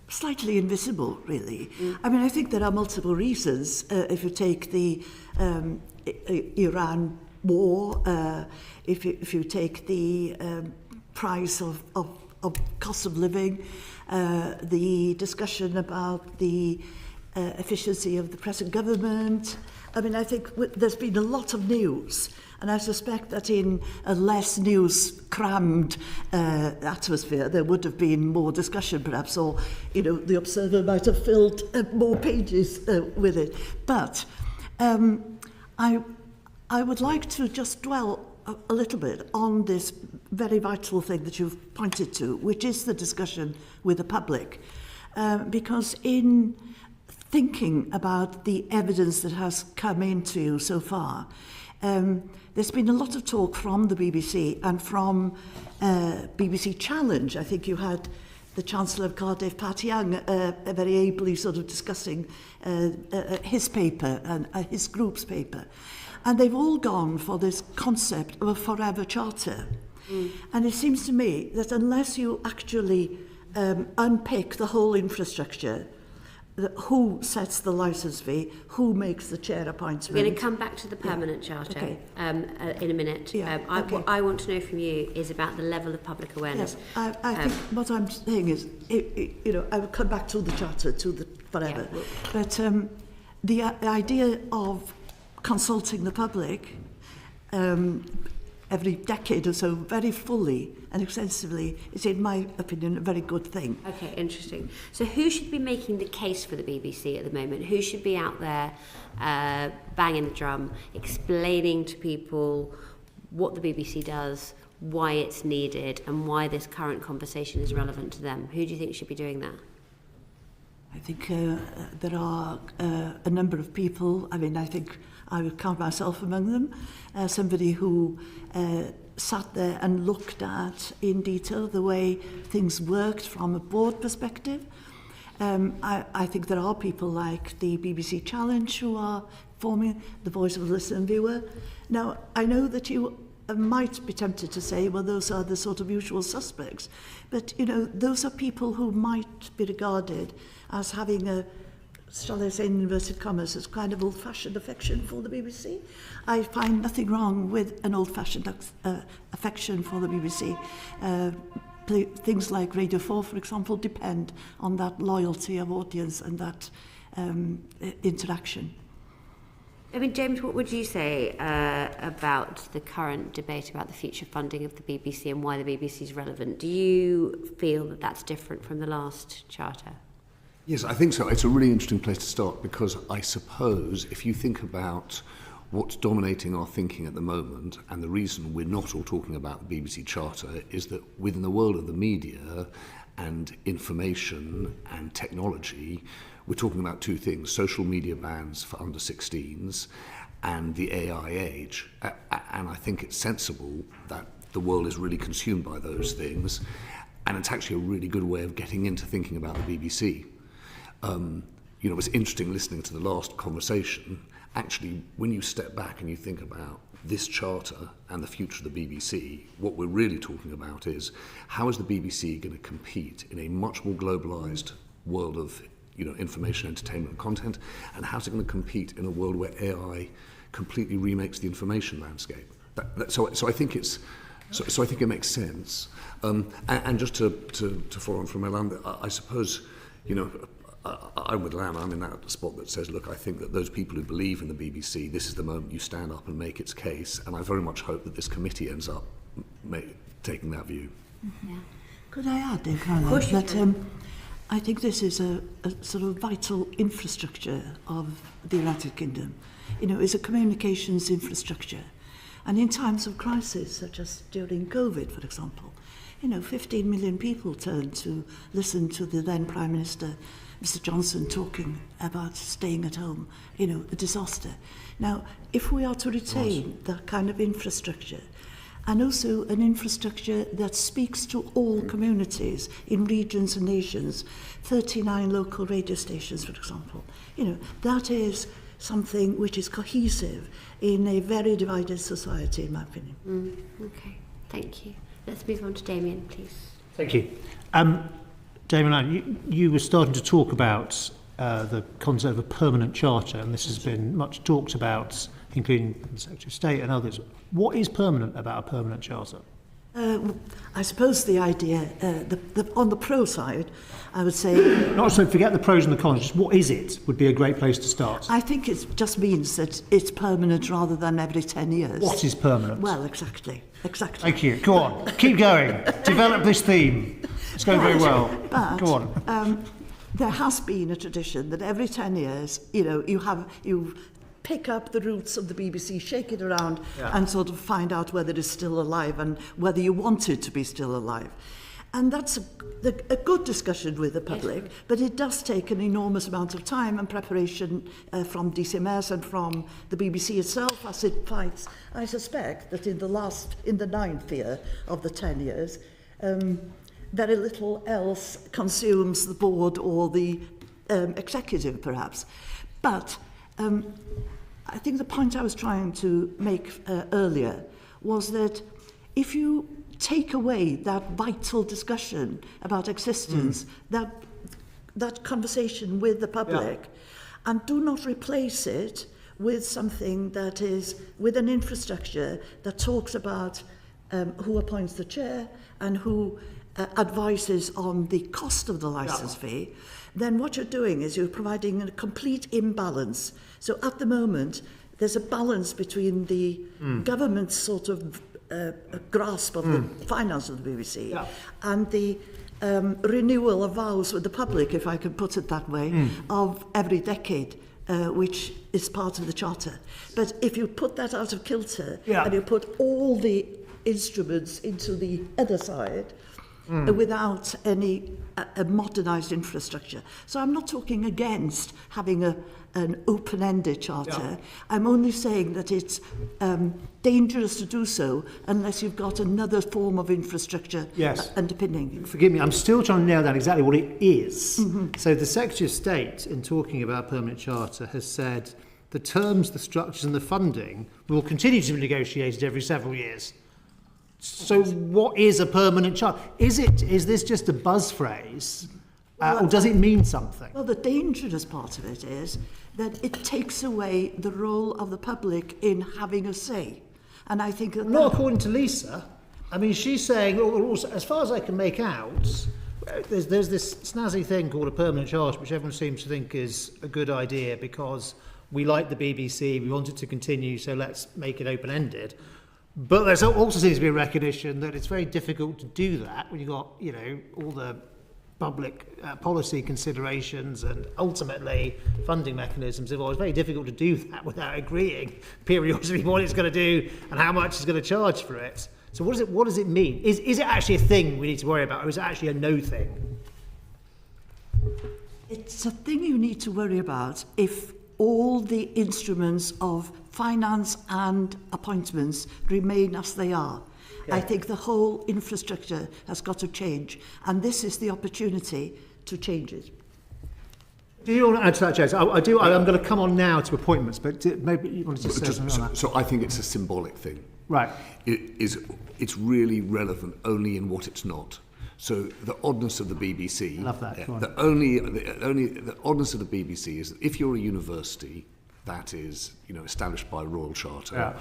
slightly invisible, really. I mean, I think there are multiple reasons. If you take the Iran war, if you take the price of cost of living, the discussion about the efficiency of the present government. I mean, I think there's been a lot of news, and I suspect that in a less news-crammed atmosphere, there would have been more discussion, perhaps, or, you know, the Observer might have filled more pages with it. But I would like to just dwell a little bit on this very vital thing that you've pointed to, which is the discussion with the public. Because in thinking about the evidence that has come into you so far, there's been a lot of talk from the BBC and from BBC Challenge. I think you had the Chancellor of Cardiff, Pat Young, very ably sort of discussing his paper and his group's paper. And they've all gone for this concept of a forever charter. And it seems to me that unless you actually unpick the whole infrastructure, who sets the licence fee, who makes the chair appointment. We're going to come back to the permanent charter in a minute. What I want to know from you is about the level of public awareness. Yes, I think what I'm saying is, you know, I will come back to the charter, to the forever. But the idea of consulting the public every decade or so very fully and extensively is, in my opinion, a very good thing. Okay, interesting. So who should be making the case for the BBC at the moment? Who should be out there banging the drum, explaining to people what the BBC does, why it's needed, and why this current conversation is relevant to them? Who do you think should be doing that? I think there are a number of people. I mean, I think I would count myself among them. Somebody who sat there and looked at in detail the way things worked from a board perspective. I think there are people like the BBC Challenge who are forming the voice of the listener and viewer. Now, I know that you might be tempted to say, well, those are the sort of usual suspects. But, you know, those are people who might be regarded as having a, shall I say in inverted commas, as kind of old-fashioned affection for the BBC. I find nothing wrong with an old-fashioned affection for the BBC. Things like Radio 4, for example, depend on that loyalty of audience and that interaction. I mean, James, what would you say about the current debate about the future funding of the BBC and why the BBC is relevant? Do you feel that that's different from the last charter? Yes, I think so. It's a really interesting place to start because I suppose if you think about what's dominating our thinking at the moment, and the reason we're not all talking about the BBC Charter is that within the world of the media and information and technology, we're talking about two things: social media bans for under 16s and the AI age. And I think it's sensible that the world is really consumed by those things, and it's actually a really good way of getting into thinking about the BBC. You know, it was interesting listening to the last conversation, actually, when you step back and you think about this charter and the future of the BBC, what we're really talking about is how is the BBC going to compete in a much more globalised world of information, entertainment and content, and how's it going to compete in a world where AI completely remakes the information landscape? So I think I think it makes sense. And just to follow on from Elan, I suppose, I'm with Elan. I'm in that spot that says, look, I think that those people who believe in the BBC, this is the moment you stand up and make its case. And I very much hope that this committee ends up taking that view. Yeah. Could I add, Caroline, that I think this is a sort of vital infrastructure of the United Kingdom. It's a communications infrastructure. And in times of crisis, such as during COVID, for example, 15 million people turned to listen to the then Prime Minister, Mr Johnson, talking about staying at home, a disaster. Now, if we are to retain that kind of infrastructure, and also an infrastructure that speaks to all communities in regions and nations, 39 local radio stations, for example, that is something which is cohesive in a very divided society, in my opinion. Okay, thank you. Let's move on to Damien, please. Thank you. Damien, you were starting to talk about the concept of a permanent charter, and this has been much talked about, including the Secretary of State and others. What is permanent about a permanent charter? I suppose the idea, on the pro side, I would say... Not so forget the pros and the cons, just what is it would be a great place to start. I think it just means that it's permanent rather than every 10 years. What is permanent? Well, exactly. Thank you. Go on, keep going. Develop this theme. It's going very well. But, go on. There has been a tradition that every 10 years, you pick up the roots of the BBC, shake it around, and sort of find out whether it's still alive and whether you want it to be still alive. And that's a good discussion with the public, but it does take an enormous amount of time and preparation from DCMS and from the BBC itself as it fights. I suspect that in the 9th year of the 10 years, very little else consumes the board or the executive, perhaps. But I think the point I was trying to make earlier was that if you take away that vital discussion about existence, that conversation with the public, and do not replace it with something that is, with an infrastructure that talks about who appoints the chair and who advises on the cost of the licence fee, then what you're doing is you're providing a complete imbalance. So at the moment, there's a balance between the government's sort of grasp of the finance of the BBC and the renewal of vows with the public, if I can put it that way, of every decade, which is part of the Charter. But if you put that out of kilter and you put all the instruments into the other side, without any modernised infrastructure. So I'm not talking against having an open-ended charter. I'm only saying that it's dangerous to do so unless you've got another form of infrastructure underpinning. Forgive me, I'm still trying to nail down exactly what it is. So the Secretary of State, in talking about permanent charter, has said the terms, the structures and the funding will continue to be negotiated every several years. So what is a permanent charter? Is this just a buzz phrase, or does it mean something? Well, the dangerous part of it is that it takes away the role of the public in having a say. And I think that... Not according to Lisa. I mean, she's saying, as far as I can make out, there's this snazzy thing called a permanent charter, which everyone seems to think is a good idea because we like the BBC, we want it to continue, so let's make it open-ended. But there also seems to be a recognition that it's very difficult to do that when you've got, all the public policy considerations and ultimately funding mechanisms involved. It's very difficult to do that without agreeing periodically what it's going to do and how much it's going to charge for it. So what does it mean? Is it actually a thing we need to worry about, or is it actually a no thing? It's a thing you need to worry about if all the instruments of finance and appointments remain as they are. I think the whole infrastructure has got to change, and this is the opportunity to change it. Do you want to add to that, James? I do. I'm going to come on now to appointments, but maybe you wanted to say something on that. So I think it's a symbolic thing. Right. It's really relevant only in what it's not. So the oddness of the BBC. Love that. The oddness of the BBC is that if you're a university that is, established by Royal Charter,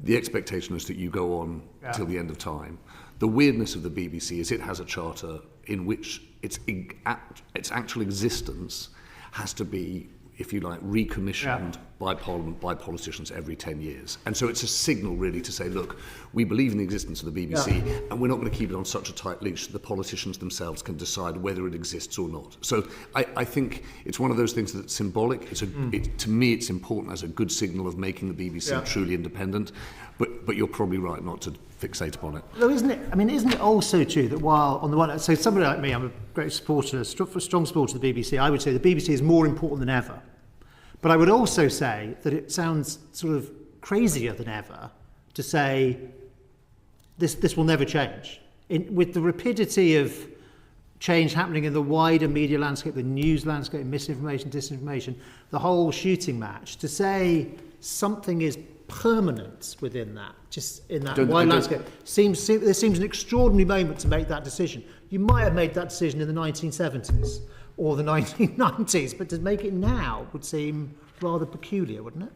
the expectation is that you go on till the end of time. The weirdness of the BBC is it has a charter in which its actual existence has to be, if you like, recommissioned by Parliament, by politicians every 10 years. And so it's a signal really to say, look, we believe in the existence of the BBC and we're not going to keep it on such a tight leash that the politicians themselves can decide whether it exists or not. So I think it's one of those things that's symbolic. To me, it's important as a good signal of making the BBC truly independent. But you're probably right not to fixate upon it. Though, isn't it also true that while on the one, so somebody like me, I'm a great supporter, strong supporter of the BBC, I would say the BBC is more important than ever. But I would also say that it sounds sort of crazier than ever to say this will never change. With the rapidity of change happening in the wider media landscape, the news landscape, misinformation, disinformation, the whole shooting match, to say something is permanent within that, just in that wide landscape, there seems an extraordinary moment to make that decision. You might have made that decision in the 1970s or the 1990s, but to make it now would seem rather peculiar, wouldn't it?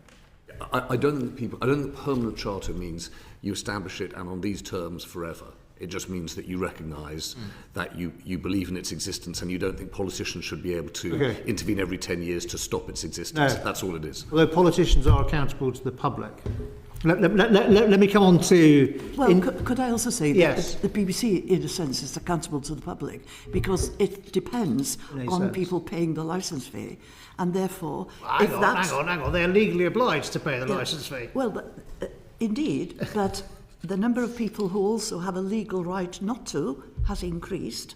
I don't think permanent charter means you establish it and on these terms forever. It just means that you recognise that you believe in its existence and you don't think politicians should be able to intervene every 10 years to stop its existence. No. That's all it is. Although politicians are accountable to the public. Let me come on to... Well, could I also say that the BBC, in a sense, is accountable to the public because it depends on people paying the licence fee. And therefore... Hang on. They're legally obliged to pay the licence fee. Well, indeed, but... The number of people who also have a legal right not to has increased,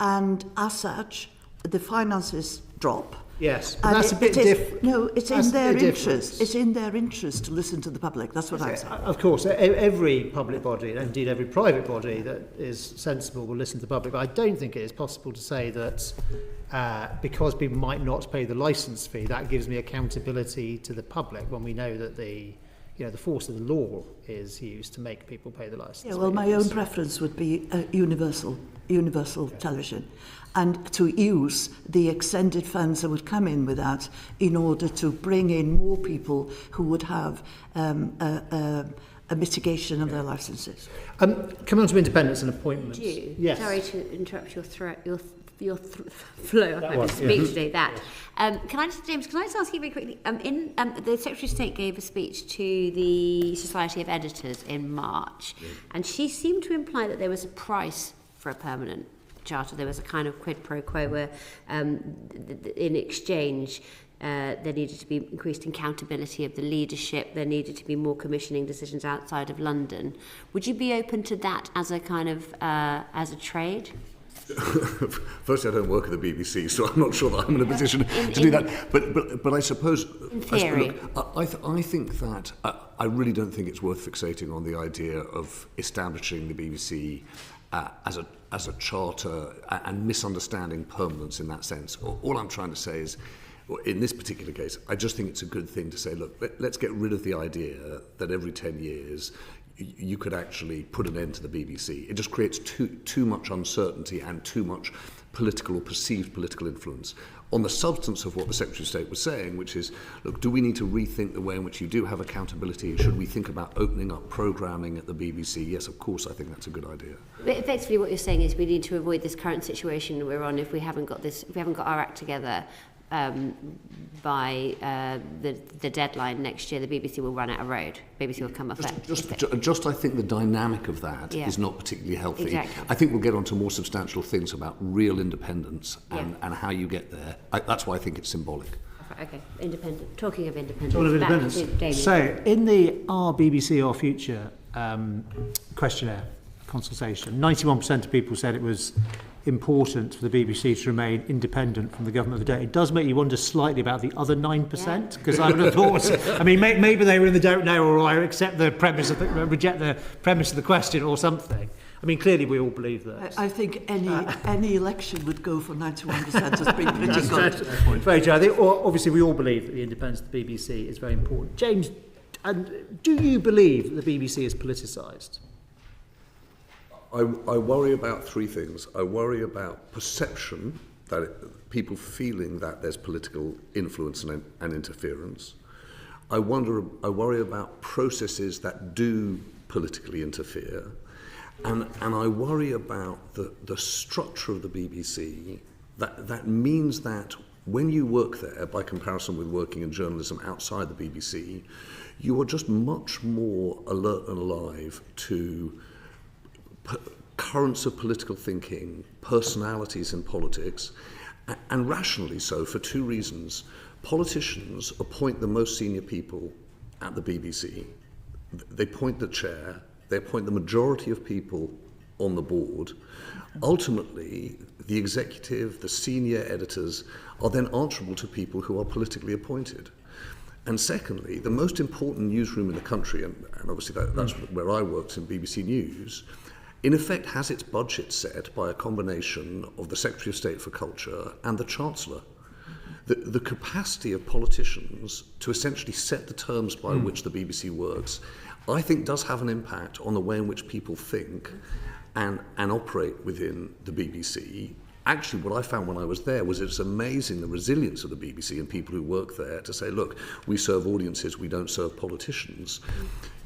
and as such, the finances drop. Yes, but that's a bit different. No, it's in their interest. It's in their interest to listen to the public. That's what I'm saying. Of course, every public body, and indeed every private body that is sensible will listen to the public. But I don't think it is possible to say that because people might not pay the licence fee, that gives me accountability to the public when we know that the force of the law is used to make people pay the licence. Yeah, well, my own preference would be universal television, and to use the extended funds that would come in with that in order to bring in more people who would have a mitigation of their licences. Coming on to independence and appointments. Yes. Sorry to interrupt your flow of speech today. Can I just ask you very quickly? The Secretary of State gave a speech to the Society of Editors in March, and she seemed to imply that there was a price for a permanent charter. There was a kind of quid pro quo where, in exchange, there needed to be increased accountability of the leadership. There needed to be more commissioning decisions outside of London. Would you be open to that as a kind of as a trade? Firstly, I don't work at the BBC, so I'm not sure that I'm in a position to do that. But I suppose, in theory, I think that I really don't think it's worth fixating on the idea of establishing the BBC as a charter and misunderstanding permanence in that sense. All I'm trying to say is, in this particular case, I just think it's a good thing to say, look, let's get rid of the idea that every 10 years you could actually put an end to the BBC. It just creates too much uncertainty and too much political or perceived political influence on the substance of what the Secretary of State was saying, which is, look, do we need to rethink the way in which you do have accountability? Should we think about opening up programming at the BBC? Yes, of course, I think that's a good idea. But effectively, what you're saying is we need to avoid this current situation we're on if we haven't got our act together. By the deadline next year, the BBC will run out of road. BBC will come off that. Just I think the dynamic of that is not particularly healthy. Exactly. I think we'll get on to more substantial things about real independence and how you get there. That's why I think it's symbolic. Okay, independent. Talking of independence. So, in the Our BBC Our Future questionnaire consultation, 91% of people said it was important for the BBC to remain independent from the government of the day. It does make you wonder slightly about the other 9%, because I would have thought, I mean, maybe they were in the don't know, or I reject the premise of the question or something. I mean, clearly we all believe that. I think any election would go for 91% as being pretty good. Very true. I think obviously we all believe that the independence of the BBC is very important. James, do you believe that the BBC is politicised? I worry about three things. I worry about perception, people feeling that there's political influence and interference. I worry about processes that do politically interfere. And I worry about the structure of the BBC. That means that when you work there, by comparison with working in journalism outside the BBC, you are just much more alert and alive to currents of political thinking, personalities in politics, and rationally so for two reasons. Politicians appoint the most senior people at the BBC. They appoint the chair. They appoint the majority of people on the board. Ultimately, the executive, the senior editors are then answerable to people who are politically appointed. And secondly, the most important newsroom in the country, and obviously that's where I worked in BBC News, in effect has its budget set by a combination of the Secretary of State for Culture and the Chancellor. The capacity of politicians to essentially set the terms by which the BBC works, I think does have an impact on the way in which people think and operate within the BBC. Actually, what I found when I was there was it's amazing the resilience of the BBC and people who work there to say, look, we serve audiences, we don't serve politicians.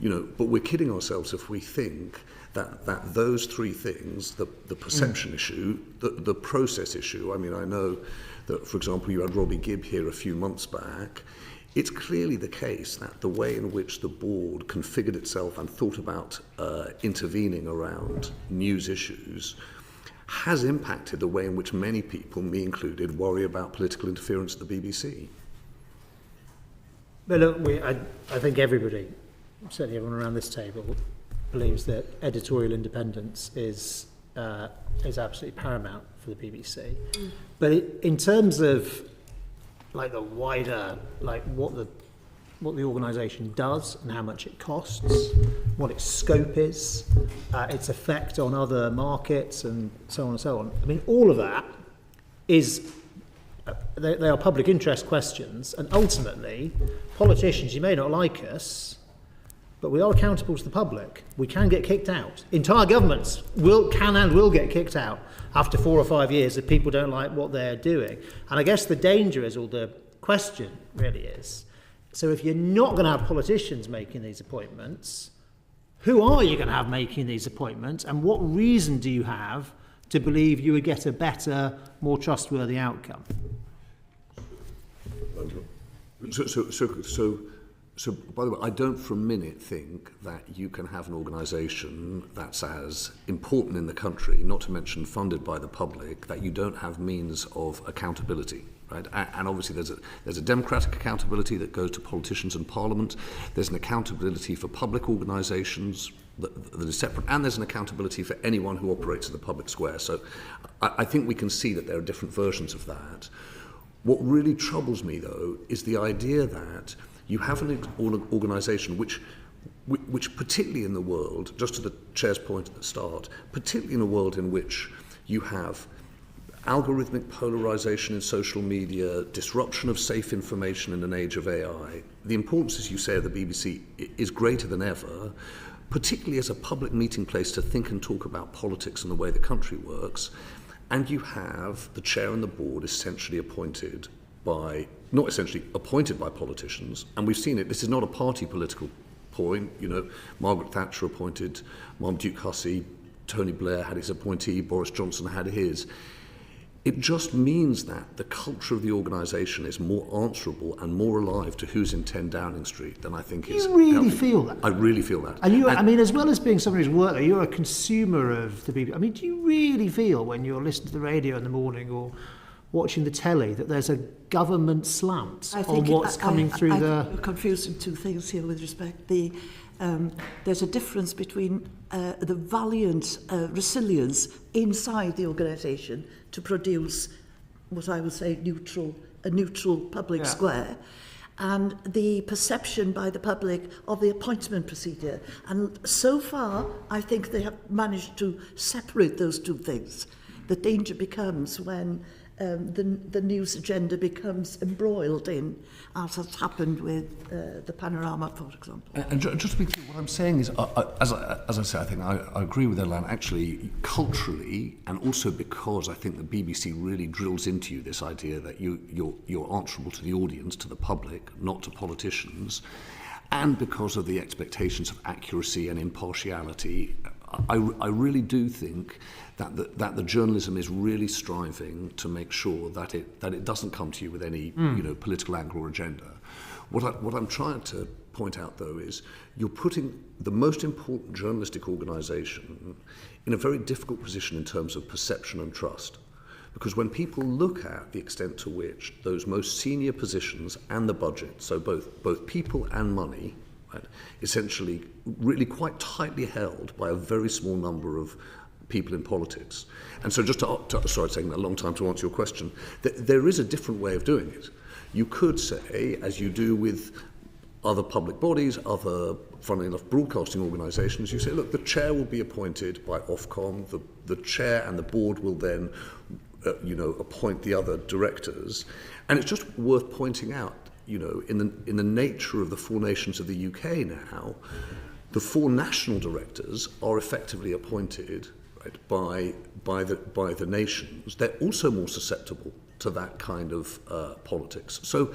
But we're kidding ourselves if we think that those three things, the perception issue, the process issue, I mean, I know that, for example, you had Robbie Gibb here a few months back. It's clearly the case that the way in which the board configured itself and thought about intervening around news issues has impacted the way in which many people, me included, worry about political interference at the BBC. But look, I think everybody, certainly everyone around this table, believes that editorial independence is absolutely paramount for the BBC. But in terms of like the wider, like what the organisation does and how much it costs, what its scope is, its effect on other markets and so on and so on. I mean, all of that is, they are public interest questions, and ultimately, politicians, you may not like us, but we are accountable to the public. We can get kicked out. Entire governments can and will get kicked out after 4 or 5 years if people don't like what they're doing. And I guess the danger is, or the question really is, so if you're not going to have politicians making these appointments, who are you going to have making these appointments, and what reason do you have to believe you would get a better, more trustworthy outcome? So, by the way, I don't for a minute think that you can have an organisation that's as important in the country, not to mention funded by the public, that you don't have means of accountability. Right? And obviously there's a democratic accountability that goes to politicians and Parliament. There's an accountability for public organisations that is separate, and there's an accountability for anyone who operates in the public square. So I think we can see that there are different versions of that. What really troubles me, though, is the idea that you have an organisation which particularly in the world, just to the chair's point at the start, particularly in a world in which you have algorithmic polarisation in social media, disruption of safe information in an age of AI, the importance, as you say, of the BBC is greater than ever, particularly as a public meeting place to think and talk about politics and the way the country works. And you have the chair and the board essentially appointed by, not essentially appointed by politicians, and we've seen it, this is not a party political point, Margaret Thatcher appointed Marmaduke Hussey, Tony Blair had his appointee, Boris Johnson had his. It just means that the culture of the organisation is more answerable and more alive to who's in 10 Downing Street than I think is. You really feel that? I really feel that. And I mean, as well as being somebody who's worked there, you're a consumer of the BBC. I mean, do you really feel when you're listening to the radio in the morning or watching the telly that there's a government slant on what's coming through the... You're confusing two things here with respect. There's a difference between the valiant resilience inside the organisation to produce what I would say a neutral public square, and the perception by the public of the appointment procedure. And so far, I think they have managed to separate those two things. The danger becomes when the news agenda becomes embroiled in, as has happened with the Panorama, for example. And just to be clear, what I'm saying is, as I say, I think I agree with Elan, actually, culturally, and also because I think the BBC really drills into you this idea that you're answerable to the audience, to the public, not to politicians, and because of the expectations of accuracy and impartiality, I really do think that the journalism is really striving to make sure that it doesn't come to you with any political angle or agenda. What I'm trying to point out, though, is you're putting the most important journalistic organisation in a very difficult position in terms of perception and trust. Because when people look at the extent to which those most senior positions and the budget, so both people and money, right, essentially really quite tightly held by a very small number of people in politics. And so just sorry, it's taking a long time to answer your question, there is a different way of doing it. You could say, as you do with other public bodies, other, funnily enough, broadcasting organisations, you say, look, the chair will be appointed by Ofcom, the chair and the board will then appoint the other directors. And it's just worth pointing out, in the nature of the four nations of the UK now, the four national directors are effectively appointed, right, by the nations. They're also more susceptible to that kind of politics. So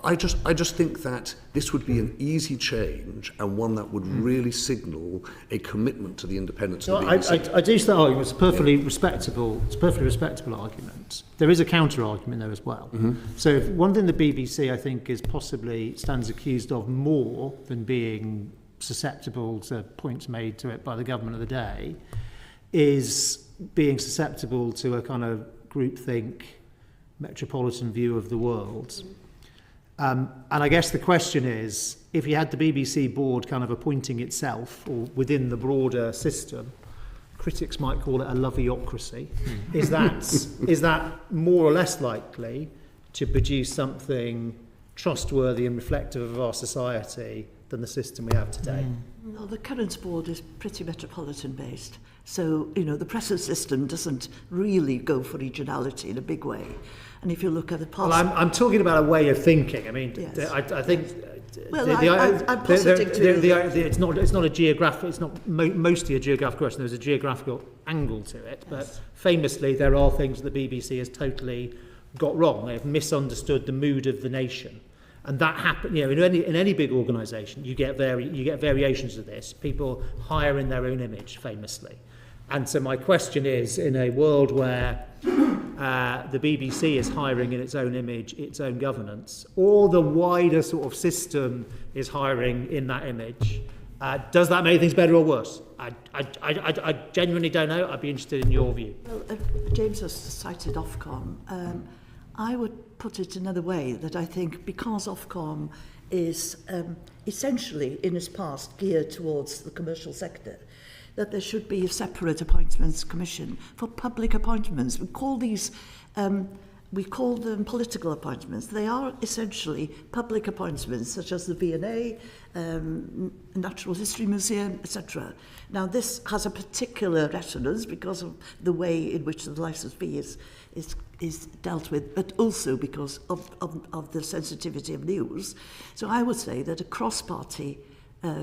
I just think that this would be an easy change and one that would really signal a commitment to the independence of the BBC. I do see that argument. It's a perfectly respectable argument. There is a counter argument there as well. Mm-hmm. So one thing the BBC, I think, is possibly stands accused of more than being susceptible to points made to it by the government of the day is being susceptible to a kind of groupthink metropolitan view of the world. And I guess the question is, if you had the BBC board kind of appointing itself or within the broader system, critics might call it a loveocracy, is that more or less likely to produce something trustworthy and reflective of our society than the system we have today? Well, the current board is pretty metropolitan based. So, the present system doesn't really go for regionality in a big way. And if you look at the past... Well, I'm talking about a way of thinking. I mean, yes. I think... Well, I'm positing it's not a geographic... It's not mostly a geographical question. There's a geographical angle to it. But famously, there are things the BBC has totally got wrong. They've misunderstood the mood of the nation. And that happens, in any big organisation, you get variations of this. People hire in their own image, famously. And so my question is, in a world where the BBC is hiring in its own image, its own governance, or the wider sort of system is hiring in that image, does that make things better or worse? I genuinely don't know. I'd be interested in your view. Well, James has cited Ofcom. I would put it another way, that I think because Ofcom is essentially in its past geared towards the commercial sector, that there should be a separate appointments commission for public appointments. We call them political appointments. They are essentially public appointments, such as the V&A, Natural History Museum, etc. Now, this has a particular resonance because of the way in which the licence fee is dealt with, but also because of the sensitivity of news. So I would say that a cross-party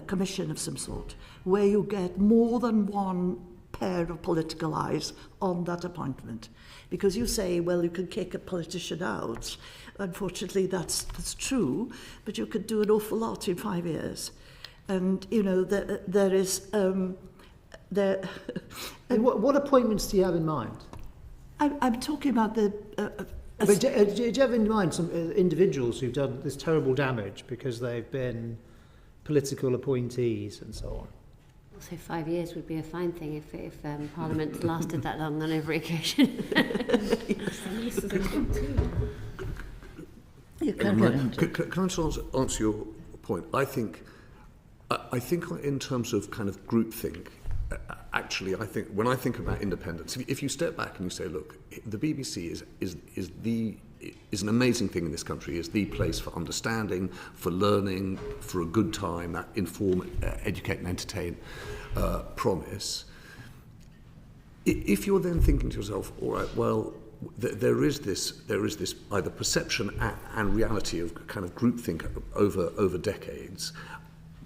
commission of some sort, where you get more than one pair of political eyes on that appointment. Because you say, well, you can kick a politician out. Unfortunately, that's true, but you could do an awful lot in 5 years. And, there is... What appointments do you have in mind? I'm talking about the... But do you have in mind some individuals who've done this terrible damage because they've been political appointees and so on? Also, 5 years would be a fine thing if Parliament lasted that long on every occasion. Can I just answer your point? I think in terms of kind of groupthink, actually, I think when I think about independence, if you step back and you say, look, the BBC is the is an amazing thing in this country, is the place for understanding, for learning, for a good time, that inform, educate and entertain promise. If you're then thinking to yourself, all right, well, there is this either perception and reality of kind of groupthink over decades.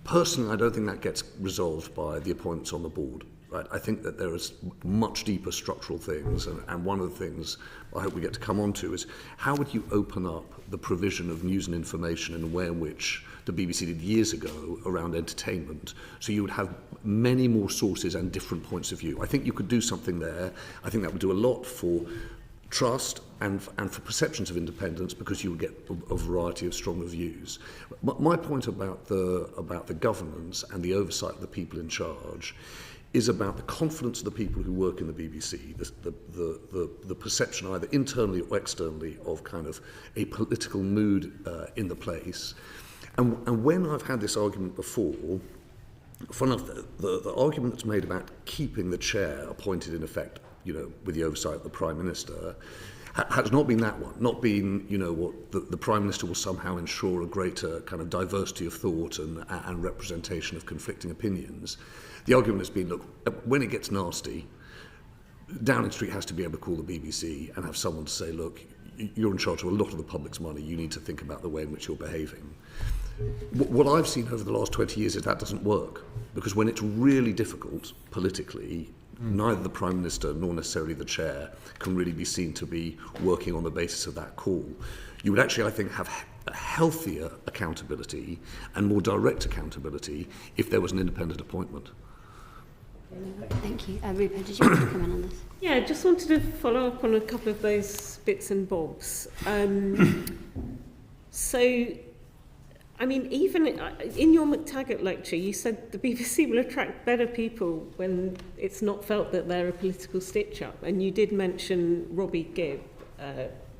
Personally, I don't think that gets resolved by the appointments on the board. Right? I think that there is much deeper structural things, and one of the things I hope we get to come on to is how would you open up the provision of news and information in a way in which the BBC did years ago around entertainment, so you would have many more sources and different points of view. I think you could do something there. I think that would do a lot for trust and for perceptions of independence, because you would get a variety of stronger views. My point about the governance and the oversight of the people in charge is about the confidence of the people who work in the BBC, the perception either internally or externally of kind of a political mood in the place. And when I've had this argument before, fun enough, the argument that's made about keeping the chair appointed in effect, with the oversight of the Prime Minister, has not been that one, not been, what the Prime Minister will somehow ensure a greater kind of diversity of thought and representation of conflicting opinions. The argument has been, look, when it gets nasty, Downing Street has to be able to call the BBC and have someone to say, look, you're in charge of a lot of the public's money, you need to think about the way in which you're behaving. What I've seen over the last 20 years is that doesn't work, because when it's really difficult politically, neither the Prime Minister nor necessarily the Chair can really be seen to be working on the basis of that call. You would actually, I think, have a healthier accountability and more direct accountability if there was an independent appointment. Thank you. Rupert, did you want to come in on this? Yeah, I just wanted to follow up on a couple of those bits and bobs. So, I mean, even in your McTaggart lecture, you said the BBC will attract better people when it's not felt that they're a political stitch-up. And you did mention Robbie Gibb.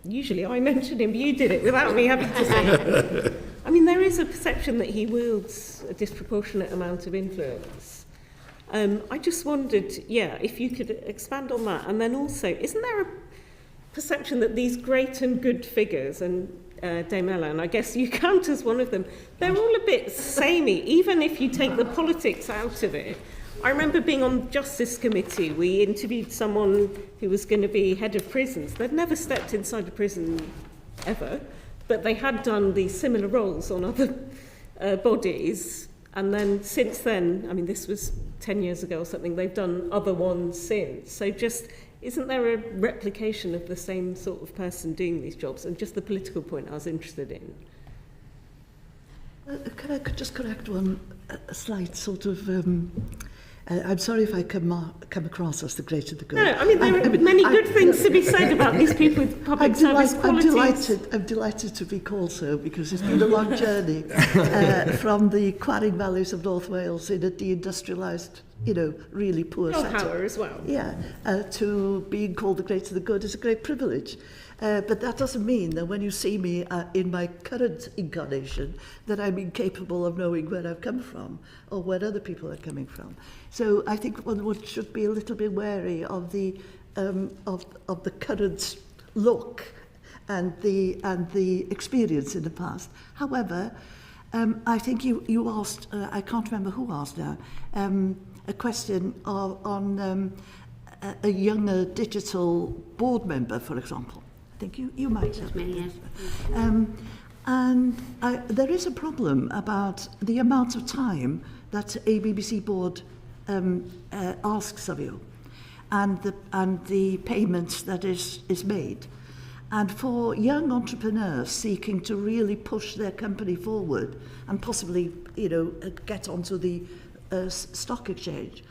Usually I mention him, but you did it without me having to say it. I mean, there is a perception that he wields a disproportionate amount of influence. I just wondered, if you could expand on that. And then also, isn't there a perception that these great and good figures, and Dame Elan, I guess you count as one of them, they're all a bit samey, even if you take the politics out of it. I remember being on Justice Committee, we interviewed someone who was going to be head of prisons. They'd never stepped inside a prison ever, but they had done these similar roles on other bodies. And then since then, I mean, this was 10 years ago or something, they've done other ones since. So just, isn't there a replication of the same sort of person doing these jobs? And just the political point I was interested in. Could I just correct one slight sort of... I'm sorry if I come across as the great and the good. No, I mean, there are many good things to be said about these people with public service qualities. I'm delighted to be called so, because it's been a long journey from the quarrying valleys of North Wales in a deindustrialised, really poor Power setting. as well. Yeah, to being called the great and the good is a great privilege. But that doesn't mean that when you see me in my current incarnation that I'm incapable of knowing where I've come from or where other people are coming from. So I think one should be a little bit wary of the current look and the experience in the past. However, I think you asked, I can't remember who asked now, a question on a younger digital board member, for example. I think you might have. Me, and there is a problem about the amount of time that a BBC board asks of you, and the payments that is made. And for young entrepreneurs seeking to really push their company forward and possibly, get onto the stock exchange,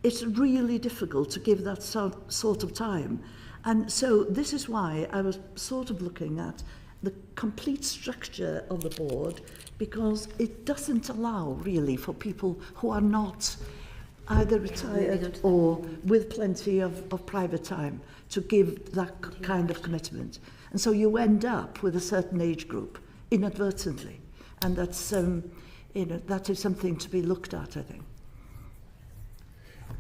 it's really difficult to give that sort of time. And so this is why I was sort of looking at the complete structure of the board, because it doesn't allow really for people who are not either retired or with plenty of private time to give that kind of commitment. And so you end up with a certain age group inadvertently. And that's, that is something to be looked at, I think.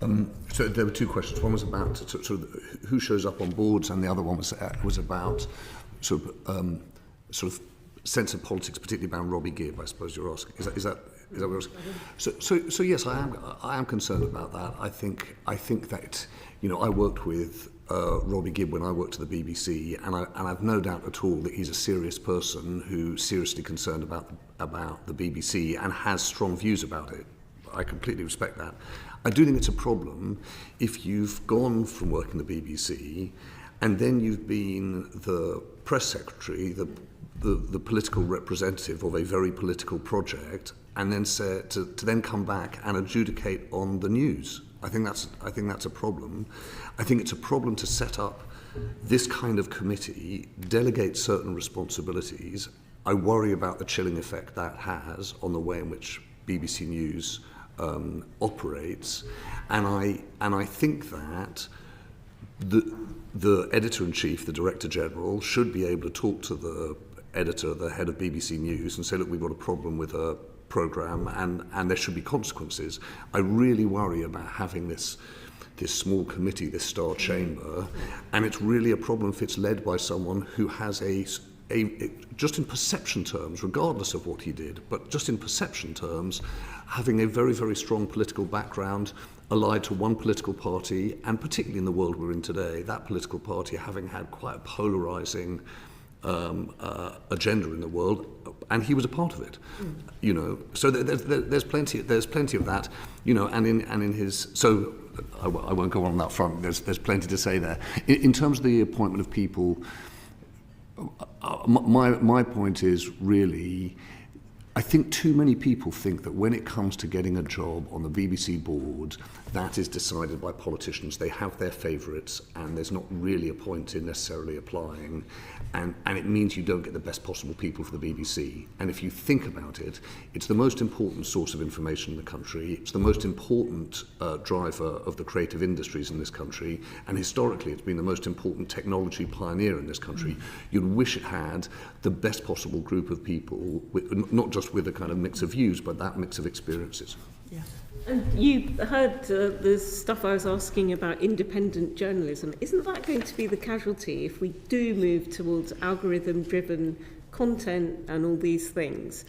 So there were two questions. One was about sort of who shows up on boards, and the other one was about sort of sense of politics, particularly about Robbie Gibb. I suppose you're asking. Is that what you're asking? So yes, I am concerned about that. I think that I worked with Robbie Gibb when I worked at the BBC, and I've no doubt at all that he's a serious person who's seriously concerned about the BBC and has strong views about it. I completely respect that. I do think it's a problem if you've gone from working the BBC and then you've been the press secretary, the political representative of a very political project, and then to then come back and adjudicate on the news. I think that's a problem. I think it's a problem to set up this kind of committee, delegate certain responsibilities. I worry about the chilling effect that has on the way in which BBC News operates, and I think that the editor-in-chief, the director-general, should be able to talk to the editor, the head of BBC News, and say, look, we've got a problem with a programme, and there should be consequences. I really worry about having this small committee, this star chamber, and it's really a problem if it's led by someone who has a just in perception terms, regardless of what he did, but just in perception terms, having a very, very strong political background, allied to one political party, and particularly in the world we're in today, that political party having had quite a polarising agenda in the world, and he was a part of it. So there's plenty of that, and in his, so I won't go on that front. There's plenty to say there. In terms of the appointment of people, my point is really, I think too many people think that when it comes to getting a job on the BBC board, that is decided by politicians. They have their favourites, and there's not really a point in necessarily applying, and it means you don't get the best possible people for the BBC. And if you think about it, it's the most important source of information in the country. It's the most important driver of the creative industries in this country, and historically it's been the most important technology pioneer in this country. You'd wish it had the best possible group of people, not just with a kind of mix of views, but that mix of experiences. Yeah. And you heard the stuff I was asking about independent journalism. Isn't that going to be the casualty if we do move towards algorithm-driven content and all these things?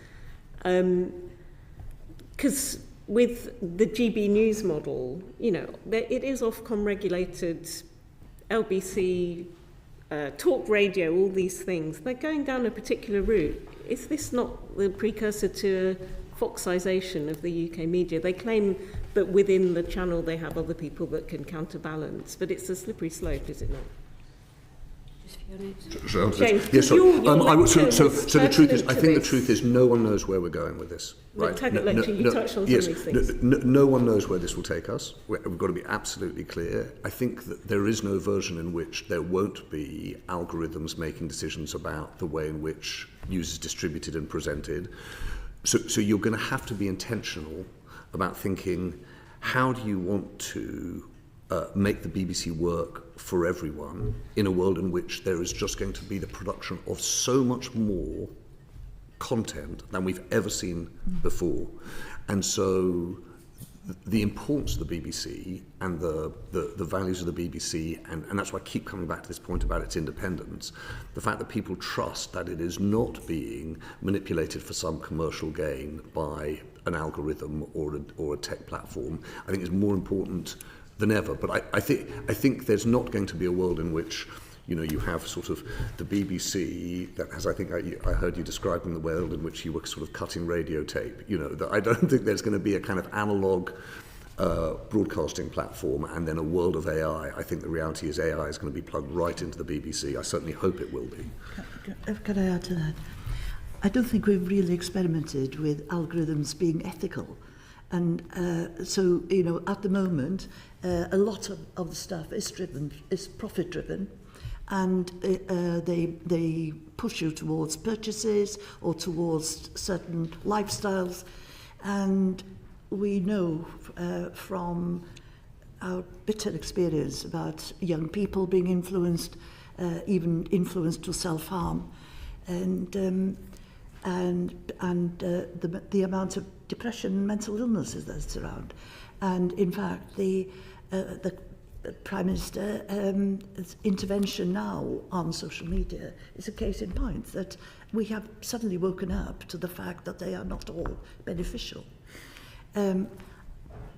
Because with the GB News model, it is Ofcom regulated, LBC, talk radio, all these things. They're going down a particular route. Is this not the precursor to Foxisation of the UK media? They claim that within the channel they have other people that can counterbalance, but it's a slippery slope, is it not? James, yes, sorry. So the truth is, I think the this. truth is, no one knows where we're going with this. Right? You touched on some of these things. No one knows where this will take us. We've got to be absolutely clear. I think that there is no version in which there won't be algorithms making decisions about the way in which news is distributed and presented. So you're going to have to be intentional about thinking, how do you want to make the BBC work for everyone in a world in which there is just going to be the production of so much more content than we've ever seen before. And so the importance of the BBC and the values of the BBC, and that's why I keep coming back to this point about its independence, the fact that people trust that it is not being manipulated for some commercial gain by an algorithm or a tech platform, I think is more important than ever. But I think there's not going to be a world in which you have sort of the BBC that has, I think I heard you describing the world in which you were sort of cutting radio tape. That I don't think there's going to be a kind of analogue broadcasting platform and then a world of AI. I think the reality is AI is going to be plugged right into the BBC. I certainly hope it will be. Can I add to that? I don't think we've really experimented with algorithms being ethical. And so, at the moment, a lot of the stuff is profit-driven, and they push you towards purchases or towards certain lifestyles. And we know from our bitter experience about young people being influenced, even influenced to self-harm, and the amount of depression and mental illnesses that's around. And in fact, the Prime Minister's intervention now on social media is a case in point that we have suddenly woken up to the fact that they are not all beneficial.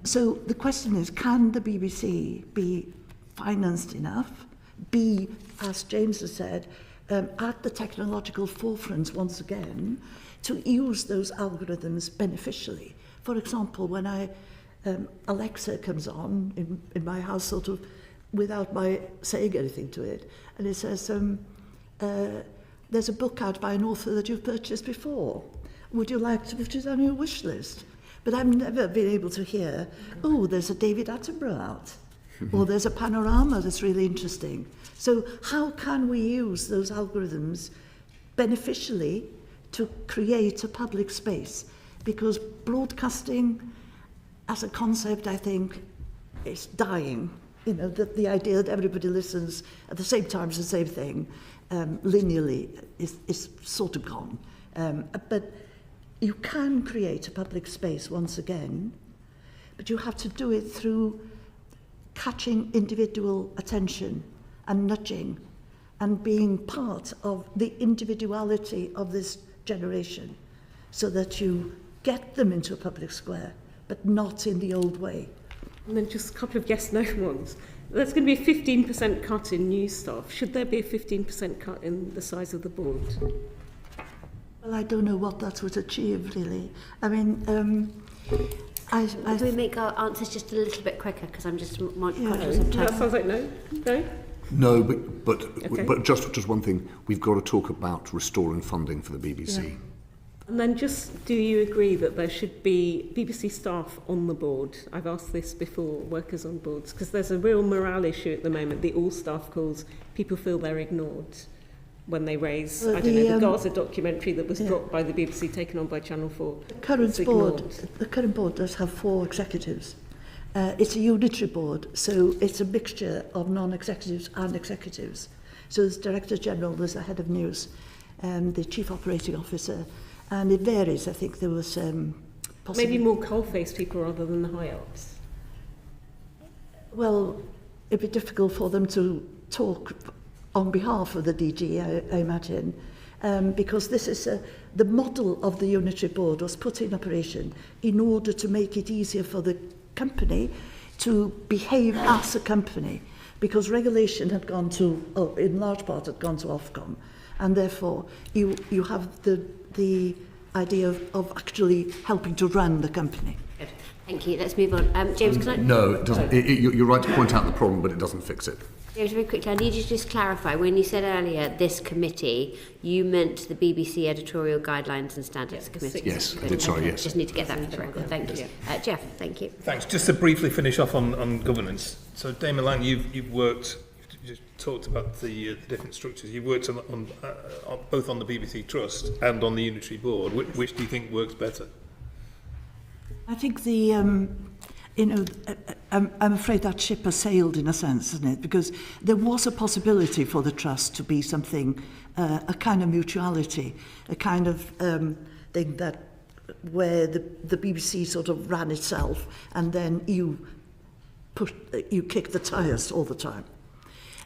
So the question is, can the BBC be financed enough, be, as James has said, at the technological forefront once again, to use those algorithms beneficially? For example, when Alexa comes on in my house, sort of without my saying anything to it, and it says, there's a book out by an author that you've purchased before. Would you like to put it on your wish list? But I've never been able to hear, oh, there's a David Attenborough out, or there's a panorama that's really interesting. So how can we use those algorithms beneficially to create a public space? Because broadcasting as a concept, I think, is dying. You know, the idea that everybody listens at the same time to the same thing linearly is sort of gone. But you can create a public space once again, but you have to do it through catching individual attention and nudging and being part of the individuality of this generation so that you get them into a public square, but not in the old way. And then just a couple of yes-no ones. There's going to be a 15% cut in news staff. Should there be a 15% cut in the size of the board? Well, I don't know what that would achieve, really. I mean, Do we make our answers just a little bit quicker? Because I'm just conscious of time. That sounds like no. No? No, but just one thing. We've got to talk about restoring funding for the BBC. Yeah. And then just, do you agree that there should be BBC staff on the board? I've asked this before, workers on boards, because there's a real morale issue at the moment. The all-staff calls, people feel they're ignored when they raise, the Gaza documentary that was dropped by the BBC, taken on by Channel 4. The current board does have 4 executives. It's a unitary board, so it's a mixture of non-executives and executives. So there's Director General, there's the Head of News, the Chief Operating Officer, and it varies. I think there was possibly... Maybe more coal-faced people rather than the high-ups. Well, it'd be difficult for them to talk on behalf of the DG, I imagine, because this is the model of the unitary board was put in operation in order to make it easier for the company to behave as a company, because regulation had gone to, in large part, had gone to Ofcom, and therefore you have the idea of actually helping to run the company. Good. Thank you. Let's move on. James, can I... No, it doesn't. You're right to point out the problem, but it doesn't fix it. James, very quickly, I need you to just clarify. When you said earlier this committee, you meant the BBC Editorial Guidelines and Standards Committee? Yes, I did. Sorry, yes. Just need to get that for the record. Thank you. Jeff, thank you. Thanks. Just to briefly finish off on governance. So, Dame Elan, you've worked, you talked about the different structures. You've worked on both on the BBC Trust and on the Unitary Board. Which do you think works better? I think I'm afraid that ship has sailed in a sense, isn't it? Because there was a possibility for the trust to be something, a kind of mutuality, a kind of thing that where the BBC sort of ran itself, and then you kick the tyres all the time.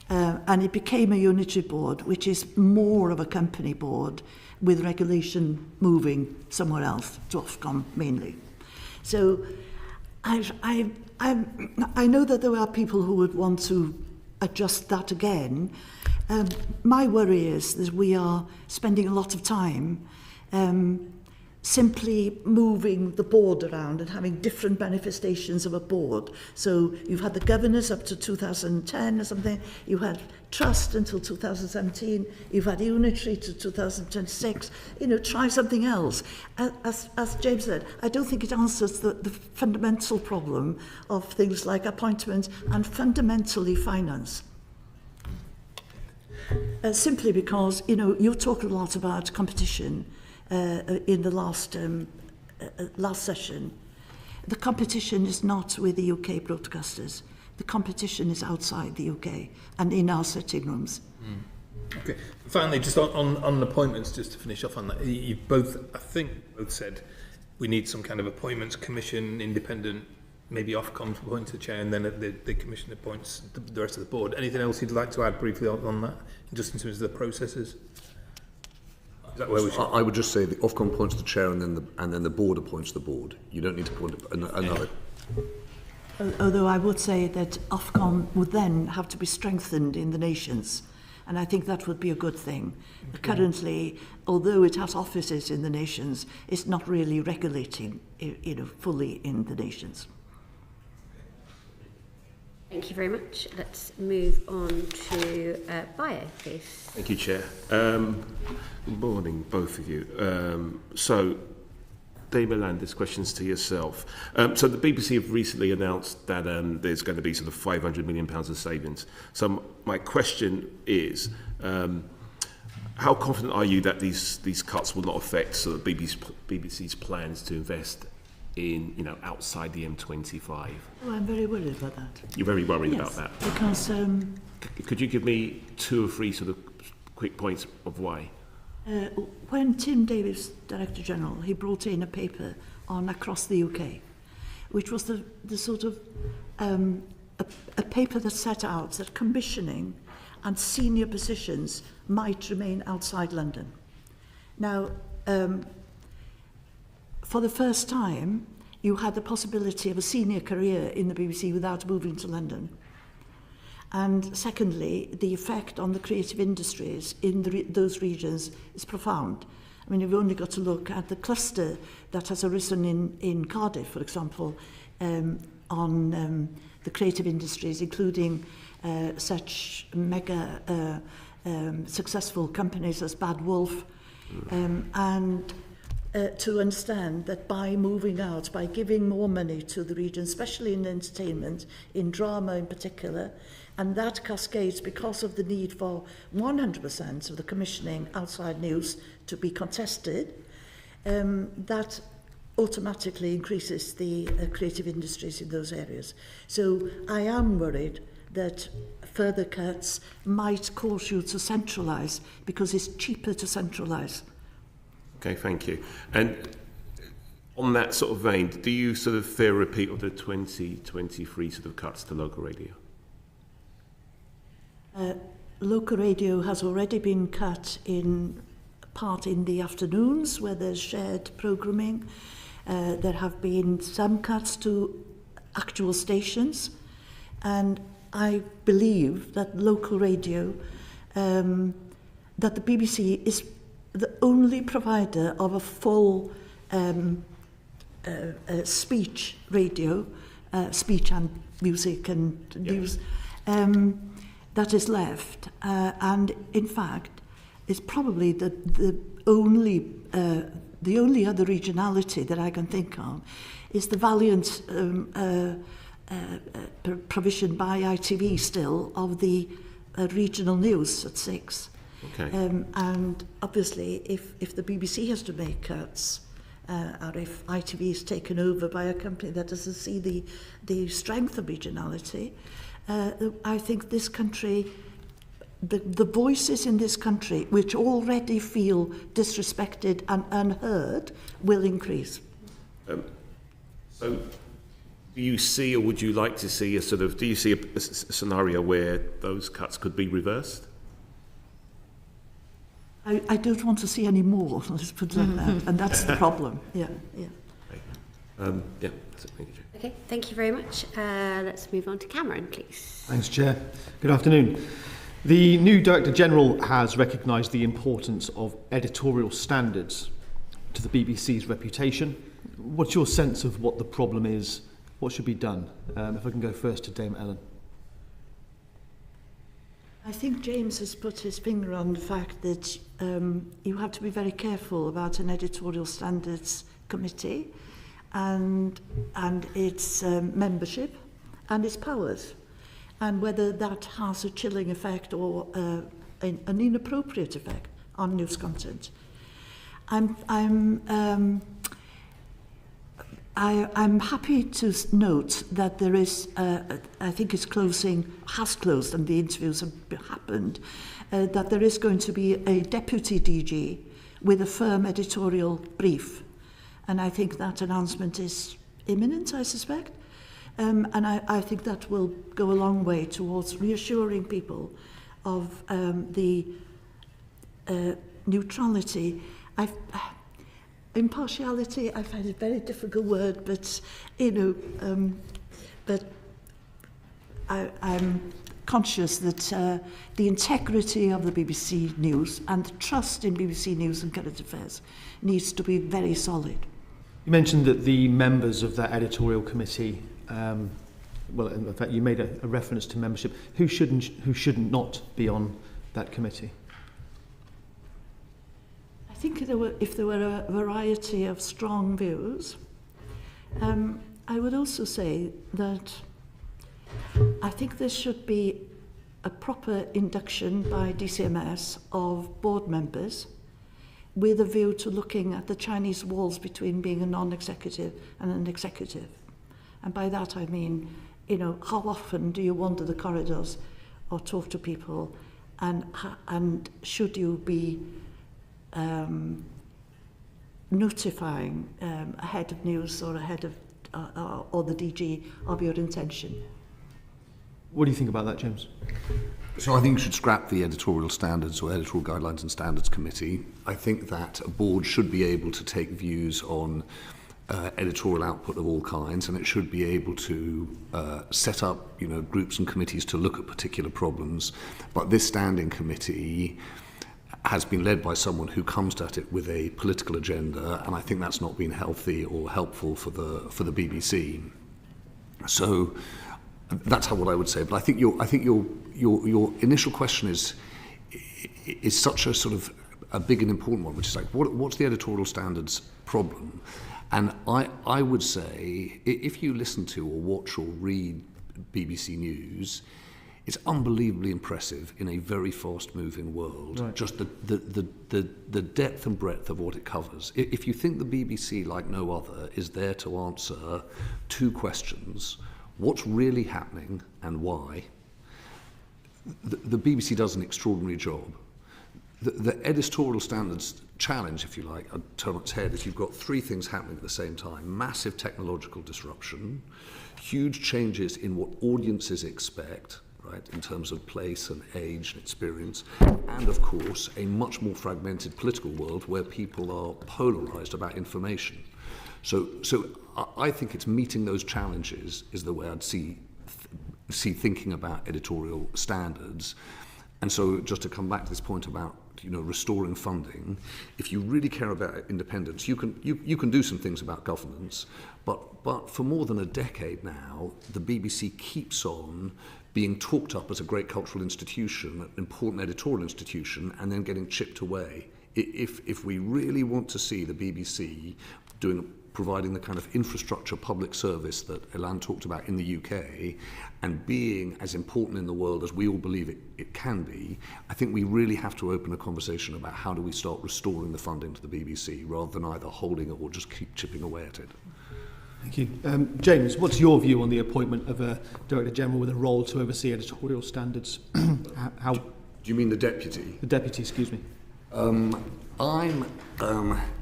And it became a unitary board, which is more of a company board with regulation moving somewhere else, to Ofcom mainly. So I know that there are people who would want to adjust that again. My worry is that we are spending a lot of time simply moving the board around and having different manifestations of a board. So you've had the governors up to 2010 or something, you had trust until 2017, you've had unitary to 2026, try something else. As James said, I don't think it answers the fundamental problem of things like appointment and fundamentally finance. Simply because, you talk a lot about competition, in the last session. The competition is not with the UK broadcasters. The competition is outside the UK and in our sitting rooms. Okay. Finally, just on appointments, just to finish off on that, you both said we need some kind of appointments commission, independent maybe Ofcom appoints the chair and then the Commission appoints the rest of the board. Anything else you'd like to add briefly on that, just in terms of the processes? Is that where we should? I would just say the Ofcom appoints the chair and then the board appoints the board. You don't need to appoint another. Although I would say that Ofcom would then have to be strengthened in the nations, and I think that would be a good thing. Okay. Currently, although it has offices in the nations, it's not really regulating, fully in the nations. Thank you very much. Let's move on to Bio, please. Thank you, Chair. Good morning, both of you. So, Dame Elan, this question's to yourself. So the BBC have recently announced that there's going to be sort of £500 million of savings. So my question is, how confident are you that these cuts will not affect sort of BBC's plans to invest in, outside the M25? Oh, I'm very worried about that. You're very worried yes, about that? Because... Could you give me 2 or 3 sort of quick points of why? When Tim Davies, Director General, he brought in a paper on across the UK, which was the sort of a paper that set out that commissioning and senior positions might remain outside London. Now, for the first time, you had the possibility of a senior career in the BBC without moving to London. And secondly, the effect on the creative industries in those regions is profound. I mean, you've only got to look at the cluster that has arisen in Cardiff, for example, on the creative industries, including such mega successful companies as Bad Wolf, and to understand that by moving out, by giving more money to the region, especially in entertainment, in drama in particular, and that cascades because of the need for 100% of the commissioning outside news to be contested, that automatically increases the creative industries in those areas. So I am worried that further cuts might cause you to centralise because it's cheaper to centralise. Okay, thank you. And on that sort of vein, do you sort of fear a repeat of the 2023 sort of cuts to local radio? Local radio has already been cut in part in the afternoons where there's shared programming. There have been some cuts to actual stations, and I believe that local radio, that the BBC is the only provider of a full speech radio, speech and music and news, that is left, and in fact is probably the only other regionality that I can think of is the valiant provision by ITV still of the regional news at 6. Okay. And obviously if the BBC has to make cuts, or if ITV is taken over by a company that doesn't see the strength of regionality, I think this country, the voices in this country which already feel disrespected and unheard will increase. So do you see, or would you like to see do you see a scenario where those cuts could be reversed? I don't want to see any more, let's put it like that, and that's the problem. Yeah. Yeah, that's it. Thank you. Okay, thank you very much. Let's move on to Cameron, please. Thanks, Chair. Good afternoon. The new Director General has recognised the importance of editorial standards to the BBC's reputation. What's your sense of what the problem is? What should be done? If I can go first to Dame Ellen. I think James has put his finger on the fact that you have to be very careful about an editorial standards committee and its membership and its powers, and whether that has a chilling effect or an inappropriate effect on news content. I'm happy to note that there is, I think it's has closed, and the interviews have happened, that there is going to be a deputy DG with a firm editorial brief. And I think that announcement is imminent, I suspect. And I think that will go a long way towards reassuring people of the neutrality. Impartiality, I find a very difficult word, but, but I'm conscious that the integrity of the BBC News and the trust in BBC News and Current Affairs needs to be very solid. You mentioned that the members of that editorial committee, well, in fact, you made a reference to membership. Who shouldn't not be on that committee? I think if there were a variety of strong views, I would also say that I think there should be a proper induction by DCMS of board members with a view to looking at the Chinese walls between being a non-executive and an executive. And by that I mean, how often do you wander the corridors or talk to people, and should you be notifying a head of news or a head of or the DG of your intention? What do you think about that, James? So I think you should scrap the editorial standards or editorial guidelines and standards committee. I think that a board should be able to take views on editorial output of all kinds, and it should be able to set up, groups and committees to look at particular problems. But this standing committee has been led by someone who comes at it with a political agenda, and I think that's not been healthy or helpful for the BBC. So that's what I would say. But I think your initial question is such a sort of a big and important one, which is like, what's the editorial standards problem? And I would say, if you listen to or watch or read BBC News, it's unbelievably impressive in a very fast-moving world. Right. Just the depth and breadth of what it covers. If you think the BBC, like no other, is there to answer two questions: what's really happening and why? The BBC does an extraordinary job. The editorial standards challenge, if you like, I'd turn on its head, is you've got three things happening at the same time: massive technological disruption, huge changes in what audiences expect, right, in terms of place and age and experience, and of course a much more fragmented political world where people are polarised about information. So I think it's meeting those challenges is the way I'd see thinking about editorial standards. And so just to come back to this point about restoring funding, if you really care about independence, you can do some things about governance, but for more than a decade now, the BBC keeps on being talked up as a great cultural institution, an important editorial institution, and then getting chipped away. If we really want to see the BBC providing the kind of infrastructure public service that Elan talked about in the UK, and being as important in the world as we all believe it can be, I think we really have to open a conversation about how do we start restoring the funding to the BBC rather than either holding it or just keep chipping away at it. Thank you. James, what's your view on the appointment of a Director General with a role to oversee editorial standards? How? Do you mean the deputy? The deputy, excuse me.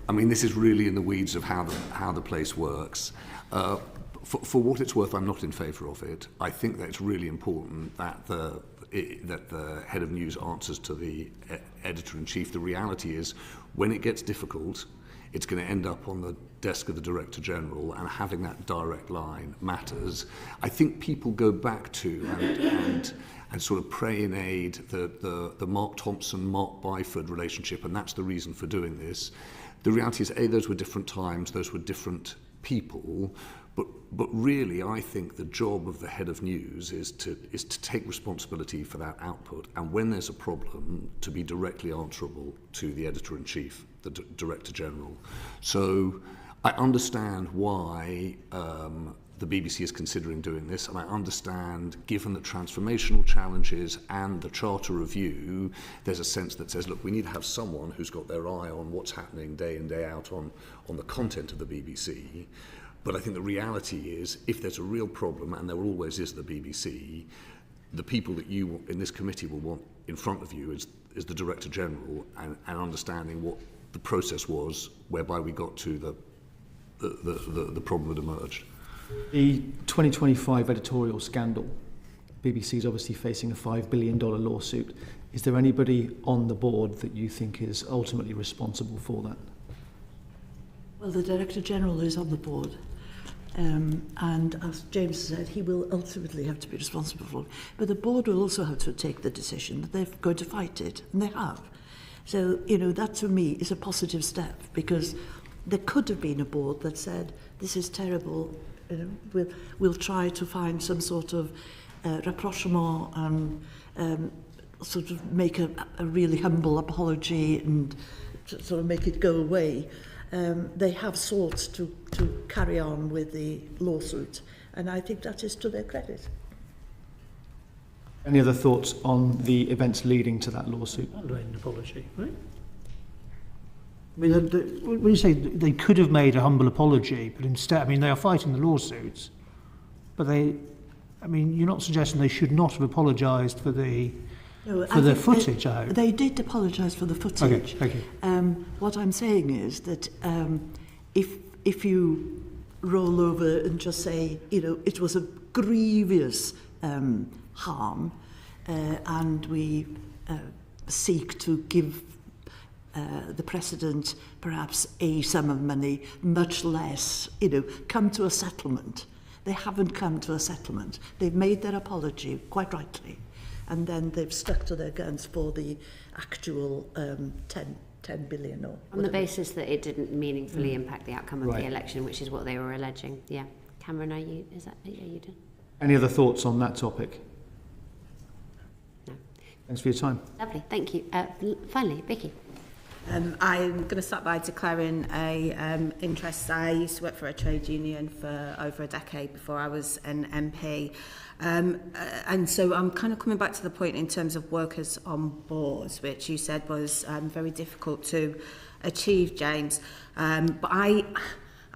I mean, this is really in the weeds of how the place works. For what it's worth, I'm not in favour of it. I think that it's really important that the head of news answers to the editor-in-chief. The reality is, when it gets difficult, it's going to end up on the desk of the Director General, and having that direct line matters. I think people go back to and sort of pray in aid the Mark Thompson, Mark Byford relationship, and that's the reason for doing this. The reality is, those were different times, those were different people, but really I think the job of the head of news is to take responsibility for that output, and when there's a problem, to be directly answerable to the editor-in-chief, the Director General. So I understand why the BBC is considering doing this, and I understand, given the transformational challenges and the Charter review, there's a sense that says, look, we need to have someone who's got their eye on what's happening day in, day out on the content of the BBC. But I think the reality is, if there's a real problem, and there always is the BBC, the people that you in this committee will want in front of you is the Director General, and understanding what the process was whereby we got to the problem that emerged. The 2025 editorial scandal. BBC is obviously facing a $5 billion lawsuit. Is there anybody on the board that you think is ultimately responsible for that? Well, the Director General is on the board. And as James said, he will ultimately have to be responsible for it. But the board will also have to take the decision that they're going to fight it, and they have. So, that to me is a positive step, because there could have been a board that said, this is terrible, we'll try to find some sort of rapprochement and sort of make a really humble apology and sort of make it go away. They have sought to carry on with the lawsuit, and I think that is to their credit. Any other thoughts on the events leading to that lawsuit? An apology, right? I mean, when you say they could have made a humble apology, but instead, I mean, they are fighting the lawsuits, but you're not suggesting they should not have apologised for the footage, I hope. They did apologise for the footage. Okay, thank you. What I'm saying is that if you roll over and just say, it was a grievous harm, and we seek to give the President perhaps a sum of money, much less, come to a settlement. They haven't come to a settlement. They've made their apology, quite rightly, and then they've stuck to their guns for the actual 10 billion or on the basis that it didn't meaningfully impact the outcome of Right. the election, which is what they were alleging. Yeah. Cameron, are you done? Any other thoughts on that topic? No. Thanks for your time. Lovely, thank you. Finally, Vicky. I'm going to start by declaring a interest. I used to work for a trade union for over a decade before I was an MP. And so I'm kind of coming back to the point in terms of workers on boards, which you said was very difficult to achieve, James. But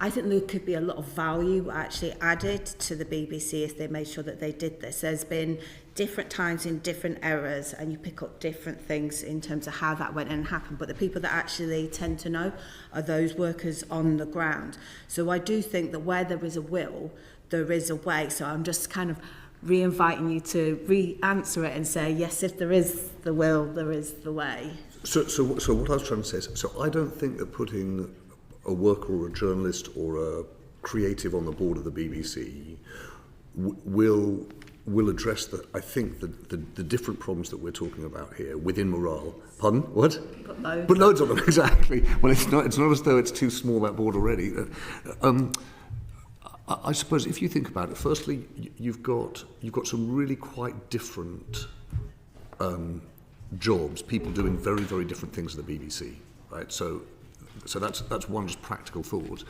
I think there could be a lot of value actually added to the BBC if they made sure that they did this. There's been different times in different eras, and you pick up different things in terms of how that went and happened. But the people that actually tend to know are those workers on the ground. So I do think that where there is a will, there is a way. So I'm just kind of re-inviting you to re-answer it and say, yes, if there is the will, there is the way. So what I was trying to say is, so I don't think that putting a worker or a journalist or a creative on the board of the BBC will address I think the different problems that we're talking about here within morale. Pardon? What? Put loads on them, exactly. Well, it's not as though it's too small, that board already. I suppose if you think about it, firstly, you've got some really quite different jobs, people doing very, very different things at the BBC, right? So that's one just practical thought.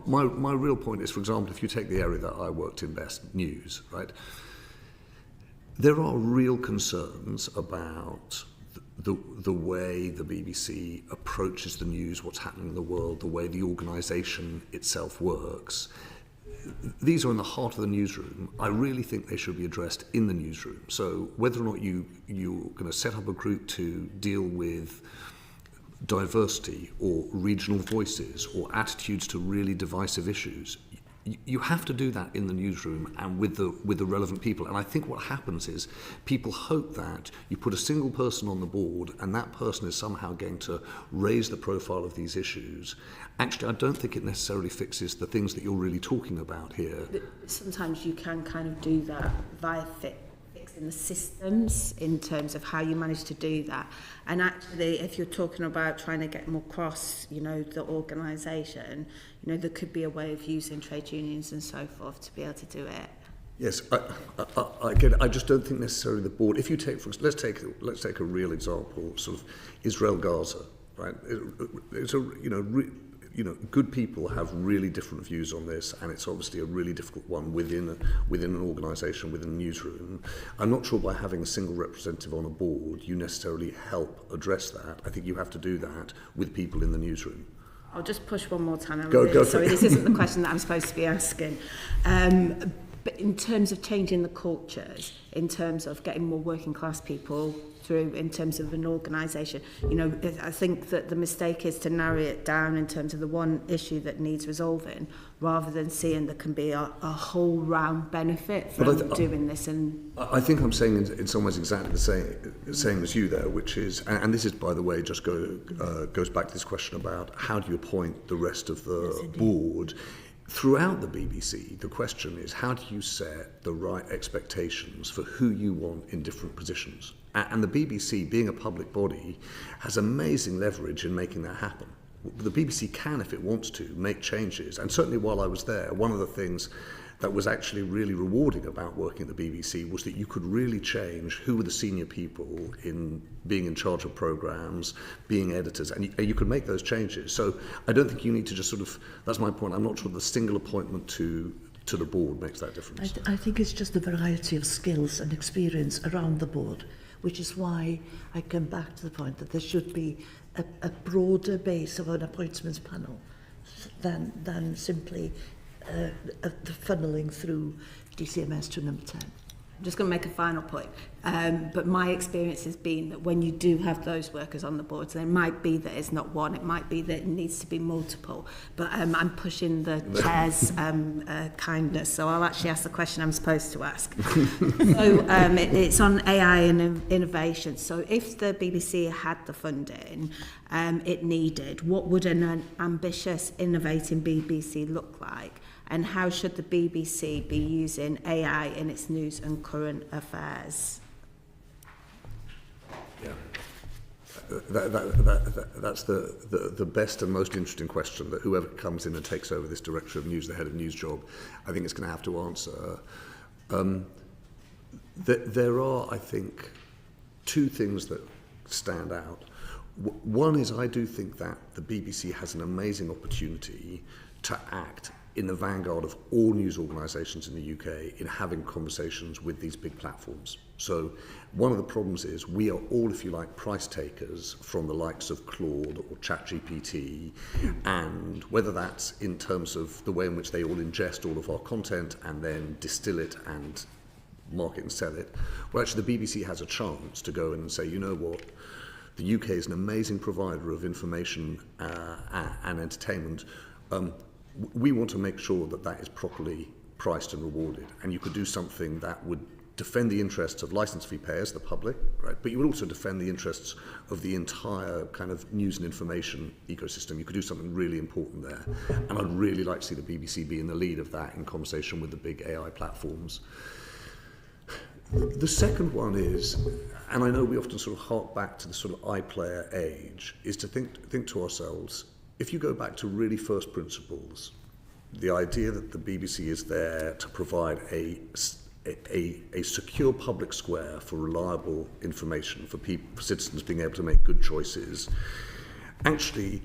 My real point is, for example, if you take the area that I worked in best, news, right? There are real concerns about the way the BBC approaches the news, what's happening in the world, the way the organisation itself works. These are in the heart of the newsroom. I really think they should be addressed in the newsroom. So whether or not you're going to set up a group to deal with diversity or regional voices or attitudes to really divisive issues, you have to do that in the newsroom and with the relevant people. And I think what happens is people hope that you put a single person on the board and that person is somehow going to raise the profile of these issues. Actually, I don't think it necessarily fixes the things that you're really talking about here. But sometimes you can kind of do that via fixing the systems in terms of how you manage to do that. And actually, if you're talking about trying to get more across, the organisation, there could be a way of using trade unions and so forth to be able to do it. Yes, again, I just don't think necessarily the board. If you take, let's take a real example, sort of Israel-Gaza, right? It's good people have really different views on this, and it's obviously a really difficult one within an organisation, within a newsroom. I'm not sure by having a single representative on a board you necessarily help address that. I think you have to do that with people in the newsroom. I'll just push one more time. Go sorry, this isn't the question that I'm supposed to be asking. but in terms of changing the cultures, in terms of getting more working class people through, in terms of an organisation, you know, I think that the mistake is to narrow it down in terms of the one issue that needs resolving, rather than seeing there can be a whole round benefit from doing this. And I think I'm saying in some ways exactly the same as you there, which is, and this is, by the way, just goes back to this question about how do you appoint the rest of the board. Throughout the BBC, the question is, how do you set the right expectations for who you want in different positions? And the BBC, being a public body, has amazing leverage in making that happen. The BBC can, if it wants to, make changes. And certainly while I was there, one of the things that was actually really rewarding about working at the BBC was that you could really change who were the senior people in being in charge of programmes, being editors, and you could make those changes. So I don't think you need to just sort of, that's my point, I'm not sure the single appointment to the board makes that difference. I think it's just the variety of skills and experience around the board, which is why I come back to the point that there should be a broader base of an appointments panel than simply the funneling through DCMS to number 10. I'm just going to make a final point. But my experience has been that when you do have those workers on the boards, it might be that it's not one, it might be that it needs to be multiple. But I'm pushing the chair's kindness, so I'll actually ask the question I'm supposed to ask. So it's on AI and innovation. So if the BBC had the funding it needed, what would an ambitious, innovating BBC look like? And how should the BBC be using AI in its news and current affairs? Yeah, that's the best and most interesting question that whoever comes in and takes over this director of news, the head of news job, I think is going to have to answer. There are, I think, two things that stand out. One is I do think that the BBC has an amazing opportunity to act in the vanguard of all news organisations in the UK in having conversations with these big platforms. So one of the problems is we are all, if you like, price takers from the likes of Claude or ChatGPT, and whether that's in terms of the way in which they all ingest all of our content and then distill it and market and sell it, well, actually the BBC has a chance to go in and say, you know what, the UK is an amazing provider of information and entertainment. We want to make sure that that is properly priced and rewarded. And you could do something that would defend the interests of license fee payers, the public, right? But you would also defend the interests of the entire kind of news and information ecosystem. You could do something really important there. And I'd really like to see the BBC be in the lead of that in conversation with the big AI platforms. The second one is, and I know we often sort of hark back to the sort of iPlayer age, is to think to ourselves, if you go back to really first principles, the idea that the BBC is there to provide a secure public square for reliable information, for citizens being able to make good choices, actually,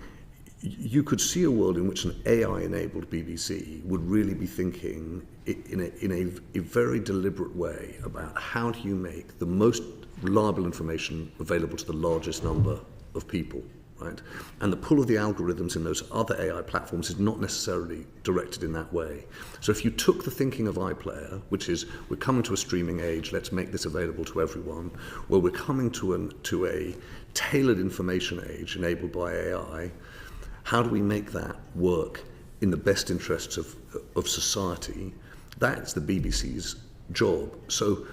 you could see a world in which an AI-enabled BBC would really be thinking in a very deliberate way about how do you make the most reliable information available to the largest number of people. Right? And the pull of the algorithms in those other AI platforms is not necessarily directed in that way. So if you took the thinking of iPlayer, which is we're coming to a streaming age, let's make this available to everyone, well, we're coming to a tailored information age enabled by AI, how do we make that work in the best interests of society? That's the BBC's job. So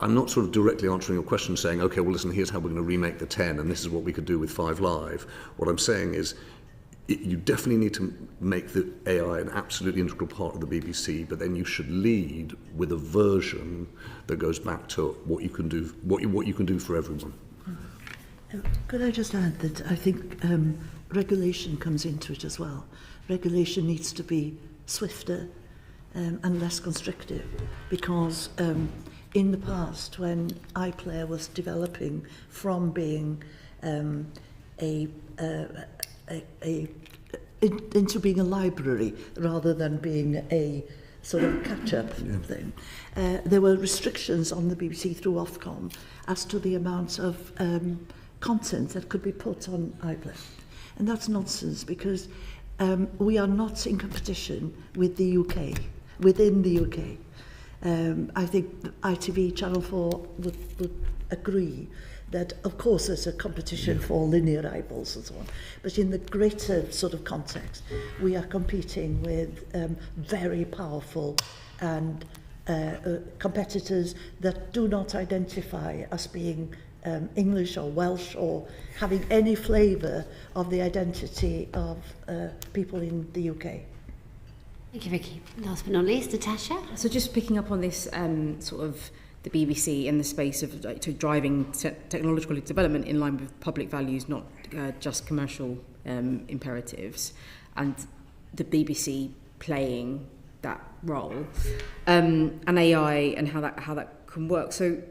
I'm not sort of directly answering your question saying, okay, well, listen, here's how we're going to remake the 10, and this is what we could do with 5 Live. What I'm saying is you definitely need to make the AI an absolutely integral part of the BBC, but then you should lead with a version that goes back to what you can do, what you can do for everyone. Could I just add that I think regulation comes into it as well. Regulation needs to be swifter and less constrictive, because in the past, when iPlayer was developing from being into being a library rather than being a sort of catch-up thing, there were restrictions on the BBC through Ofcom as to the amount of content that could be put on iPlayer. And that's nonsense, because we are not in competition with the UK. within the UK. I think ITV Channel 4 would agree that, of course, there's a competition for linear eyeballs and so on, but in the greater sort of context, we are competing with very powerful and competitors that do not identify as being English or Welsh or having any flavour of the identity of people in the UK. Thank you, Vicky. Last but not least, Natasha. So just picking up on this sort of the BBC in the space of driving technological development in line with public values, not just commercial imperatives, and the BBC playing that role, and AI and how that can work. So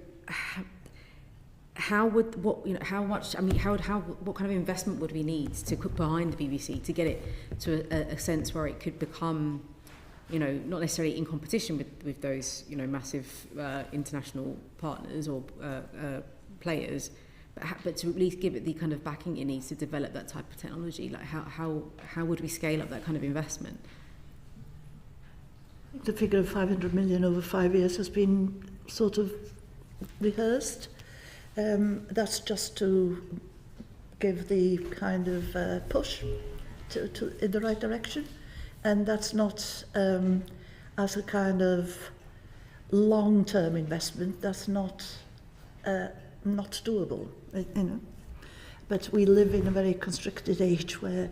what kind of investment would we need to put behind the BBC to get it to a sense where it could become, not necessarily in competition with those, massive international partners or players, but to at least give it the kind of backing it needs to develop that type of technology? Like how would we scale up that kind of investment? The figure of 500 million over 5 years has been sort of rehearsed. That's just to give the kind of push to in the right direction, and that's not as a kind of long-term investment. That's not doable, But we live in a very constricted age where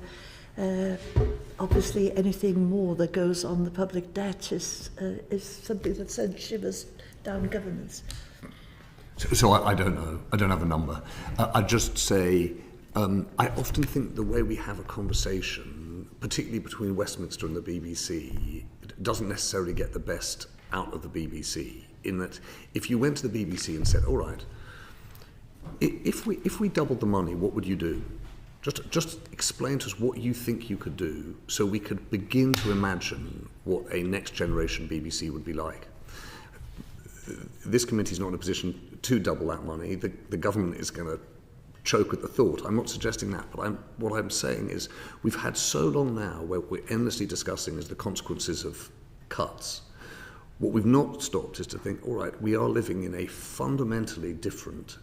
obviously anything more that goes on the public debt is something that sends shivers down governments. So I don't know. I don't have a number. I'd just say I often think the way we have a conversation, particularly between Westminster and the BBC, doesn't necessarily get the best out of the BBC. In that, if you went to the BBC and said, "All right, if we doubled the money, what would you do? Just explain to us what you think you could do, so we could begin to imagine what a next generation BBC would be like." This committee is not in a position to double that money. The government is going to choke at the thought. I'm not suggesting that, but what I'm saying is we've had so long now where we're endlessly discussing is the consequences of cuts. What we've not stopped is to think, all right, we are living in a fundamentally different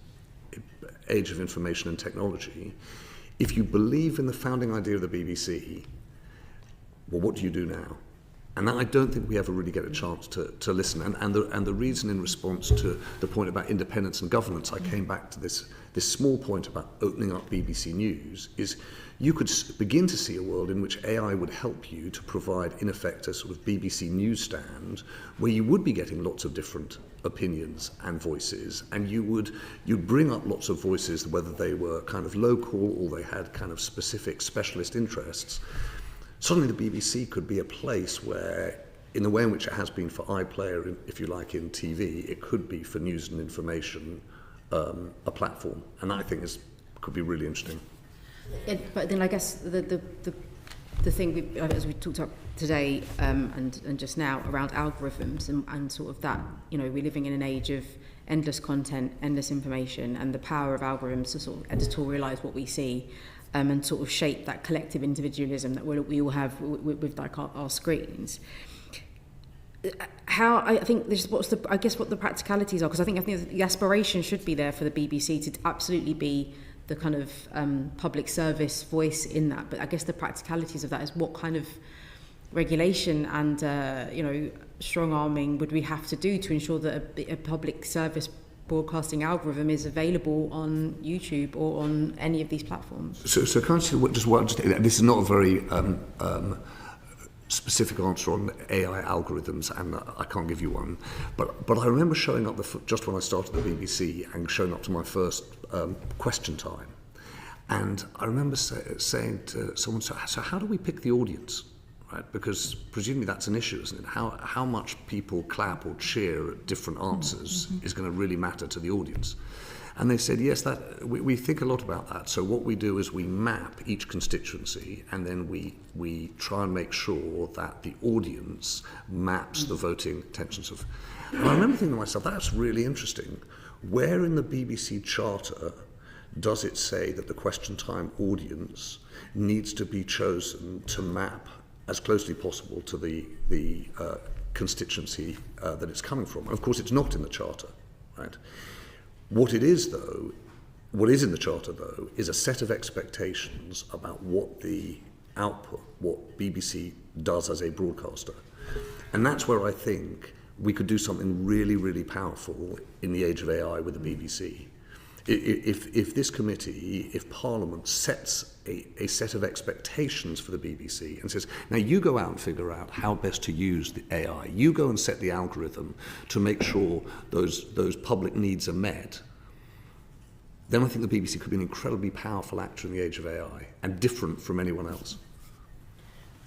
age of information and technology. If you believe in the founding idea of the BBC, well, what do you do now? And I don't think we ever really get a chance to listen. And the reason, in response to the point about independence and governance, I came back to this small point about opening up BBC News, is you could begin to see a world in which AI would help you to provide, in effect, a sort of BBC newsstand where you would be getting lots of different opinions and voices, and you'd bring up lots of voices, whether they were kind of local or they had kind of specific specialist interests. Suddenly the BBC could be a place where, in the way in which it has been for iPlayer, if you like, in TV, it could be for news and information, a platform. And I think could be really interesting. Yeah, but then I guess the thing, as we talked about today and just now, around algorithms and sort of that, we're living in an age of endless content, endless information, and the power of algorithms to sort of editorialise what we see. And sort of shape that collective individualism that we all have with like our screens. I think what the practicalities are, because I think the aspiration should be there for the BBC to absolutely be the kind of public service voice in that. But I guess the practicalities of that is what kind of regulation and strong arming would we have to do to ensure that a public service broadcasting algorithm is available on YouTube or on any of these platforms. So can I just this is not a very specific answer on AI algorithms, and I can't give you one. But I remember showing up just when I started the BBC and showing up to my first question time, and I remember saying to someone, "So how do we pick the audience?" Right? Because presumably that's an issue, isn't it? How much people clap or cheer at different answers is going to really matter to the audience. And they said, yes, that we think a lot about that. So what we do is we map each constituency, and then we try and make sure that the audience maps the voting intentions of. And I remember thinking to myself, that's really interesting. Where in the BBC Charter does it say that the question time audience needs to be chosen to map as closely possible to the constituency that it's coming from. And of course, it's not in the Charter, right? What it is, though, what is in the Charter, though, is a set of expectations about what the output, what BBC does as a broadcaster. And that's where I think we could do something really, really powerful in the age of AI with the BBC. If this committee, if Parliament sets a set of expectations for the BBC and says, now you go out and figure out how best to use the AI, you go and set the algorithm to make sure those public needs are met, then I think the BBC could be an incredibly powerful actor in the age of AI and different from anyone else.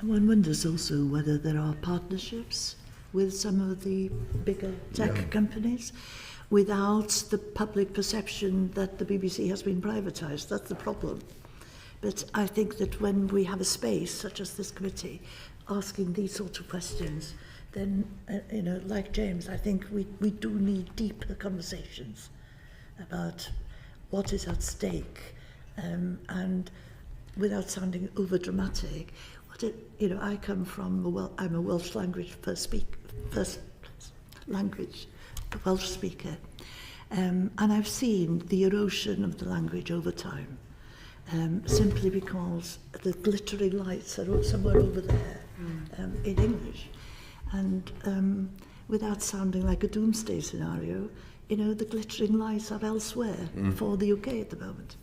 And one wonders also whether there are partnerships with some of the bigger tech companies without the public perception that the BBC has been privatised. That's the problem. But I think that when we have a space, such as this committee, asking these sorts of questions, then, like James, I think we do need deeper conversations about what is at stake, and without sounding over-dramatic, I come from, I'm a Welsh language first language, Welsh speaker, and I've seen the erosion of the language over time, simply because the glittering lights are somewhere over there in English, and without sounding like a doomsday scenario, the glittering lights are elsewhere for the UK at the moment.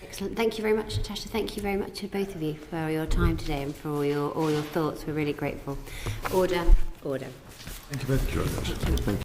Excellent. Thank you very much, Natasha. Thank you very much to both of you for your time today and for all your thoughts. We're really grateful. Order. Thank you both. Thank you.